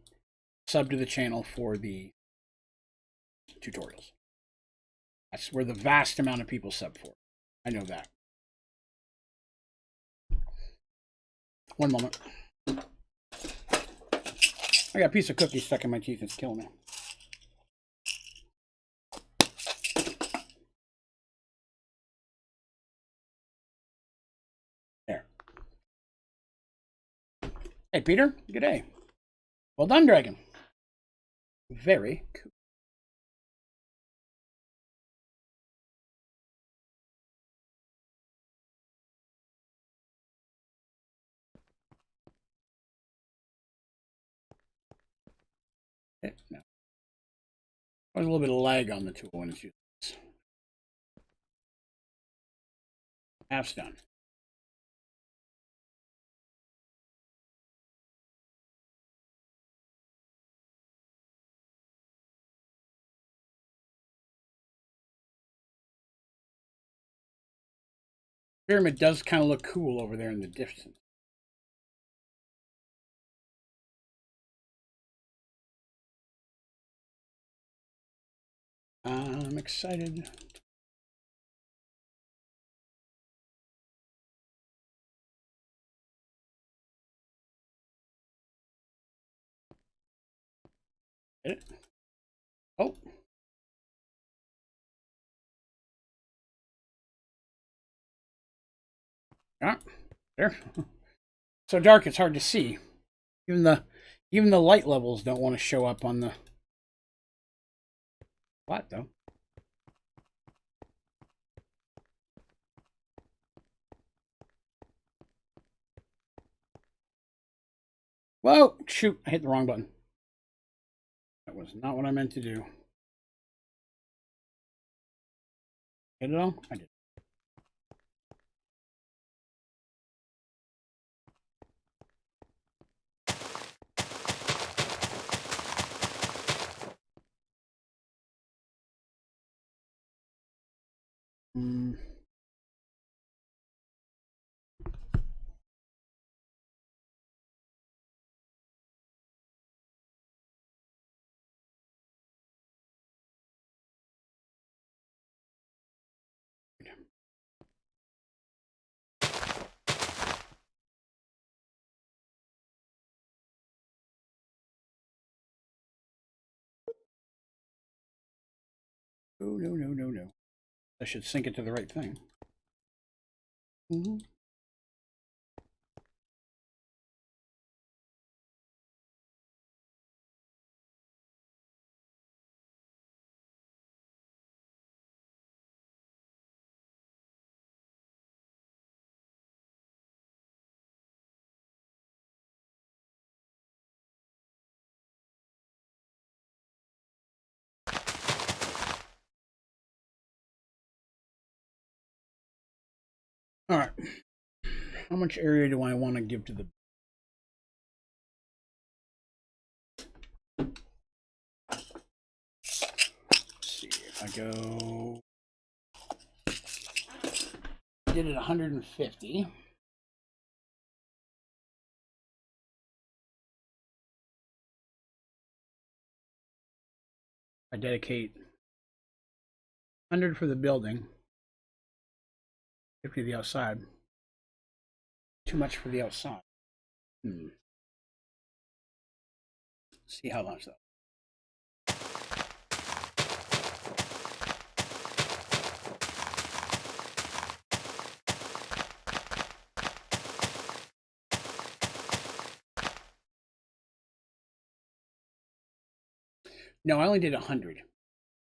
sub to the channel for the tutorials. That's where the vast amount of people sub for. I know that. One moment. I got a piece of cookie stuck in my teeth. It's killing me. There. Hey, Peter. Good day. Well done, Dragon. Very cool. No. There's a little bit of lag on the tool when it's used. Half's done. Pyramid does kind of look cool over there in the distance. I'm excited. Get it? Oh. Yeah, there. So dark it's hard to see. Even the light levels don't want to show up on the plot though. Whoa! Shoot! I hit the wrong button. That was not what I meant to do. Hit it all? I did. Oh, no, no, no, no. I should sync it to the right thing. All right. How much area do I want to give to the... Let's see if I go... I did it 150. I dedicate 100 for the building, 50 the outside. Too much for the outside. See how much that. No, I only did 100. If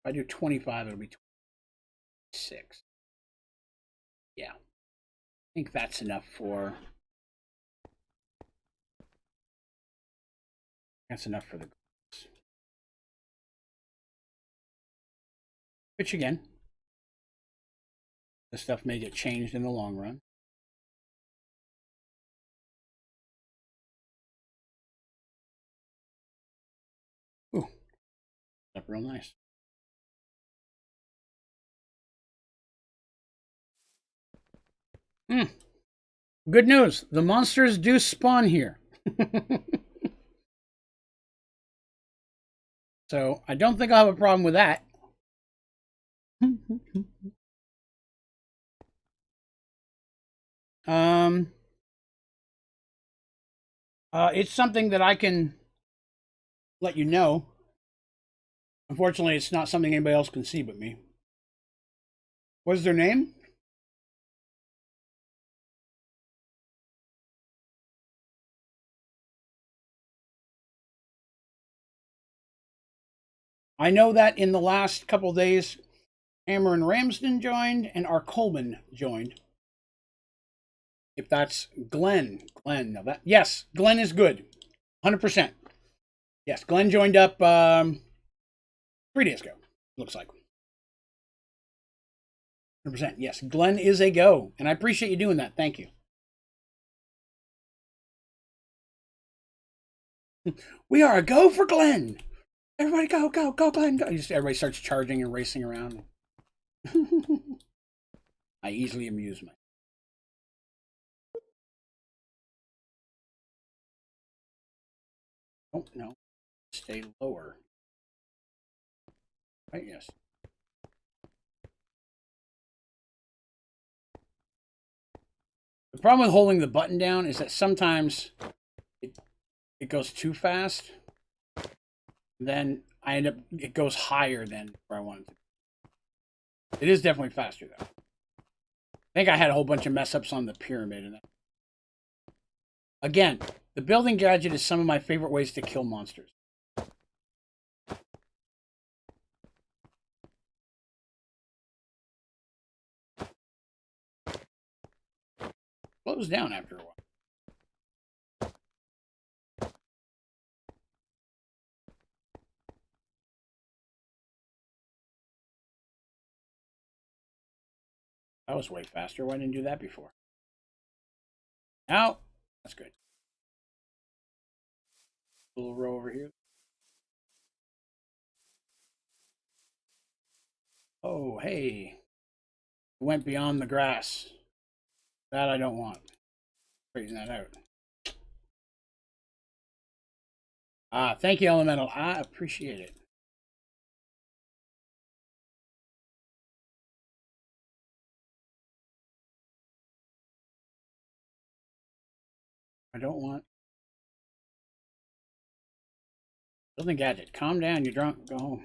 I do 25, it'll be 26. Yeah. I think that's enough for... That's enough for the groups. Which again, the stuff may get changed in the long run. Ooh, that's real nice. Good news. The monsters do spawn here. So I don't think I'll have a problem with that. It's something that I can let you know. Unfortunately, it's not something anybody else can see but me. What's their name? I know that in the last couple of days, Hammer and Ramsden joined and our Coleman joined. If that's Glenn. No, that yes, Glenn is good. 100%. Yes, Glenn joined up 3 days ago, looks like. 100%. Yes, Glenn is a go. And I appreciate you doing that. Thank you. We are a go for Glenn. Everybody go, go, go, Glenn, go. Everybody starts charging and racing around. I easily amuse myself. Oh, no. Stay lower. Right, yes. The problem with holding the button down is that sometimes it goes too fast. Then I end up, it goes higher than where I want it to. It is definitely faster though. I think I had a whole bunch of mess ups on the pyramid. And again, the building gadget is some of my favorite ways to kill monsters. Slows down after a while. That was way faster. Why didn't I do that before? Now, that's good. A little row over here. Oh, hey. Went beyond the grass. That I don't want. Straighten that out. Ah, thank you, Elemental. I appreciate it. I don't want. Building gadget. Calm down, you're drunk. Go home.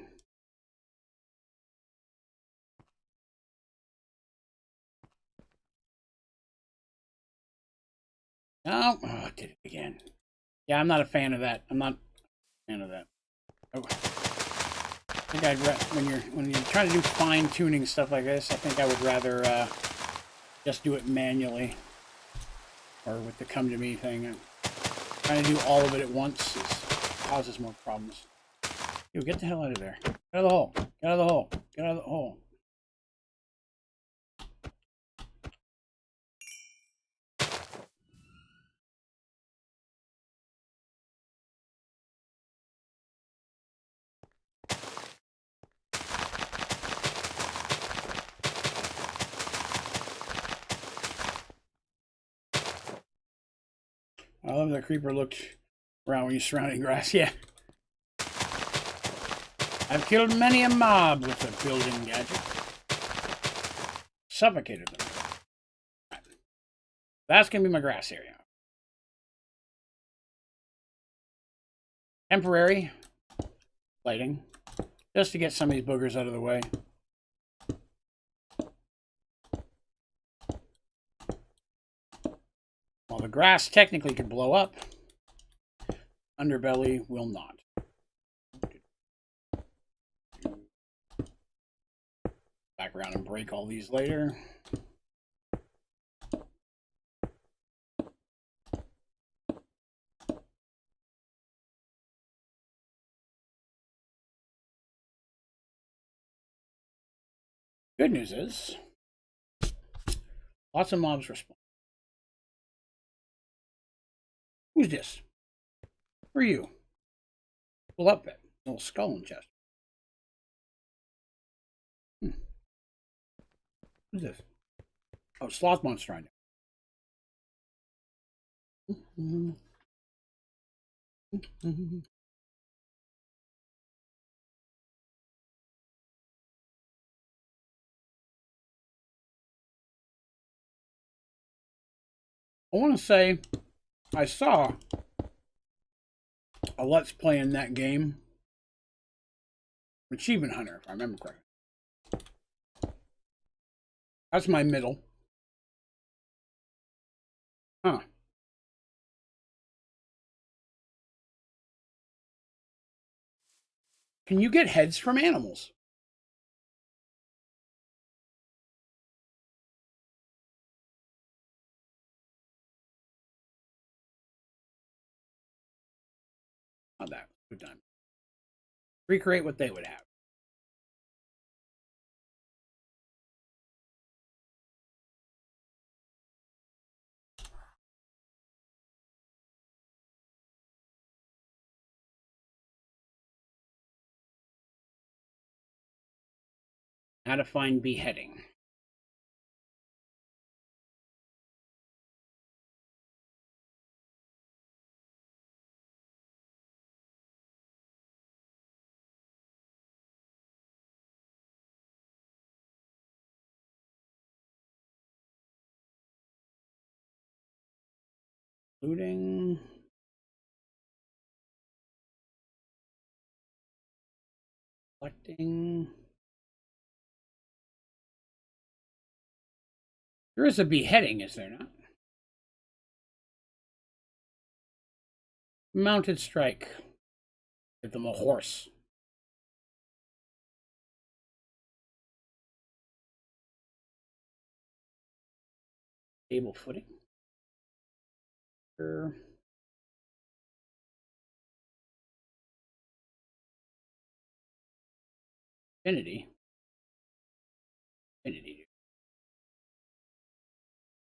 No. Oh, did it again. Yeah, I'm not a fan of that. I'm not a fan of that. Oh. I think when you're trying to do fine tuning stuff like this, I think I would rather just do it manually, or with the come to me thing. And trying to do all of it at once causes more problems. Yo, get the hell out of there! Get out of the hole! Get out of the hole! Get out of the hole! I love that creeper looked around when you're surrounding grass. Yeah. I've killed many a mob with a building gadget. Suffocated them. Right. That's going to be my grass area. Temporary lighting. Just to get some of these boogers out of the way. While the grass technically could blow up, underbelly will not. Back around and break all these later. Good news is, lots of mobs respond. Who's this? Who are you? Full outfit. Little skull and chest. Who's this? Oh, sloth monster I know. I want to say I saw a Let's Play in that game. Achievement Hunter, if I remember correctly. That's my middle. Huh. Can you get heads from animals? Not that. Good time. Recreate what they would have. How to find beheading. Looting. Collecting. There is a beheading, is there not? Mounted strike. Give them a horse. Stable footing. Sure. Infinity. Infinity.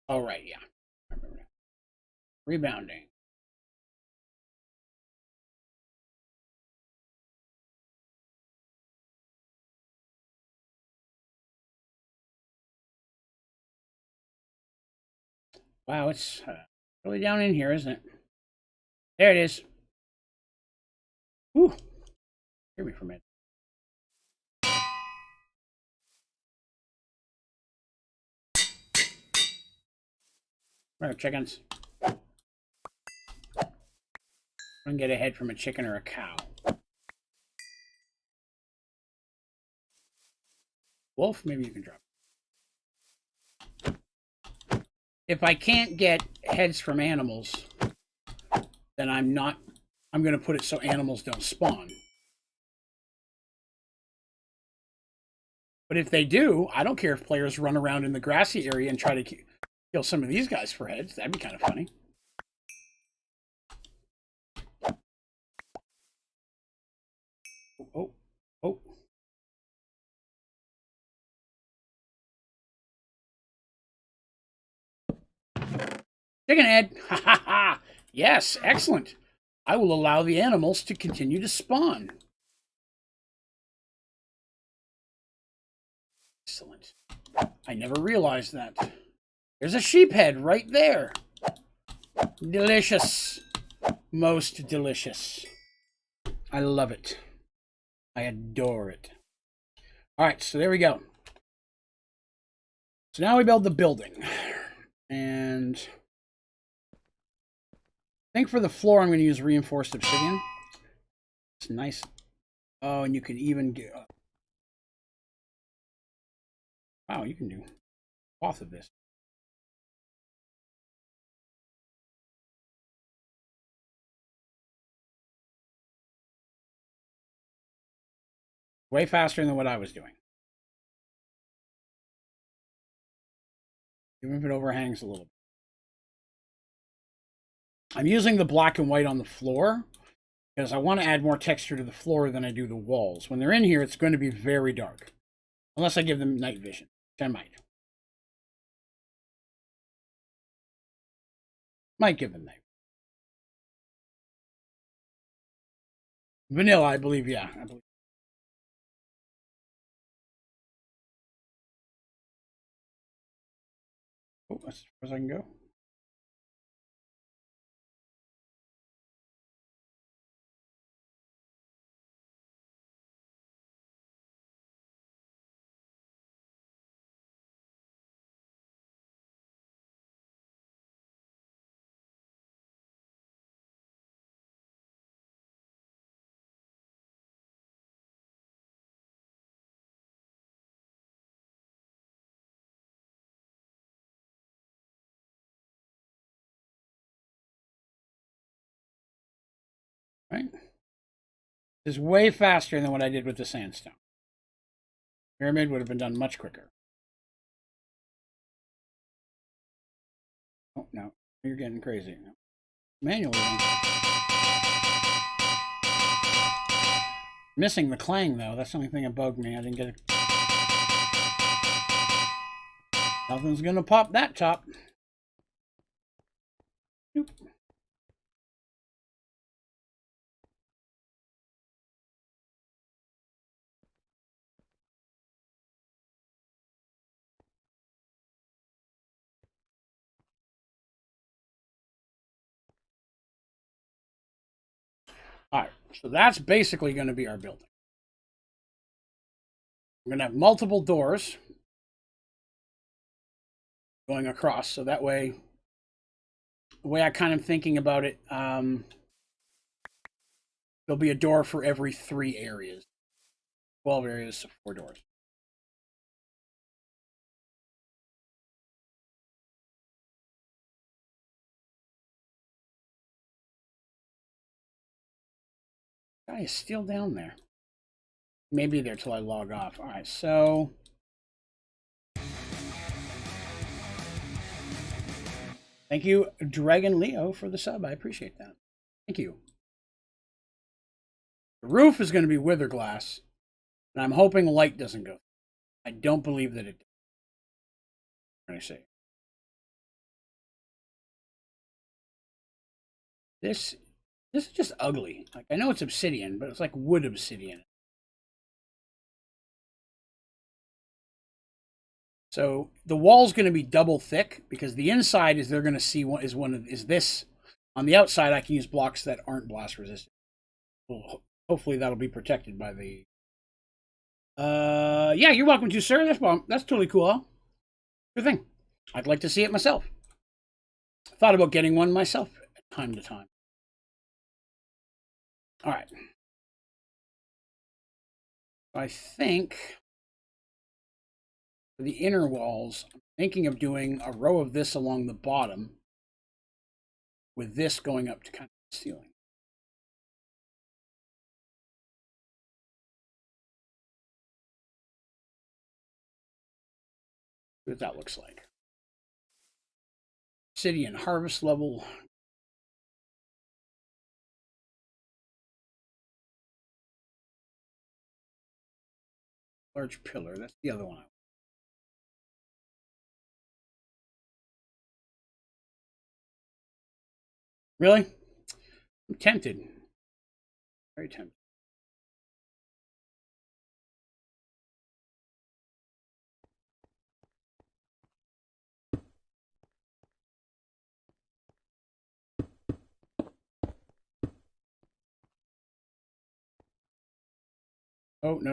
Oh, right, yeah. I remember that. Rebounding. Wow, it's really down in here, isn't it? There it is. Whew. Hear me for a minute. Right, chickens. I can get a head from a chicken or a cow. Wolf, maybe you can drop. If I can't get heads from animals, then I'm going to put it so animals don't spawn. But if they do, I don't care if players run around in the grassy area and try to kill some of these guys for heads. That'd be kind of funny. Oh, oh. Chicken head. Ha ha ha. Yes, excellent. I will allow the animals to continue to spawn. Excellent. I never realized that. There's a sheep head right there. Delicious. Most delicious. I love it. I adore it. All right, so there we go. So now we build the building. And I think for the floor, I'm going to use reinforced obsidian. It's nice. Oh, and you can even get... Wow, you can do cloth of this. Way faster than what I was doing. Even if it overhangs a little bit. I'm using the black and white on the floor because I want to add more texture to the floor than I do the walls. When they're in here, it's going to be very dark. Unless I give them night vision, which I might. Might give them night. Vanilla, I believe, yeah. I believe. Oh, that's as far as I can go. Right? This is way faster than what I did with the sandstone. Pyramid would have been done much quicker. Oh, no. You're getting crazy. Manually. Missing the clang, though. That's the only thing that bugged me. I didn't get it. Nothing's going to pop that top. Nope. All right, so that's basically going to be our building. I'm going to have multiple doors going across, so that way, the way I kind of thinking about it, there'll be a door for every 3 areas. 12 areas, so 4 doors. guy is still down there. Maybe there till I log off. All right, so thank you, Dragon Leo, for the sub. I appreciate that. Thank you. The roof is going to be wither glass, and I'm hoping light doesn't go. I don't believe that it does. What can I say? This is just ugly. Like, I know it's obsidian, but it's like wood obsidian. So the wall's going to be double thick because the inside is they're going to see is this. On the outside, I can use blocks that aren't blast resistant. Well, hopefully that'll be protected by the. Yeah, you're welcome to, sir. That's totally cool. Huh? Good thing. I'd like to see it myself. Thought about getting one myself time to time. All right. I think for the inner walls, I'm thinking of doing a row of this along the bottom with this going up to kind of the ceiling. See what that looks like. Obsidian harvest level. Large pillar. That's the other one. Really? I'm tempted. Very tempted. Oh, no.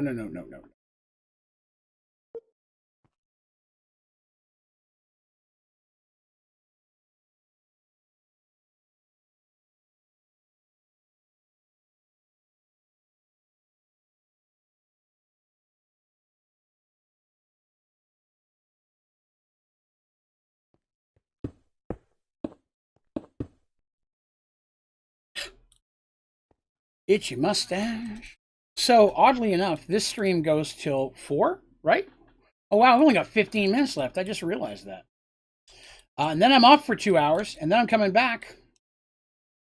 Itchy mustache. So, oddly enough, this stream goes till 4, right? Oh, wow, I've only got 15 minutes left. I just realized that. And then I'm off for 2 hours, and then I'm coming back.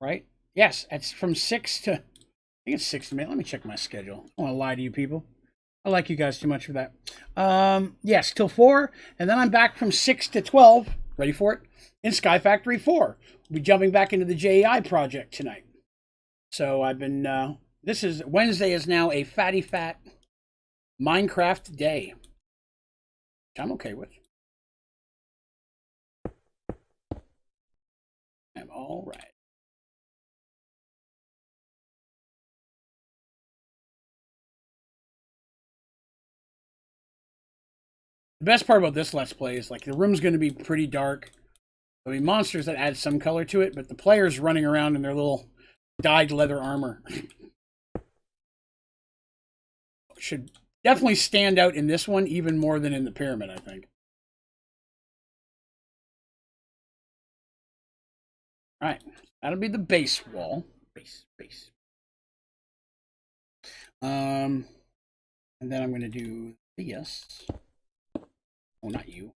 Right? Yes, it's from 6 to... I think it's 6 to me. Let me check my schedule. I don't want to lie to you people. I like you guys too much for that. Yes, till 4, and then I'm back from 6 to 12. Ready for it? In Sky Factory 4. We'll be jumping back into the JEI project tonight. So I've been... Wednesday is now a fatty fat Minecraft day. Which I'm okay with. I'm all right. The best part about this Let's Play is, like, the room's going to be pretty dark. There'll be monsters that add some color to it, but the players running around in their little dyed leather armor should definitely stand out in this one even more than in the pyramid, I think. All right, that'll be the base wall. Base. And then I'm going to do this. Oh, not you.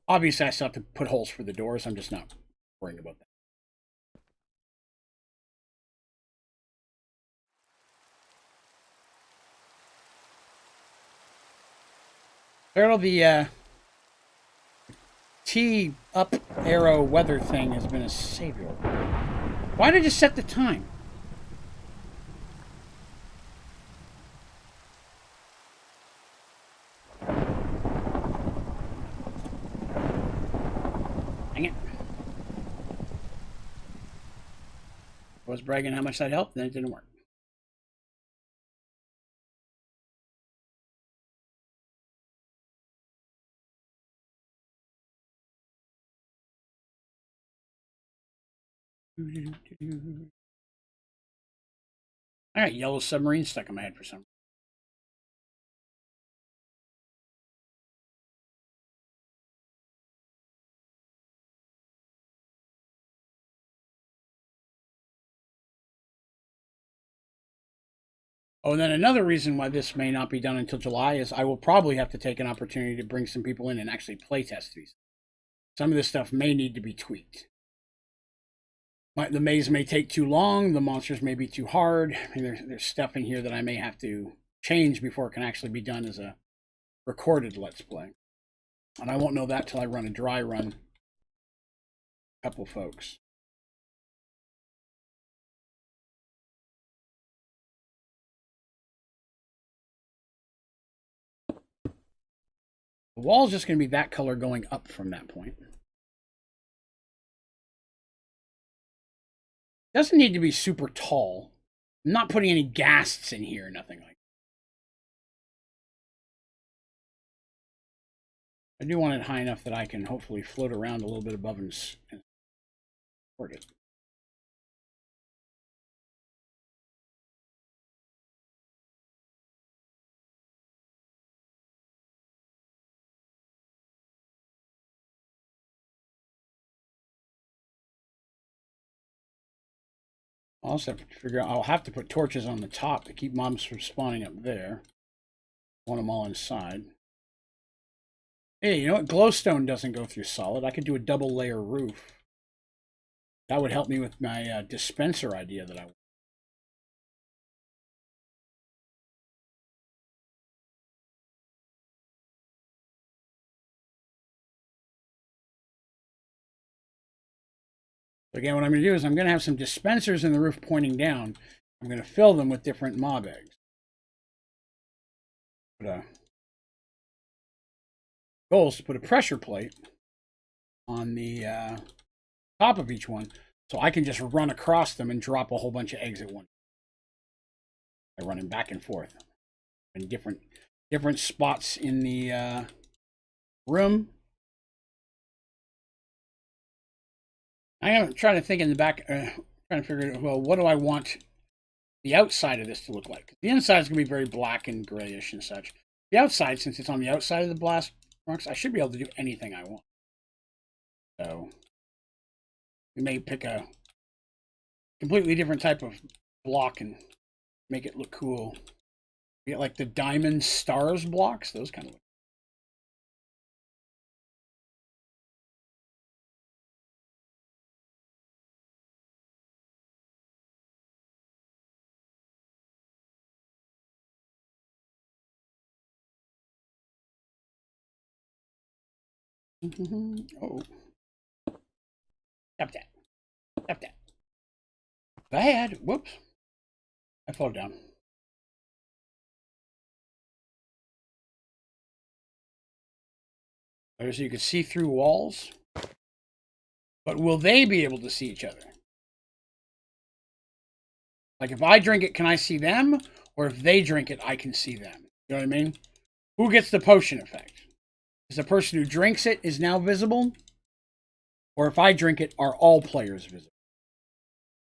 Obviously, I still have to put holes for the doors. I'm just not worrying about that. Turtle, the T up arrow weather thing has been a savior. Why did I just set the time? Dang it. I was bragging how much that helped, then it didn't work. I got yellow submarine stuck in my head for some reason. Oh, and then another reason why this may not be done until July is I will probably have to take an opportunity to bring some people in and actually play test these. Some of this stuff may need to be tweaked. The maze may take too long. The monsters may be too hard. I mean, there's stuff in here that I may have to change before it can actually be done as a recorded Let's Play. And I won't know that till I run a dry run. A couple folks. The wall's just going to be that color going up from that point. Doesn't need to be super tall. I'm not putting any ghasts in here, nothing like that. I do want it high enough that I can hopefully float around a little bit above and support it. I'll also have to figure out, I'll have to put torches on the top to keep mobs from spawning up there. Want them all inside. Hey, you know what? Glowstone doesn't go through solid. I could do a double layer roof. That would help me with my dispenser idea that I want. Again, what I'm going to do is I'm going to have some dispensers in the roof pointing down. I'm going to fill them with different mob eggs. But, goal is to put a pressure plate on the top of each one, so I can just run across them and drop a whole bunch of eggs at once. I run them back and forth in different spots in the room. I am trying to think in the back, trying to figure out, well, what do I want the outside of this to look like? The inside is going to be very black and grayish and such. The outside, since it's on the outside of the blast marks, I should be able to do anything I want. So we may pick a completely different type of block and make it look cool. We get like the diamond stars blocks, those kind of look. Oh. Stop that. Stop that. Bad. Whoops. I fell down. So you can see through walls. But will they be able to see each other? Like if I drink it, can I see them? Or if they drink it, I can see them. You know what I mean? Who gets the potion effect? Is the person who drinks it is now visible? Or if I drink it, are all players visible?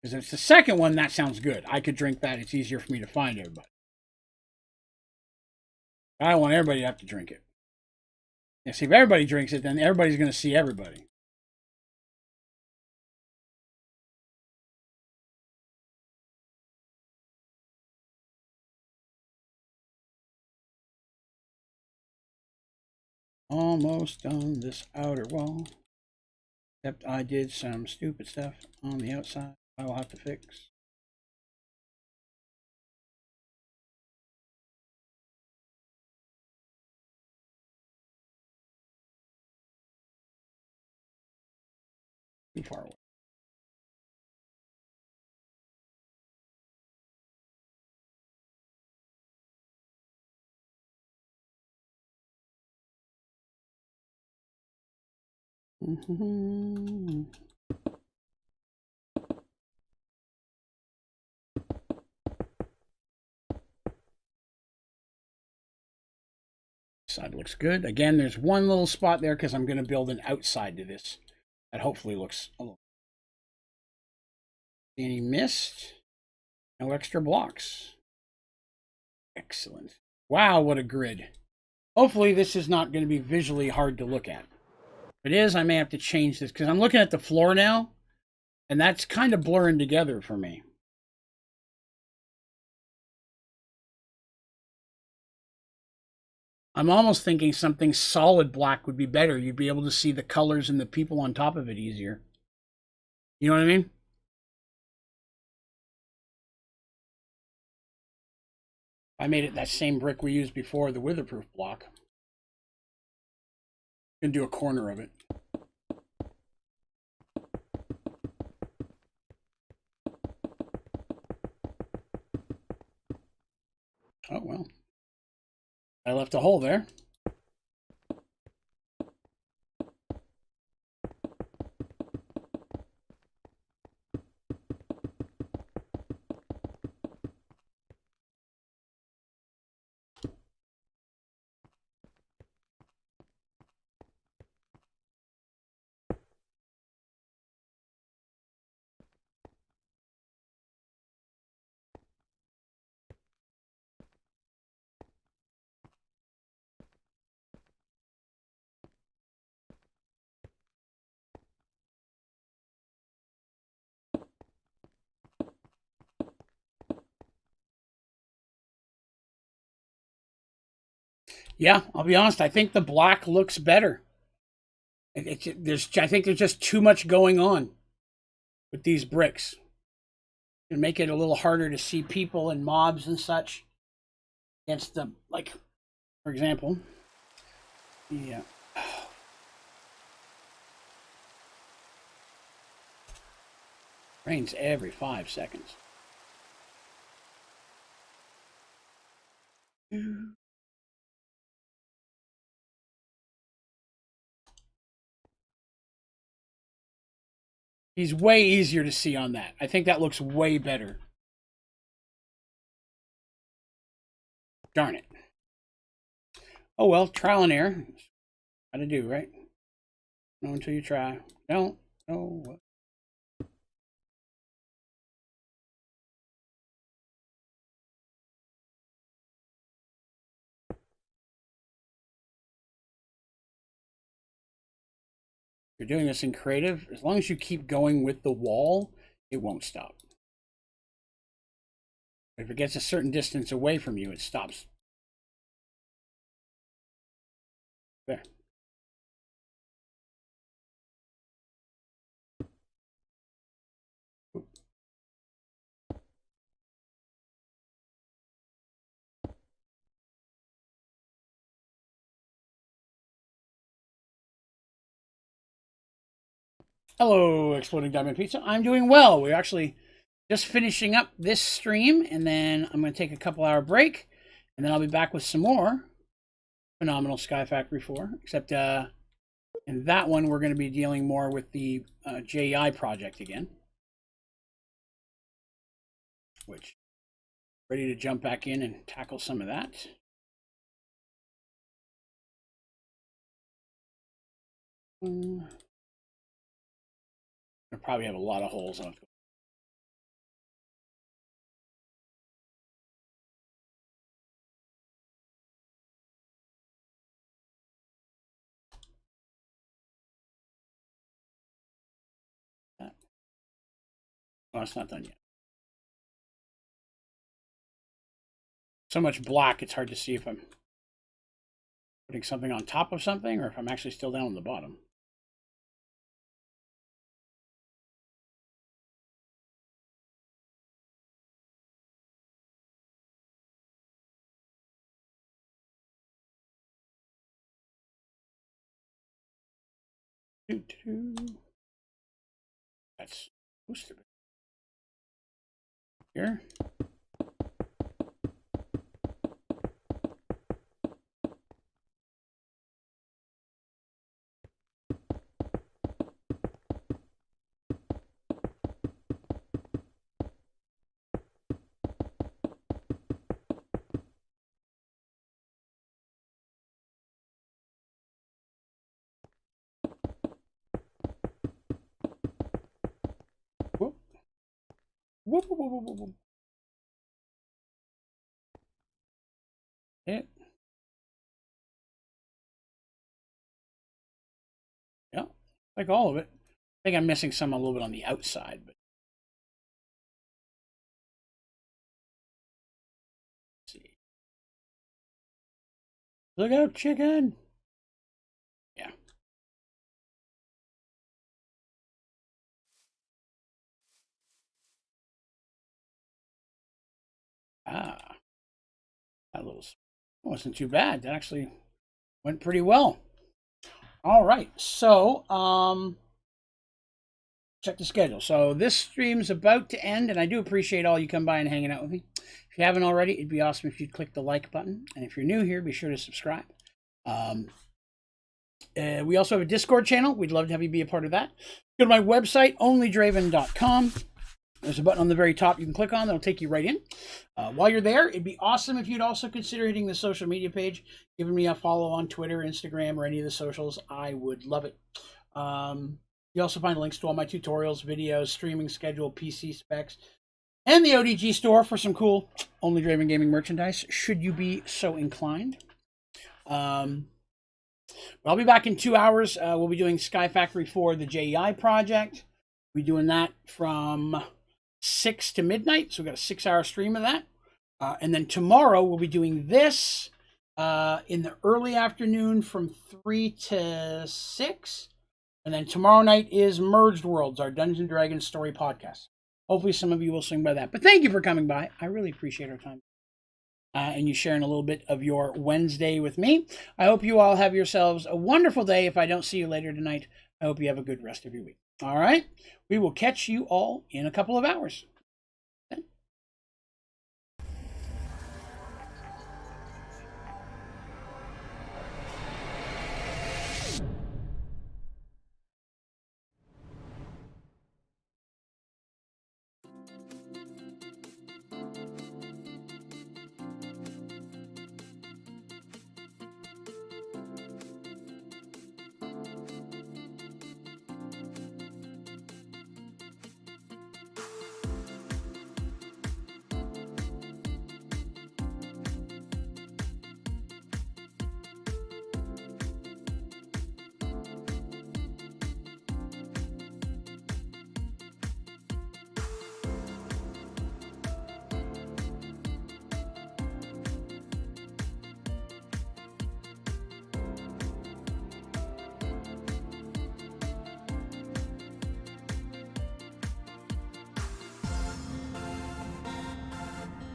Because if it's the second one, that sounds good. I could drink that. It's easier for me to find everybody. I don't want everybody to have to drink it. Yeah, see, if everybody drinks it, then everybody's going to see everybody. Almost done this outer wall. Except I did some stupid stuff on the outside I will have to fix. Too far away. Side looks good. Again, there's one little spot there because I'm going to build an outside to this that hopefully looks a little. Any mist? No extra blocks. Excellent. Wow, what a grid. Hopefully this is not going to be visually hard to look at. If it is, I may have to change this because I'm looking at the floor now, and that's kind of blurring together for me. I'm almost thinking something solid black would be better. You'd be able to see the colors and the people on top of it easier. You know what I mean? I made it that same brick we used before, the weatherproof block. I'm gonna do a corner of it. Oh, well. I left a hole there. Yeah, I'll be honest. I think the black looks better. I think there's just too much going on with these bricks. And make it a little harder to see people and mobs and such against the, like, for example, yeah. Rains every 5 seconds. He's way easier to see on that. I think that looks way better. Darn it. Oh well, trial and error. How to do, right? Know until you try. Don't know what. You're doing this in creative, as long as you keep going with the wall, it won't stop. If it gets a certain distance away from you, it stops. There. Hello, Exploding Diamond Pizza. I'm doing well. We're actually just finishing up this stream, and then I'm going to take a couple-hour break, and then I'll be back with some more Phenomenal Sky Factory 4, except in that one, we're going to be dealing more with the JEI project again, which ready to jump back in and tackle some of that. I'll probably have a lot of holes on it. Oh, it's not done yet. So much black, it's hard to see if I'm putting something on top of something or if I'm actually still down on the bottom. That's supposed to be here. Whoop. Whoop, whoop, whoop, whoop, whoop. Hit. Yeah, like all of it. I think I'm missing some a little bit on the outside, but let's see. Look out, chicken. Yeah. Ah, that little wasn't too bad. That actually went pretty well. All right. So, check the schedule. So this stream's about to end, and I do appreciate all you come by and hanging out with me. If you haven't already, it'd be awesome if you'd click the like button. And if you're new here, be sure to subscribe. We also have a Discord channel. We'd love to have you be a part of that. Go to my website, onlydraven.com. There's a button on the very top you can click on that'll take you right in. While you're there, it'd be awesome if you'd also consider hitting the social media page, giving me a follow on Twitter, Instagram, or any of the socials. I would love it. You also find links to all my tutorials, videos, streaming schedule, PC specs, and the ODG store for some cool Onlydraven gaming merchandise, should you be so inclined. I'll be back in 2 hours. We'll be doing Sky Factory 4, the JEI project. We'll be doing that from 6 to midnight, so we've got a 6-hour stream of that. And then tomorrow we'll be doing this in the early afternoon from 3 to 6. And then tomorrow night is Merged Worlds, our Dungeons & Dragons story podcast. Hopefully some of you will swing by that. But thank you for coming by. I really appreciate our time. And you sharing a little bit of your Wednesday with me. I hope you all have yourselves a wonderful day. If I don't see you later tonight, I hope you have a good rest of your week. All right? We will catch you all in a couple of hours.